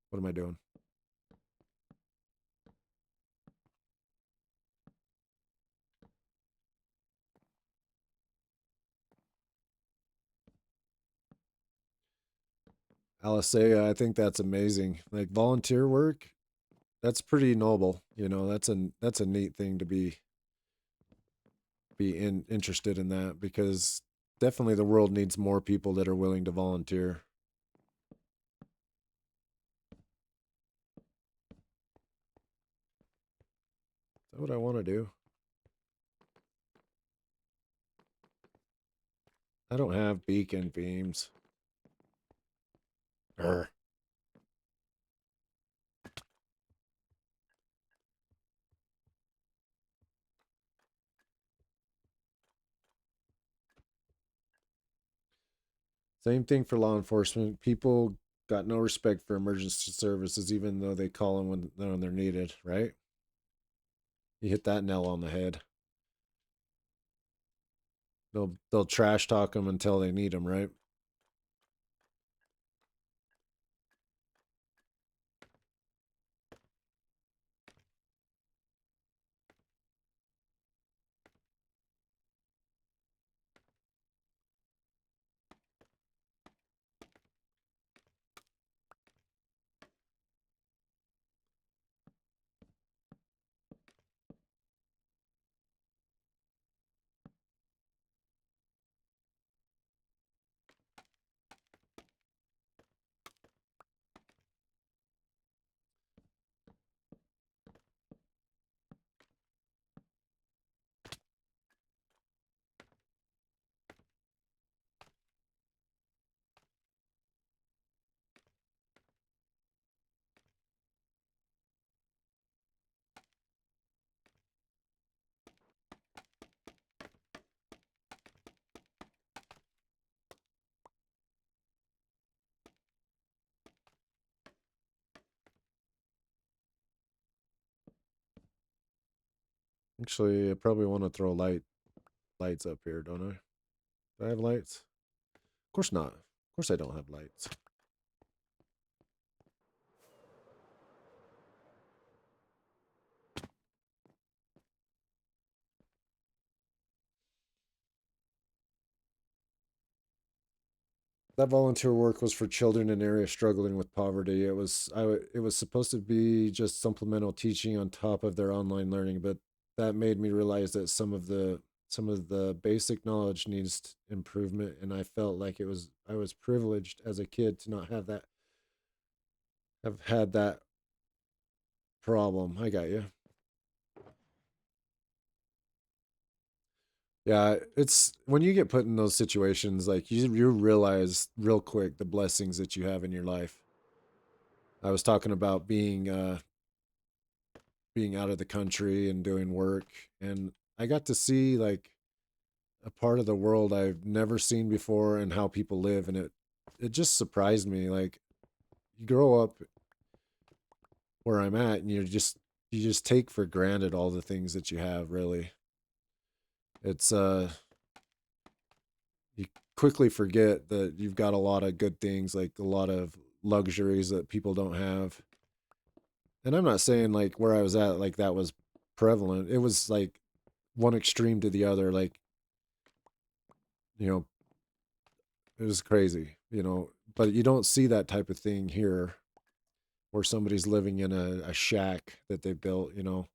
[SPEAKER 3] What am I doing? Alisea, I think that's amazing. Like volunteer work, that's pretty noble. You know, that's a neat thing to be interested in that because definitely the world needs more people that are willing to volunteer. Is that what I want to do? I don't have beacon beams. Urgh. Same thing for law enforcement. People got no respect for emergency services, even though they call them when they're needed. Right? You hit that nail on the head. They'll trash talk them until they need them. Right? Actually, I probably want to throw lights up here, don't I? Do I have lights? Of course not. Of course I don't have lights. That volunteer work was for children in areas struggling with poverty. It was supposed to be just supplemental teaching on top of their online learning, but that made me realize that some of the basic knowledge needs improvement, and I felt like I was privileged as a kid to not have had that problem. I got you. Yeah, it's when you get put in those situations, like you realize real quick the blessings that you have in your life. I was talking about being out of the country and doing work, and I got to see like a part of the world I've never seen before and how people live, and it just surprised me. Like you grow up where I'm at, and you just take for granted all the things that you have. Really, it's you quickly forget that you've got a lot of good things, like a lot of luxuries that people don't have. And I'm not saying like where I was at, like that was prevalent. It was like one extreme to the other. Like, you know, it was crazy, you know, but you don't see that type of thing here where somebody's living in a shack that they built, you know,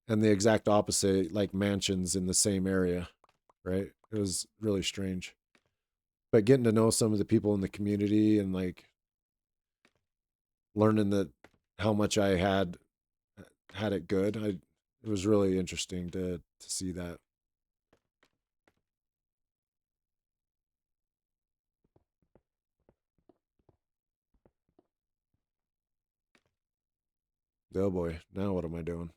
[SPEAKER 3] and the exact opposite, like mansions in the same area, right? It was really strange. But getting to know some of the people in the community and like learning that how much I had it good. It was really interesting to see that. Oh boy, now what am I doing?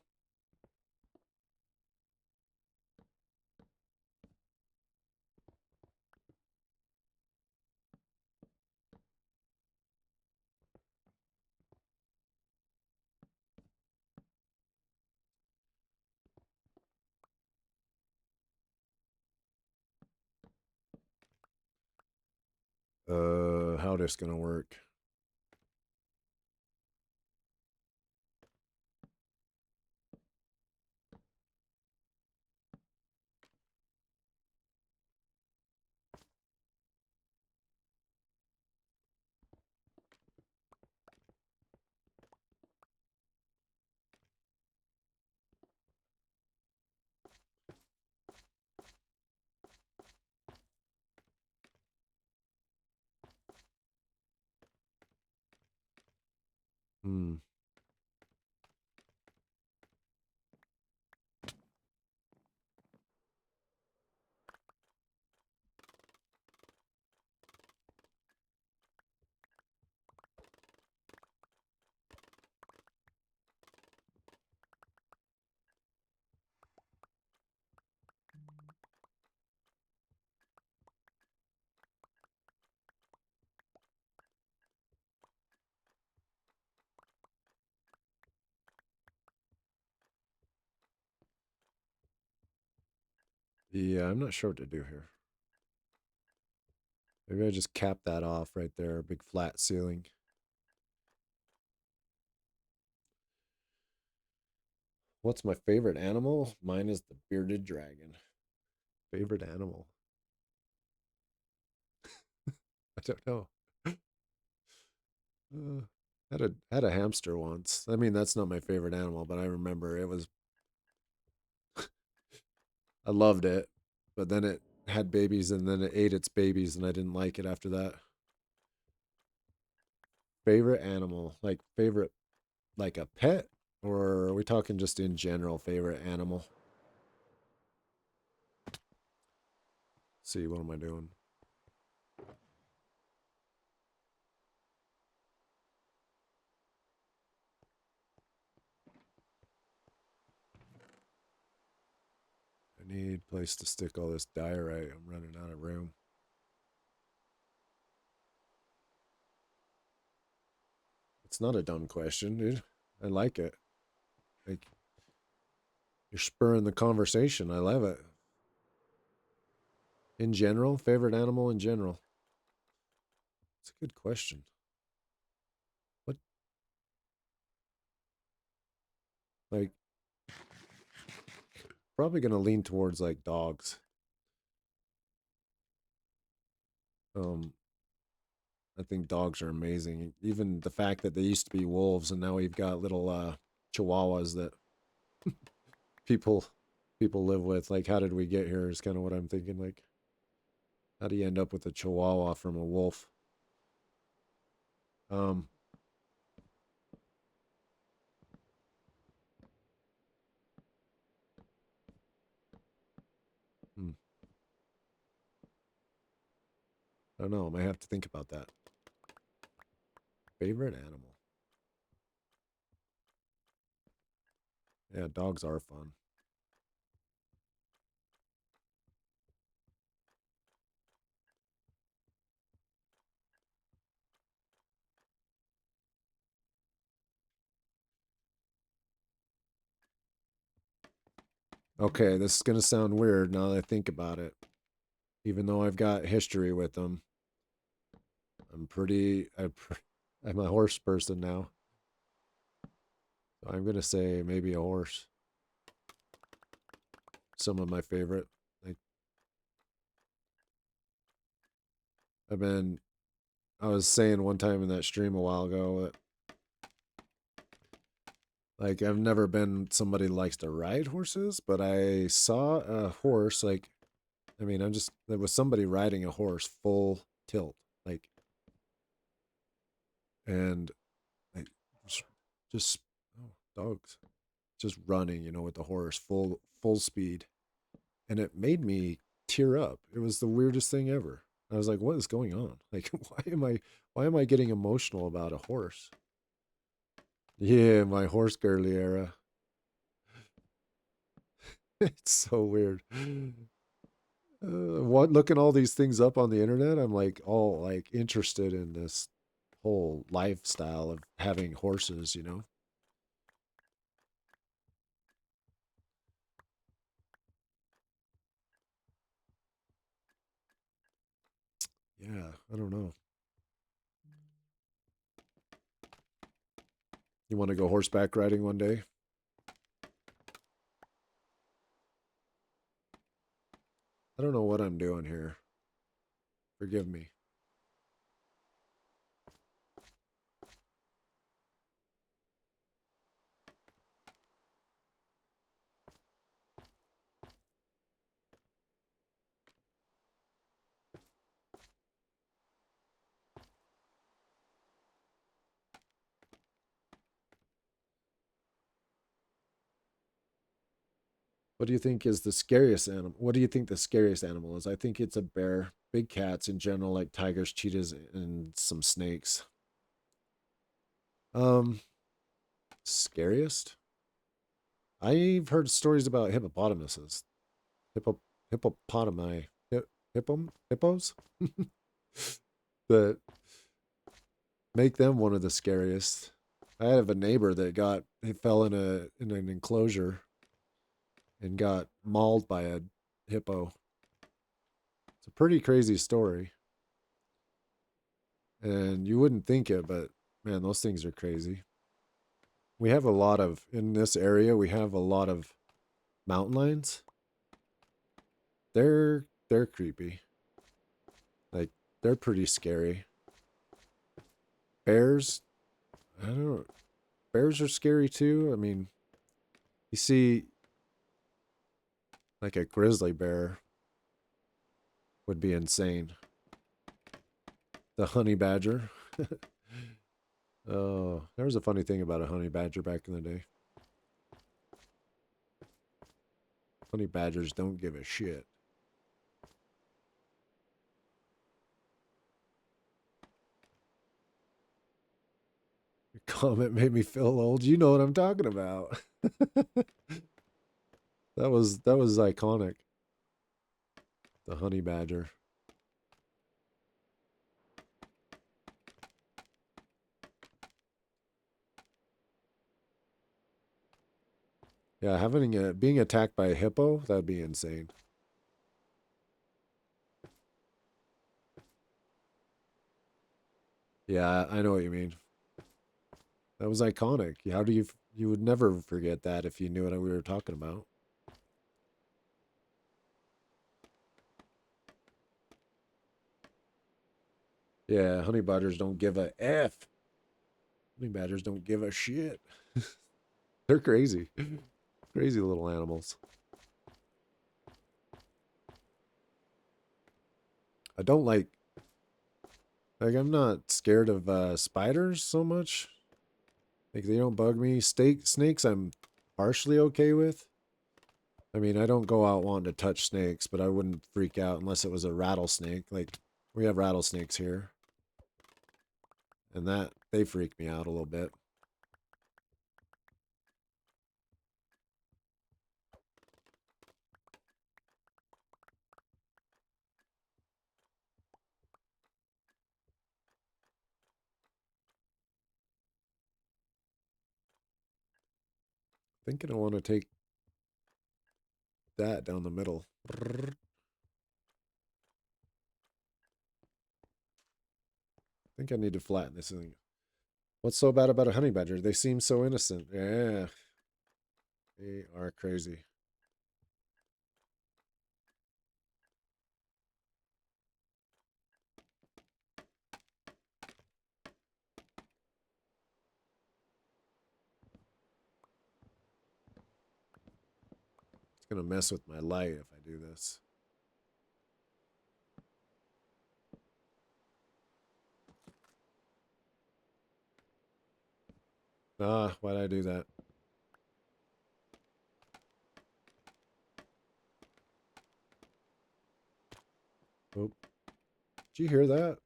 [SPEAKER 3] How this gonna work? Hmm. Yeah, I'm not sure what to do here. Maybe I just cap that off right there, big flat ceiling. What's my favorite animal? Mine is the bearded dragon. Favorite animal? I don't know. Had a hamster once. I mean, that's not my favorite animal, but I remember it was. I loved it, but then it had babies, and then it ate its babies, and I didn't like it after that. Favorite animal, like favorite, like a pet, or are we talking just in general favorite animal? Let's see, what am I doing? I need a place to stick all this diorite. I'm running out of room. It's not a dumb question, dude. I like it. Like you're spurring the conversation. I love it. In general, favorite animal in general. It's a good question. What like probably gonna lean towards like dogs. Um I think dogs are amazing. Even the fact that they used to be wolves and now we've got little chihuahuas that people people live with. Like how did we get here is kind of what I'm thinking. Like how do you end up with a chihuahua from a wolf? Um hmm, I don't know. I might have to think about that. Favorite animal. Yeah, dogs are fun. Okay, this is gonna sound weird now that I think about it. Even though I've got history with them, I'm a horse person now. So I'm gonna say maybe a horse. Some of my favorite. Like I've been I was saying one time in that stream a while ago that like I've never been somebody that likes to ride horses, but I saw a horse like I mean I'm just there was somebody riding a horse full tilt like and like just oh dogs just running with the horse full speed and it made me tear up. It was the weirdest thing ever. I was like, what is going on? Like why am I getting emotional about a horse? Yeah, my horse girly era. It's so weird. What looking all these things up on the internet, I'm like all like interested in this whole lifestyle of having horses. Yeah, I don't know. You want to go horseback riding one day? I don't know what I'm doing here. Forgive me. What do you think is the scariest animal? What do you think the scariest animal is? I think it's a bear. Big cats in general, like tigers, cheetahs, and some snakes. Um, Scariest? I've heard stories about hippopotamuses. Hippo hippopotami. Hippos? That make them one of the scariest. I have a neighbor that he fell in an enclosure and got mauled by a hippo. It's a pretty crazy story. And you wouldn't think it, but man, those things are crazy. We have a lot of in this area, we have a lot of mountain lions. They're creepy. Like they're pretty scary. Bears, I don't know. Bears are scary too. I mean, you see like a grizzly bear would be insane. The honey badger. Oh, there was a funny thing about a honey badger back in the day. Honey badgers don't give a shit. Your comment made me feel old. You know what I'm talking about. That was iconic. The honey badger. Yeah, being attacked by a hippo, that'd be insane. Yeah, I know what you mean. That was iconic. How do you would never forget that if you knew what we were talking about. Yeah, honey badgers don't give a F. Honey badgers don't give a shit. They're crazy. Crazy little animals. I don't like I'm not scared of spiders so much. Like they don't bug me. Snakes I'm partially okay with. I mean, I don't go out wanting to touch snakes, but I wouldn't freak out unless it was a rattlesnake. Like we have rattlesnakes here. And that they freak me out a little bit. Thinking I want to take that down the middle. I think I need to flatten this thing. What's so bad about a honey badger? They seem so innocent. Yeah, they are crazy. It's gonna mess with my light if I do this. Ah, why'd I do that? Oh, did you hear that?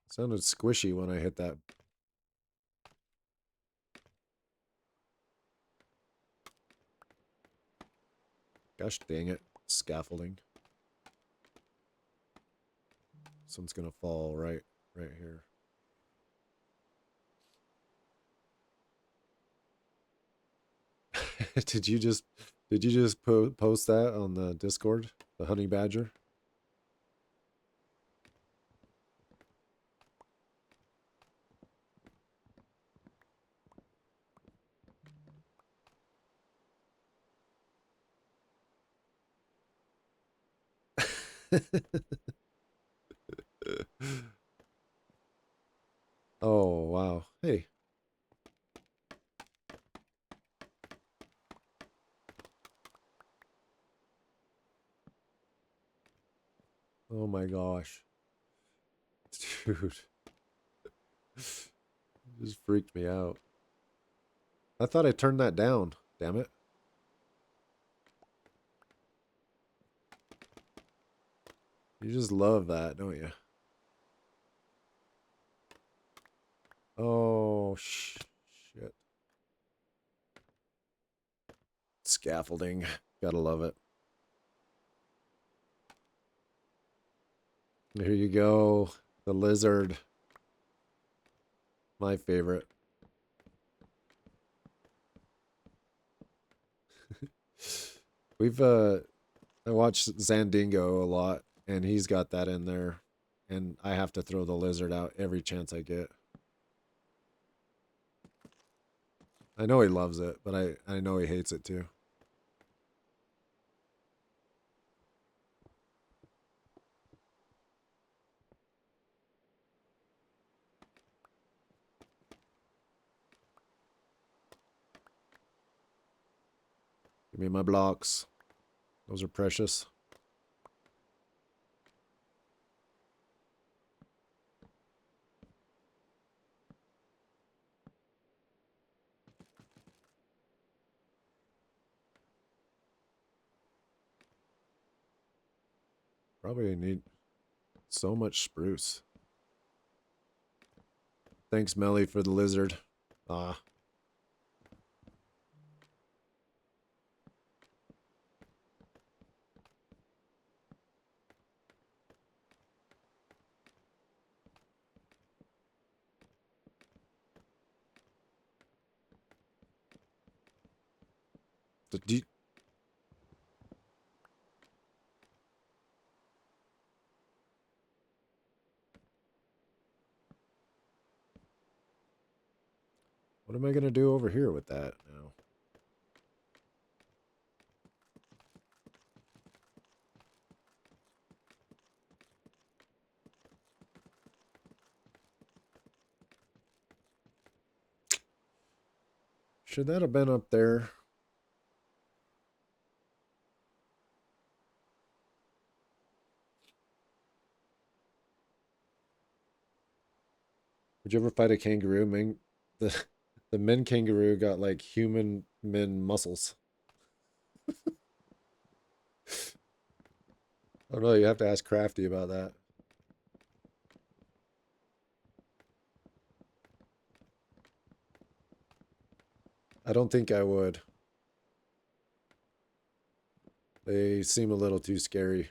[SPEAKER 3] Sounded squishy when I hit that. Gosh dang it. Scaffolding. This one's gonna fall right here. did you just post that on the Discord? The honey badger? Oh, wow. Hey. Oh my gosh. Dude. Just freaked me out. I thought I turned that down. Damn it. You just love that, don't you? Oh, shit. Scaffolding. Gotta love it. Here you go. The lizard. My favorite. We've I watch Zandingo a lot, and he's got that in there. And I have to throw the lizard out every chance I get. I know he loves it, but I know he hates it too. Give me my blocks. Those are precious. Probably need so much spruce. Thanks, Melly, for the lizard. Ah. Do you- what am I going to do over here with that now? Should that have been up there? Would you ever fight a kangaroo? The men kangaroo got like human men muscles. I don't know. You have to ask Crafty about that. I don't think I would. They seem a little too scary.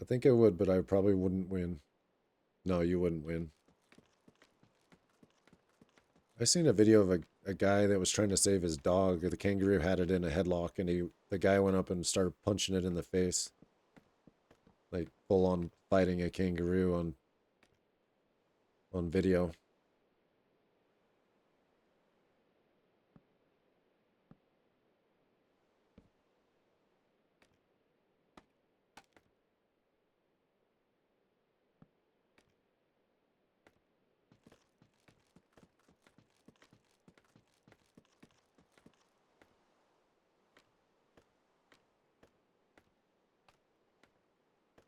[SPEAKER 3] I think I would, but I probably wouldn't win. No, you wouldn't win. I seen a video of a guy that was trying to save his dog. The kangaroo had it in a headlock, and the guy went up and started punching it in the face, like full on fighting a kangaroo on video.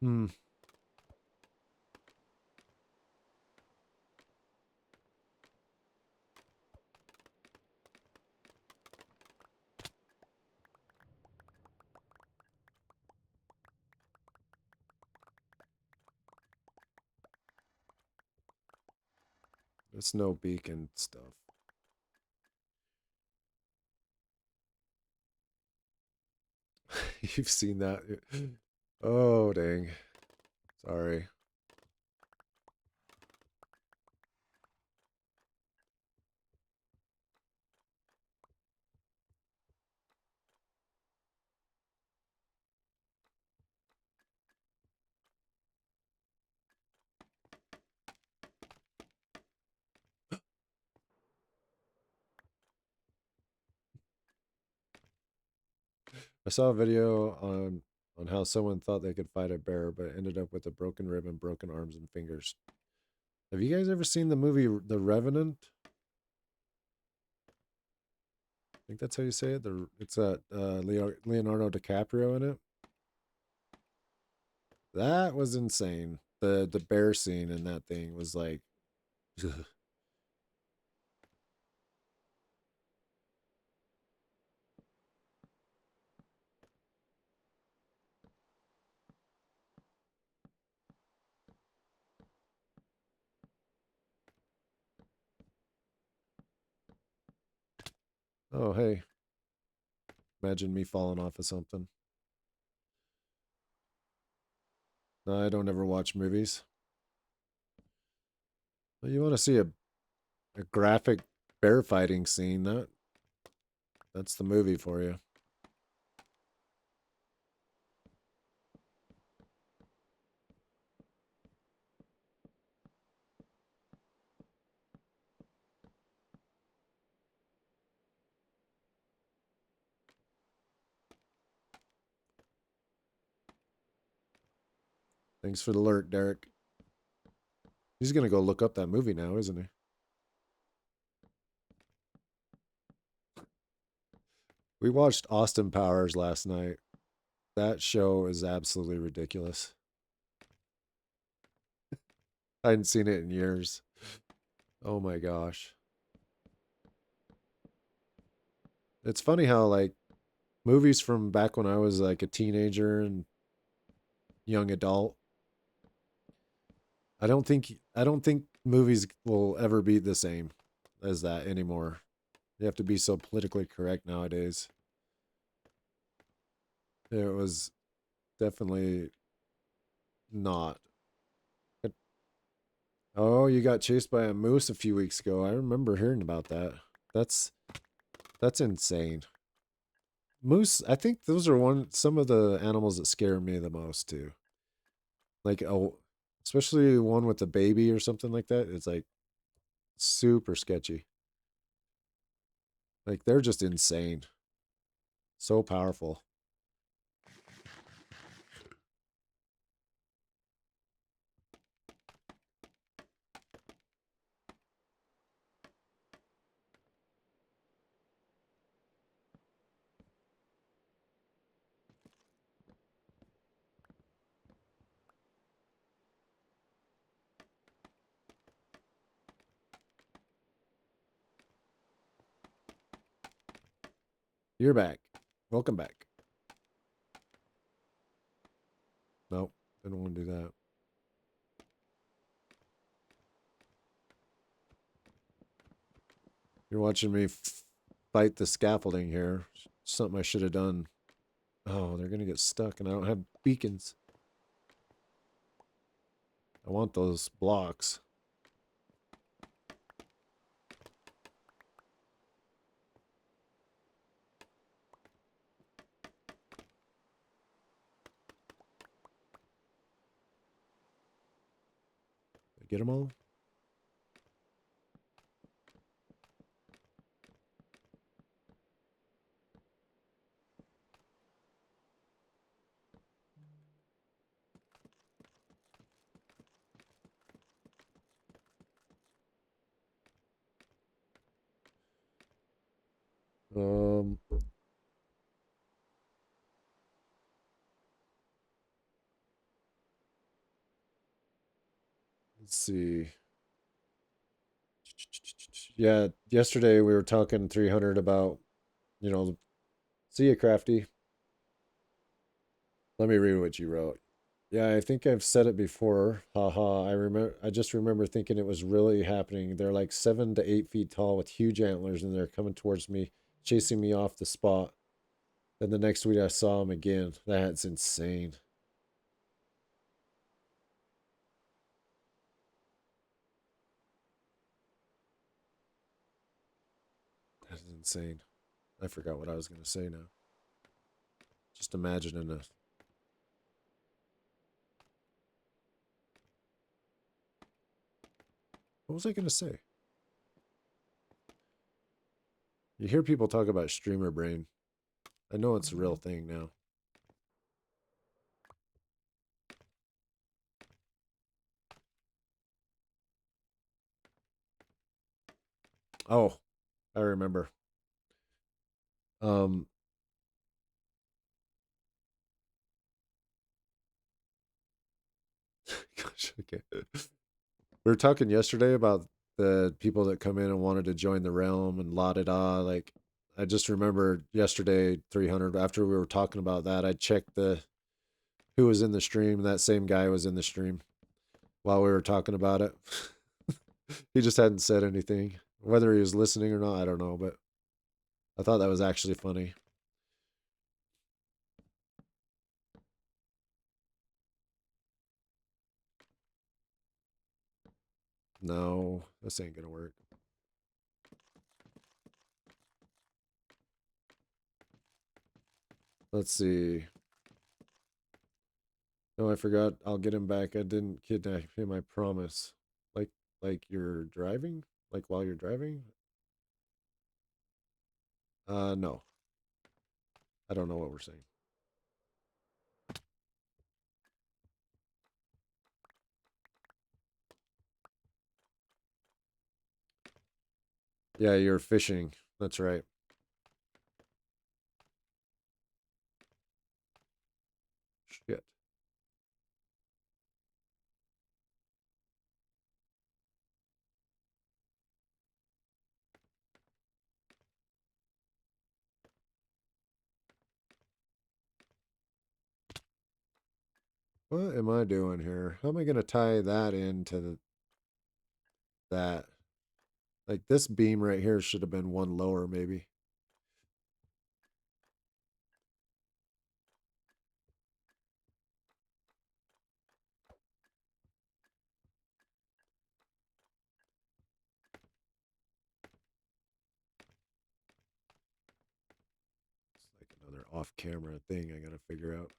[SPEAKER 3] Hmm. It's no beacon stuff. You've seen that. Oh, dang. Sorry. I saw a video on how someone thought they could fight a bear, but ended up with a broken rib and broken arms and fingers. Have you guys ever seen the movie The Revenant? I think that's how you say it. It's got Leonardo DiCaprio in it. That was insane. The bear scene in that thing was like, oh hey, imagine me falling off of something. No, I don't ever watch movies. Well, you want to see a graphic bear fighting scene? That's the movie for you. Thanks for the alert, Derek. He's gonna go look up that movie now, isn't he? We watched Austin Powers last night. That show is absolutely ridiculous. I hadn't seen it in years. Oh my gosh. It's funny how like movies from back when I was like a teenager and young adult, I don't think movies will ever be the same as that anymore. You have to be so politically correct nowadays. It was definitely not. Oh, you got chased by a moose a few weeks ago. I remember hearing about that. That's that's insane. Moose, I think those are some of the animals that scare me the most too. Like especially one with a baby or something like that. It's like super sketchy. Like they're just insane. So powerful. You're back. Welcome back. Nope, didn't want to do that. You're watching me fight the scaffolding here. Something I should have done. Oh, they're gonna get stuck, and I don't have beacons. I want those blocks. Did I get them all? Um, let's see. Yeah, yesterday we were talking 300 about, see ya, Crafty. Let me read what you wrote. Yeah, I think I've said it before. Haha. I just remember thinking it was really happening. They're like 7 to 8 feet tall with huge antlers and they're coming towards me, chasing me off the spot. Then the next week I saw them again. That's insane. That's insane. I forgot what I was gonna say now. Just imagining a what was I gonna say? You hear people talk about streamer brain. I know it's a real thing now. Oh, I remember. Um, gosh, okay. We were talking yesterday about the people that come in and wanted to join the realm and la da da. Like, I just remember yesterday, 300. After we were talking about that, I checked the who was in the stream. And that same guy was in the stream while we were talking about it. He just hadn't said anything. Whether he was listening or not, I don't know. But I thought that was actually funny. No, this ain't gonna work. Let's see. No, I forgot. I'll get him back. I didn't kidnap him. I promise. Like, like you're driving? Like while you're driving? No. I don't know what we're saying. Yeah, you're fishing. That's right. Shit. What am I doing here? How am I gonna tie that into that? Like this beam right here should have been one lower, maybe. It's like another off-camera thing I gotta figure out.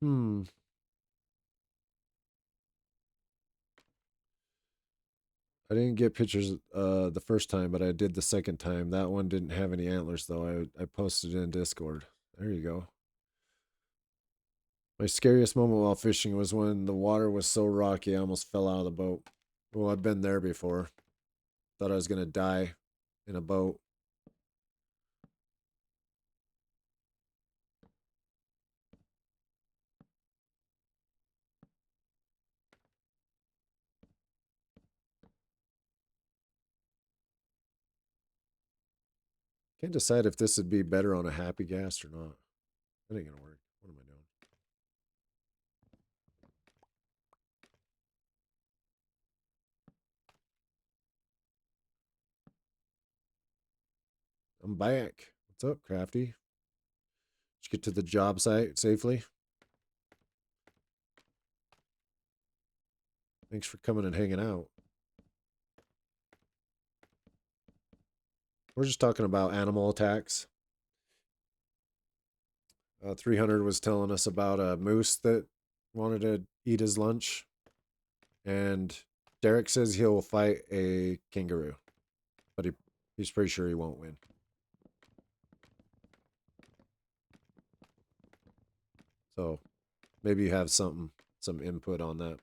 [SPEAKER 3] Hmm. I didn't get pictures the first time, but I did the second time. That one didn't have any antlers though. I posted it in Discord. There you go. My scariest moment while fishing was when the water was so rocky I almost fell out of the boat. Well, I've been there before. Thought I was gonna die in a boat. Can't decide if this would be better on a happy gas or not. That ain't gonna work. What am I doing? I'm back. What's up, Crafty? Did you get to the job site safely? Thanks for coming and hanging out. We're just talking about animal attacks. 300 was telling us about a moose that wanted to eat his lunch. And Derek says he'll fight a kangaroo, but he's pretty sure he won't win. So maybe you have some input on that.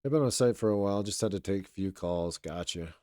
[SPEAKER 3] I've been on site for a while, just had to take a few calls. Gotcha.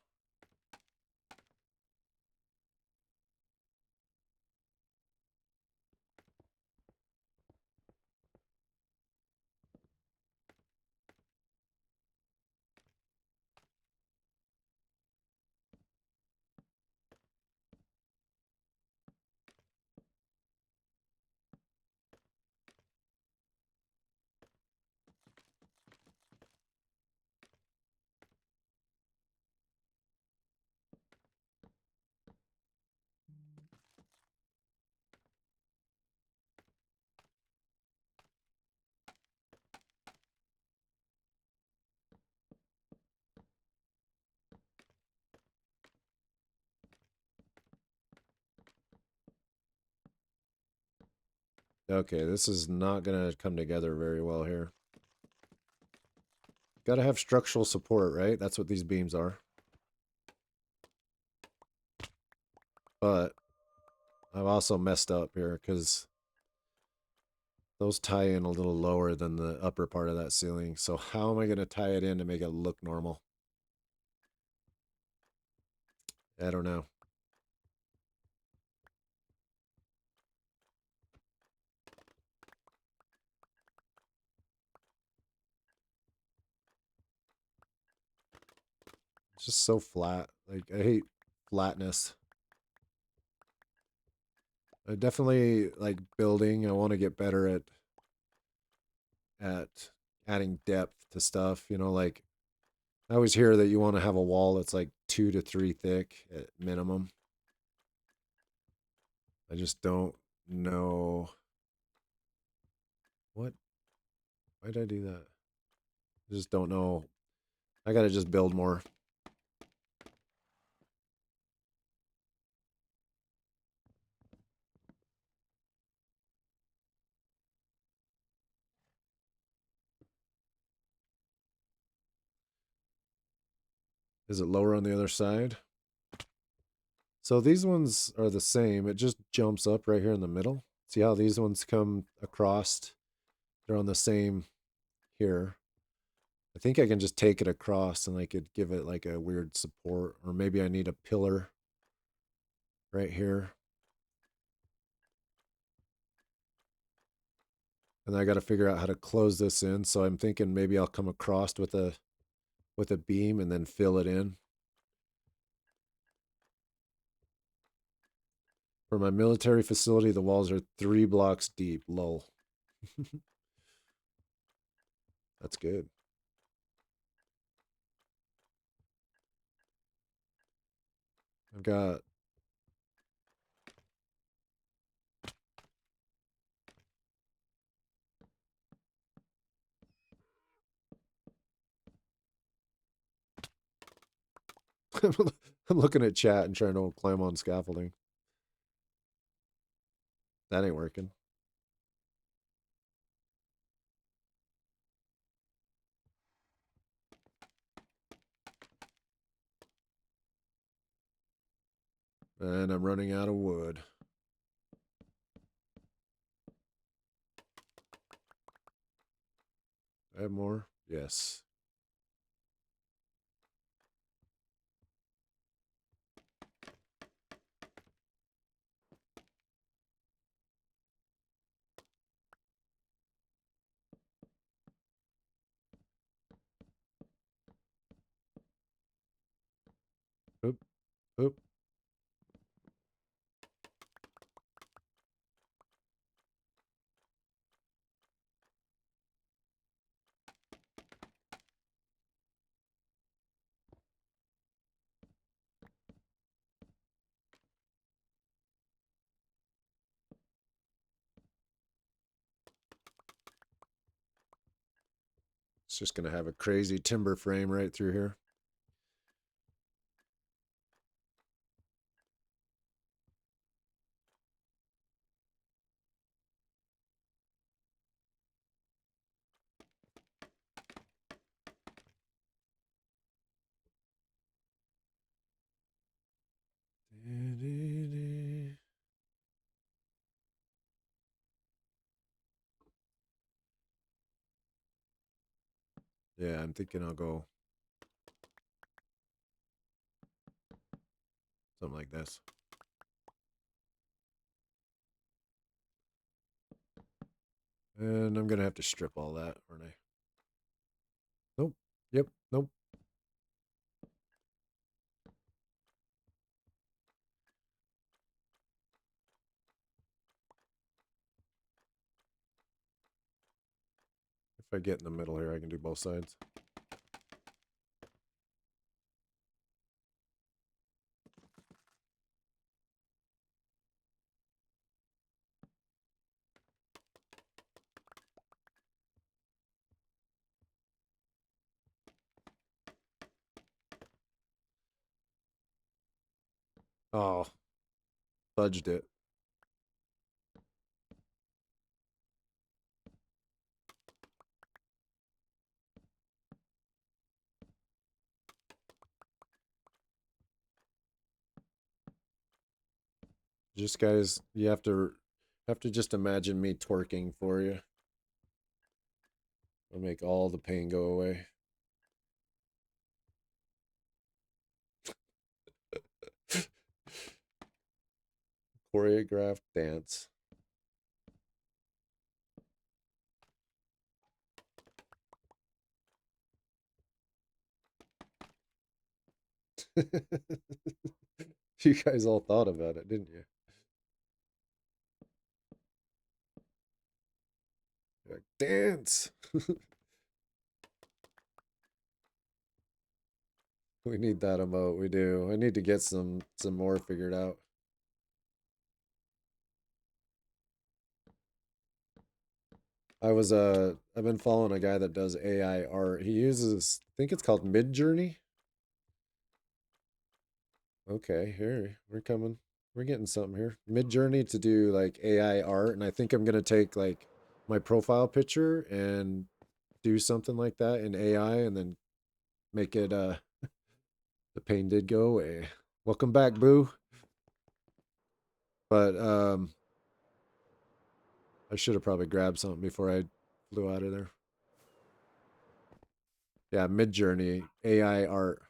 [SPEAKER 3] Okay, this is not gonna come together very well here. Gotta have structural support, right? That's what these beams are. But I've also messed up here because those tie in a little lower than the upper part of that ceiling. So how am I gonna tie it in to make it look normal? I don't know. It's just so flat. Like, I hate flatness. I definitely like building. I want to get better at adding depth to stuff. You know, like I always hear that you want to have a wall that's like 2 to 3 thick at minimum. I just don't know what. Why did I do that? I just don't know. I gotta just build more. Is it lower on the other side? So these ones are the same. It just jumps up right here in the middle. See how these ones come across? They're on the same here. I think I can just take it across and I could give it like a weird support, or maybe I need a pillar right here. And I got to figure out how to close this in. So I'm thinking maybe I'll come across with a beam and then fill it in. For my military facility, the walls are 3 blocks deep. Lol. That's good. I've got I'm looking at chat and trying to climb on scaffolding. That ain't working. And I'm running out of wood. I have more? Yes. Oop, oop. It's just going to have a crazy timber frame right through here. Yeah, I'm thinking I'll go something like this. And I'm going to have to strip all that, aren't I? Nope. Yep. Nope. If I get in the middle here, I can do both sides. Oh, fudged it. Just guys, you have to just imagine me twerking for you. I'll make all the pain go away. Choreographed dance. You guys all thought about it, didn't you? You're like, dance. We need that emote. We do. I need to get some more figured out. I've been following a guy that does AI art. He uses, I think it's called Mid Journey. Okay, here we're coming. We're getting something here. Mid Journey to do like AI art, and I think I'm gonna take like my profile picture and do something like that in AI, and then make it. The pain did go away. Welcome back, Boo. But I should have probably grabbed something before I flew out of there. Yeah, Mid Journey AI art.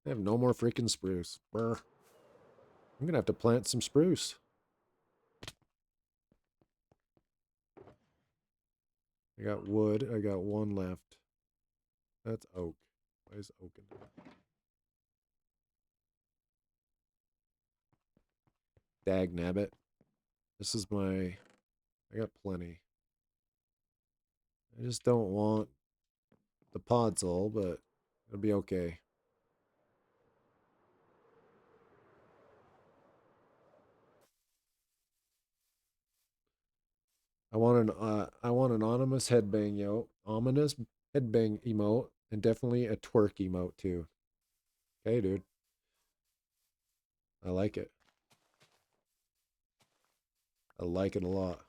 [SPEAKER 3] I have no more freaking spruce. Brr. I'm gonna have to plant some spruce. I got wood. I got one left. That's oak. Why is oak in there? Dag nabbit. This is my. I got plenty. I just don't want the podzol, but it'll be okay. I want an ominous headbang ominous headbang emote, and definitely a twerk emote too. Okay, dude. I like it. I like it a lot.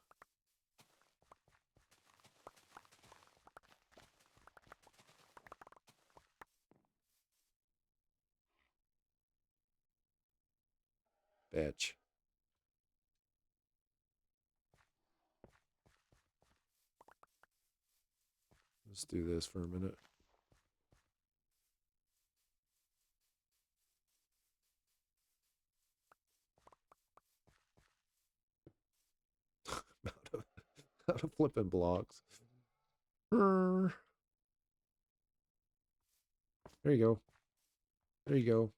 [SPEAKER 3] Bitch. Let's do this for a minute. Out of flipping blocks. There you go. There you go.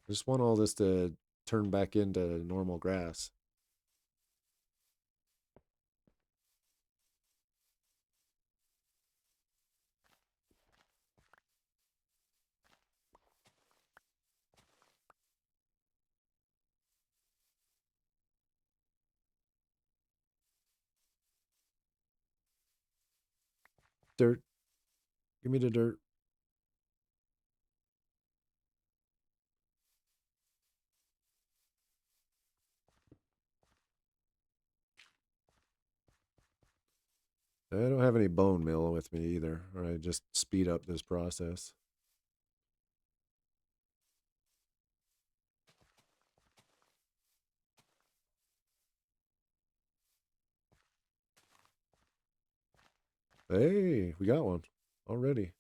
[SPEAKER 3] I just want all this to turn back into normal grass. Dirt. Give me the dirt. I don't have any bone meal with me either, or I just speed up this process. Hey, we got one already.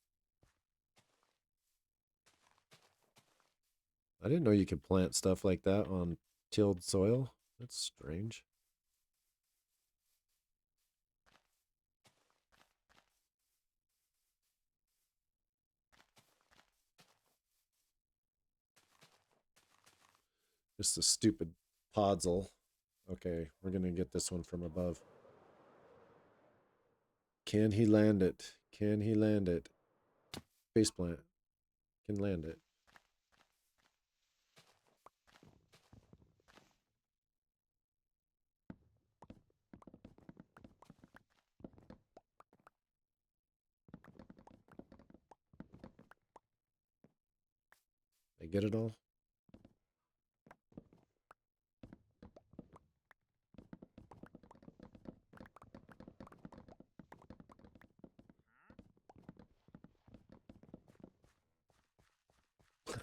[SPEAKER 3] I didn't know you could plant stuff like that on tilled soil. That's strange. Just a stupid podzol. Okay, we're gonna get this one from above. Can he land it? Can he land it? Faceplant. Can land it. I get it all?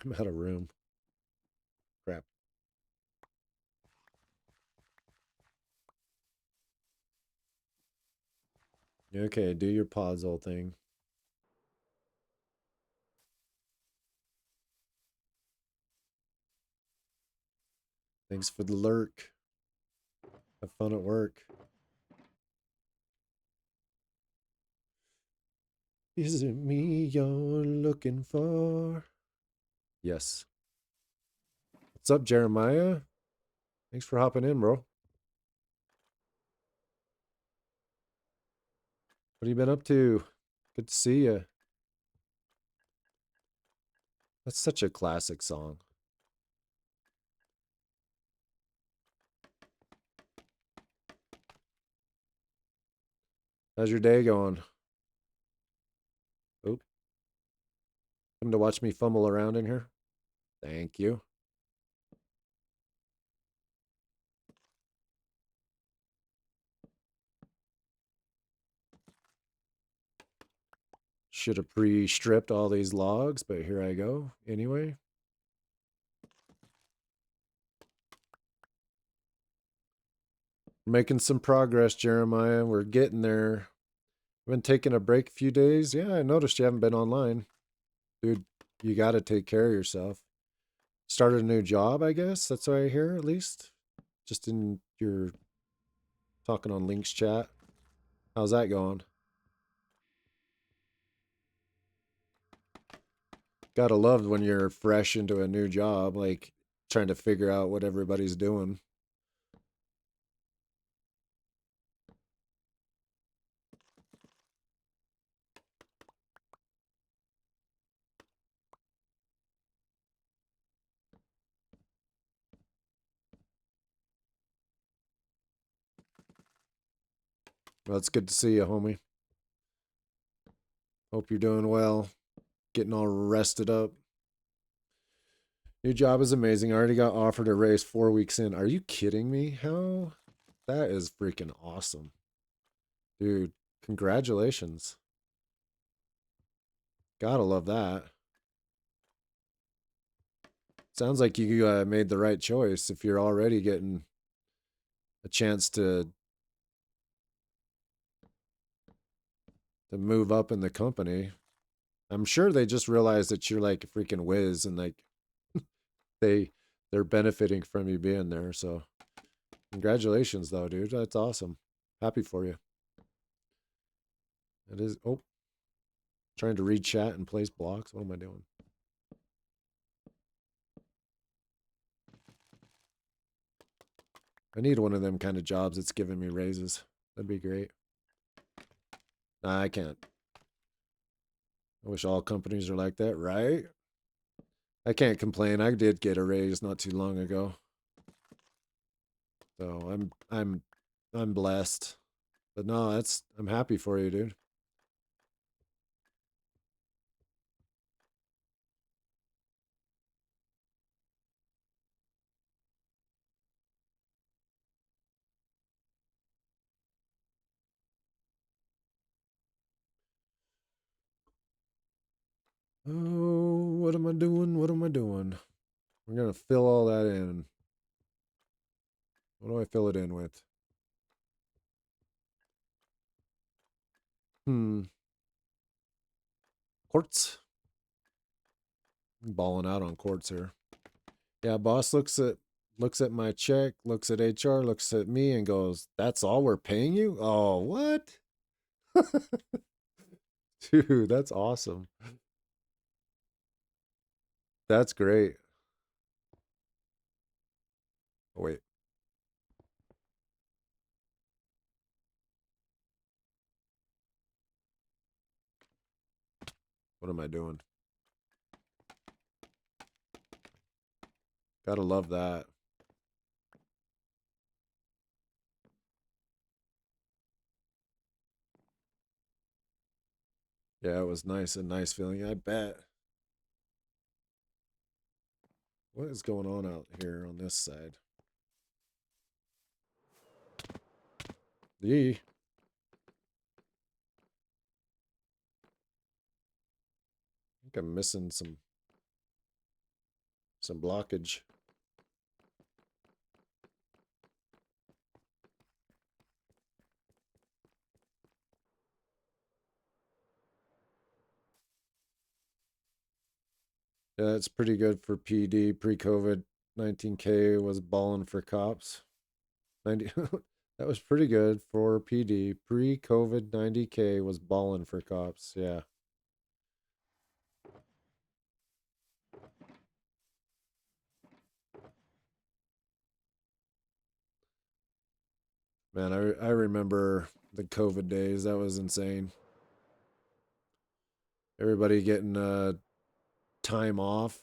[SPEAKER 3] I'm out of room. Crap. Okay, do your puzzle thing. Thanks for the lurk. Have fun at work. Is it me you're looking for? Yes. What's up, Jeremiah? Thanks for hopping in, bro. What have you been up to? Good to see you. That's such a classic song. How's your day going? Oh, come to watch me fumble around in here? Thank you. Should have pre-stripped all these logs, but here I go anyway. Making some progress, Jeremiah. We're getting there. Been taking a break a few days. Yeah, I noticed you haven't been online. Dude, you got to take care of yourself. Started a new job, I guess. That's what I hear, at least. Just in your talking on Link's chat. How's that going? Gotta love when you're fresh into a new job, like trying to figure out what everybody's doing. Well, it's good to see you, homie. Hope you're doing well. Getting all rested up. New job is amazing. I already got offered a raise 4 weeks in. Are you kidding me? How? That is freaking awesome. Dude, congratulations. Gotta love that. Sounds like you made the right choice if you're already getting a chance to move up in the company. I'm sure they just realized that you're like a freaking whiz and like they they're benefiting from you being there. So congratulations though, dude. That's awesome. Happy for you. It is. Oh, trying to read chat and place blocks. What am I doing? I need one of them kind of jobs that's giving me raises. That'd be great. Nah, I can't. I wish all companies are like that, right? I can't complain. I did get a raise not too long ago. So I'm blessed. But no, I'm happy for you, dude. Oh, what am I doing? What am I doing? We're gonna fill all that in. What do I fill it in with? Quartz. I'm balling out on quartz here. Yeah, boss looks at my check, looks at HR, looks at me and goes, "That's all we're paying you?" Oh, what? Dude, that's awesome. That's great. Oh, wait. What am I doing? Gotta love that. Yeah, it was nice. A nice feeling, I bet. What is going on out here on this side? Yee. I think I'm missing some. Some blockage. Yeah, it's pretty good for PD. Pre-COVID, 19K was balling for cops. 90 that was pretty good for PD. Pre-COVID, 90K was balling for cops. Yeah. Man, I remember the COVID days. That was insane. Everybody getting time off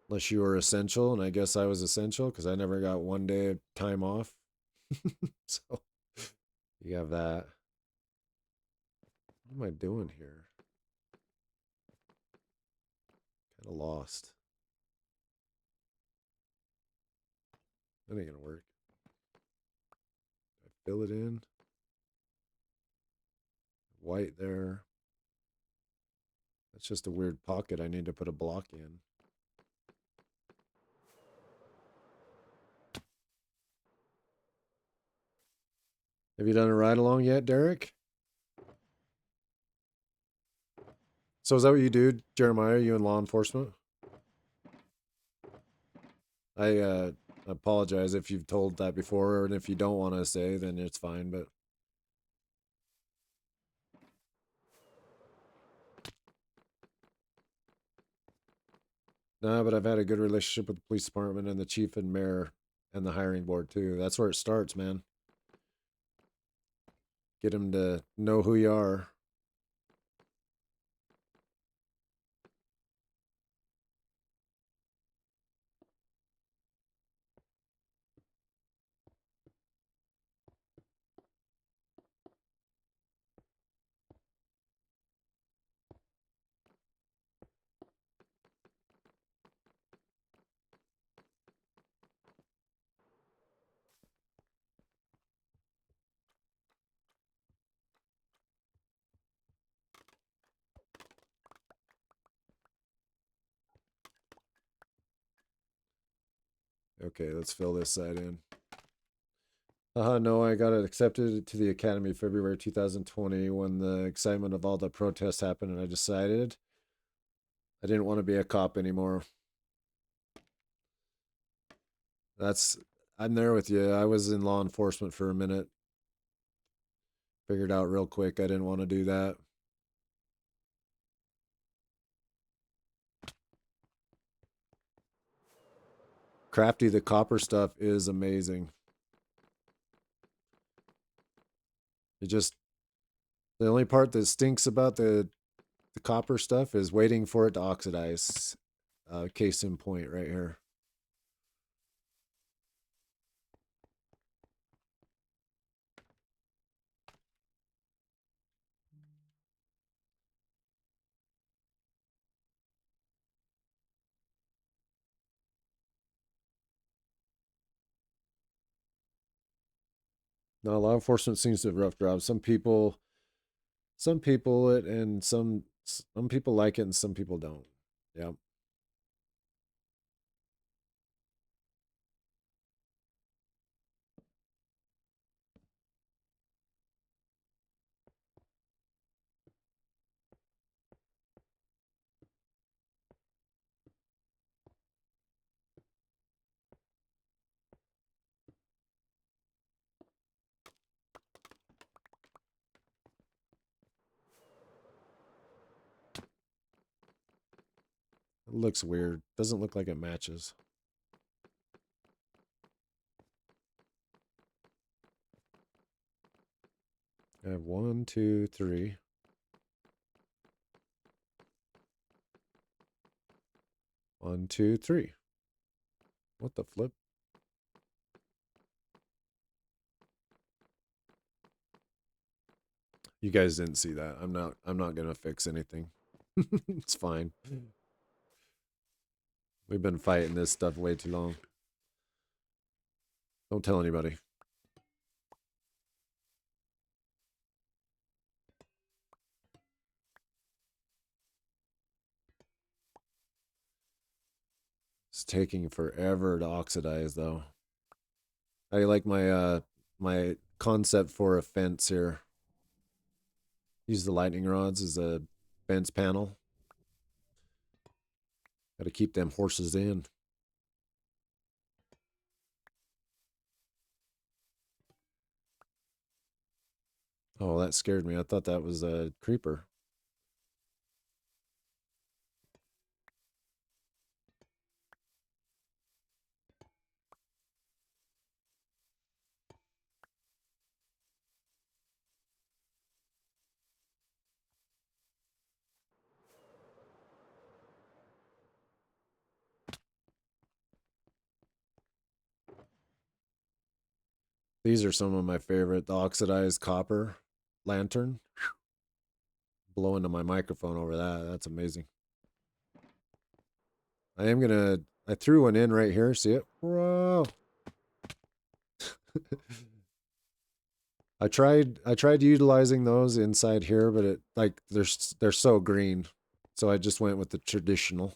[SPEAKER 3] unless you were essential, and I guess I was essential because I never got one day of time off. So you have that. What am I doing here? Kind of lost. That ain't gonna work. Fill it in. White there. That's just a weird pocket I need to put a block in. Have you done a ride along yet, Derek? So is that what you do, Jeremiah? You in law enforcement? I apologize if you've told that before, and if you don't want to say, then it's fine. But no, but I've had a good relationship with the police department and the chief and mayor and the hiring board too. That's where it starts, man. Get them to know who you are. Okay, let's fill this side in. No, I got accepted to the academy February 2020 when the excitement of all the protests happened, and I decided I didn't want to be a cop anymore. I'm there with you. I was in law enforcement for a minute. Figured out real quick I didn't want to do that. Crafty, the copper stuff is amazing. It just, the only part that stinks about the copper stuff is waiting for it to oxidize. Case in point right here. No, law enforcement seems to have a rough job. Some people it and some people like it and some people don't. Yeah. It looks weird. Doesn't look like it matches. I have 1, 2, 3. 1, 2, 3. What the flip? You guys didn't see that. I'm not gonna fix anything. It's fine. We've been fighting this stuff way too long. Don't tell anybody. It's taking forever to oxidize though. I like my concept for a fence here. Use the lightning rods as a fence panel. Got to keep them horses in. Oh, that scared me. I thought that was a creeper. These are some of my favorite. The oxidized copper lantern. Blow into my microphone over that. That's amazing. I threw one in right here. See it? Whoa. I tried utilizing those inside here, but it like they're so green. So I just went with the traditional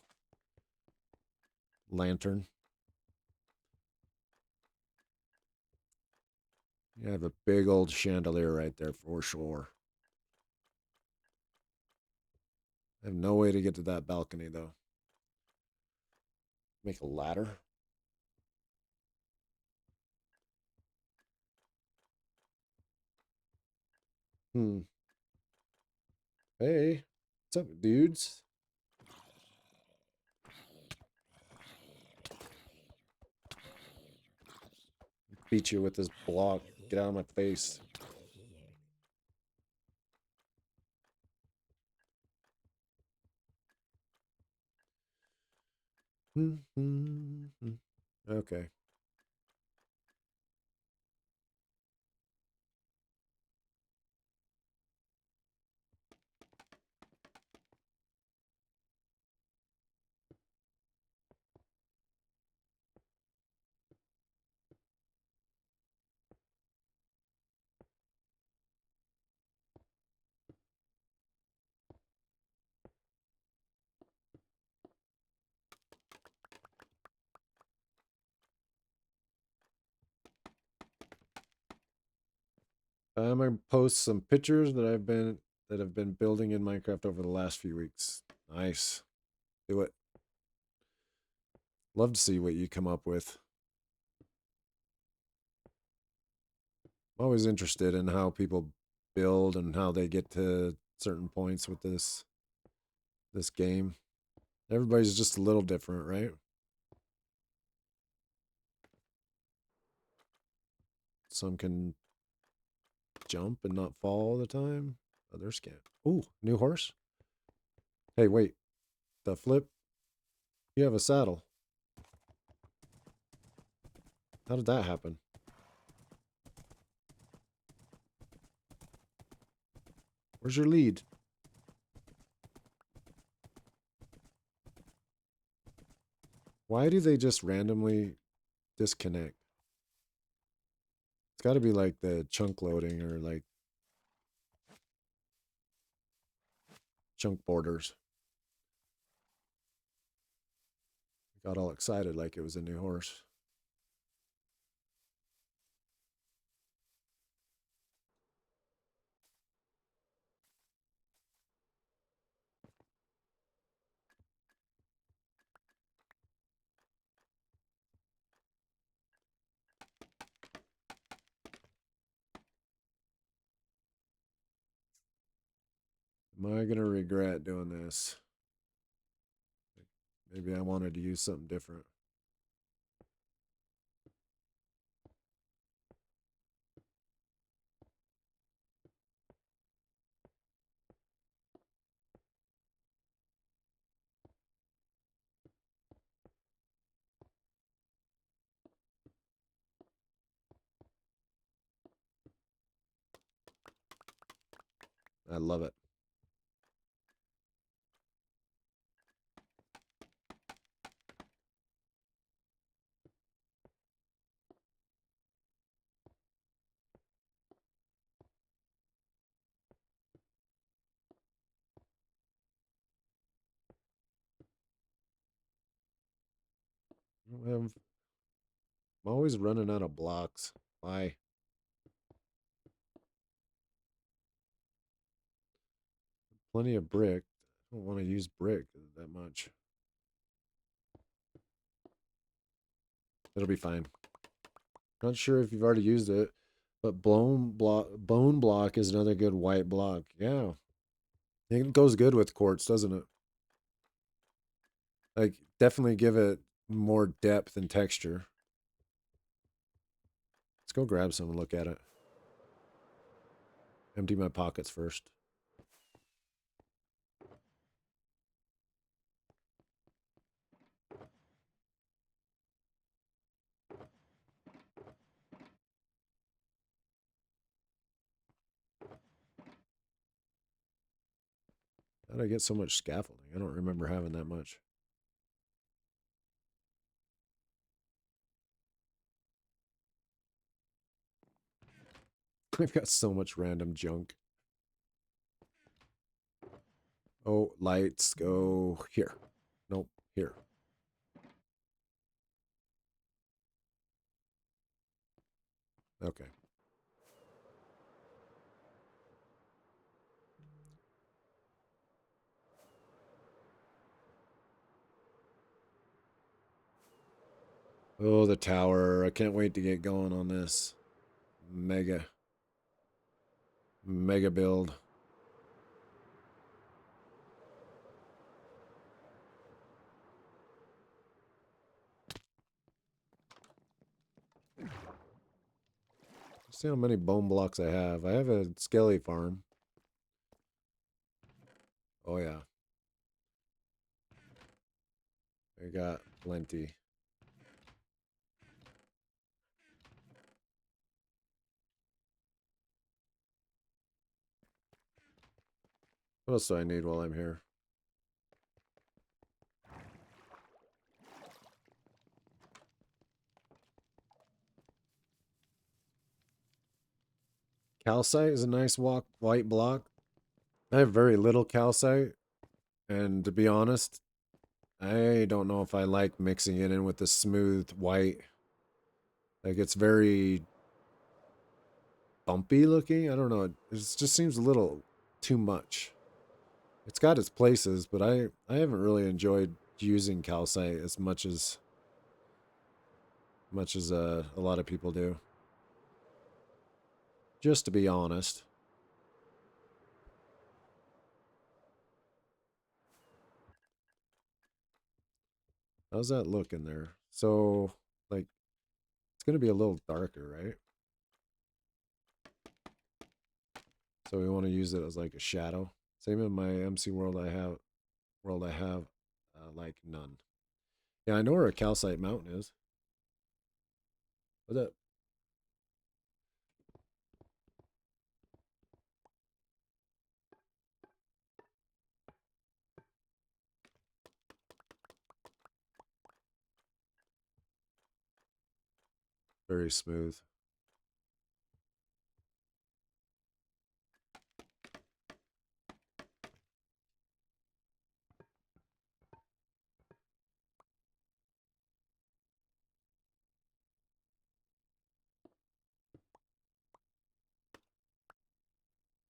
[SPEAKER 3] lantern. You have a big old chandelier right there for sure. I have no way to get to that balcony though. Make a ladder. Hmm. Hey, what's up, dudes? Beat you with this block. Get out of my face. Okay. I'm gonna post some pictures that have been building in Minecraft over the last few weeks. Nice. Do it. Love to see what you come up with. I'm always interested in how people build and how they get to certain points with this game. Everybody's just a little different, right? Some can jump and not fall all the time. Others can't. Ooh, new horse. Hey, wait. The flip. You have a saddle. How did that happen? Where's your lead? Why do they just randomly disconnect? It's got to be like the chunk loading or like chunk borders. Got all excited like it was a new horse. Am I going to regret doing this? Maybe I wanted to use something different. I love it. I'm always running out of blocks. Why? Plenty of brick. I don't want to use brick that much. It'll be fine. Not sure if you've already used it, but bone block is another good white block. Yeah. It goes good with quartz, doesn't it? Like, definitely give it more depth and texture. Let's go grab some and look at it. Empty my pockets first. How did I get so much scaffolding? I don't remember having that much. I've got so much random junk. Oh, lights go here. Nope, here. Okay. Oh, the tower. I can't wait to get going on this. Mega build. See how many bone blocks I have. I have a skelly farm. Oh yeah. I got plenty. What else do I need while I'm here? Calcite is a nice white block. I have very little calcite, and to be honest, I don't know if I like mixing it in with the smooth white. Like, it's very bumpy looking. I don't know. It just seems a little too much. It's got its places, but I haven't really enjoyed using calcite as much as a lot of people do. Just to be honest. How's that looking there? So, like, it's gonna be a little darker, right? So we want to use it as like a shadow. Same in my MC world. I have like none. Yeah, I know where a calcite mountain is. What's that? Very smooth.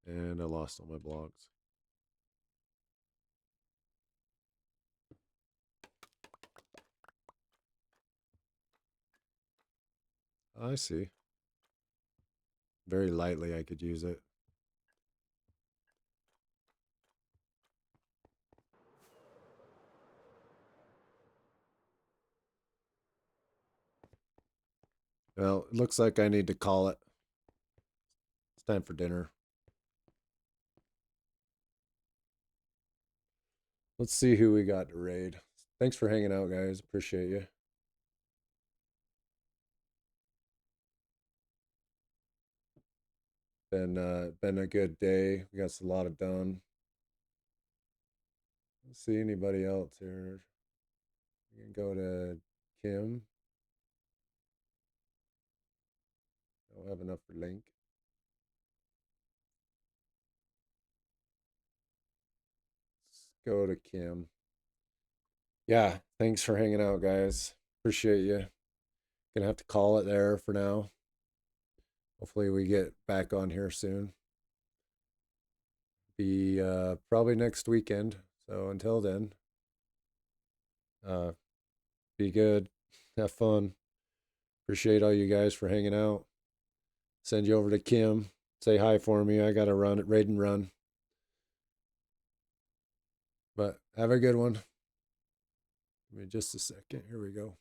[SPEAKER 3] And I lost all my blocks. I see. Very lightly I could use it. Well, it looks like I need to call it. It's time for dinner. Let's see who we got to raid. Thanks for hanging out, guys. Appreciate you. Been a good day. We got a lot of done. Let's see anybody else here. We can go to Kim. I don't have enough for Link. Let's go to Kim. Yeah, thanks for hanging out, guys.
[SPEAKER 1] Appreciate you. Gonna have to call it there for now. Hopefully we get back on here soon. Be probably next weekend. So until then, be good. Have fun. Appreciate all you guys for hanging out. Send you over to Kim. Say hi for me. I gotta run at raid and run. But have a good one. Give me just a second. Here we go.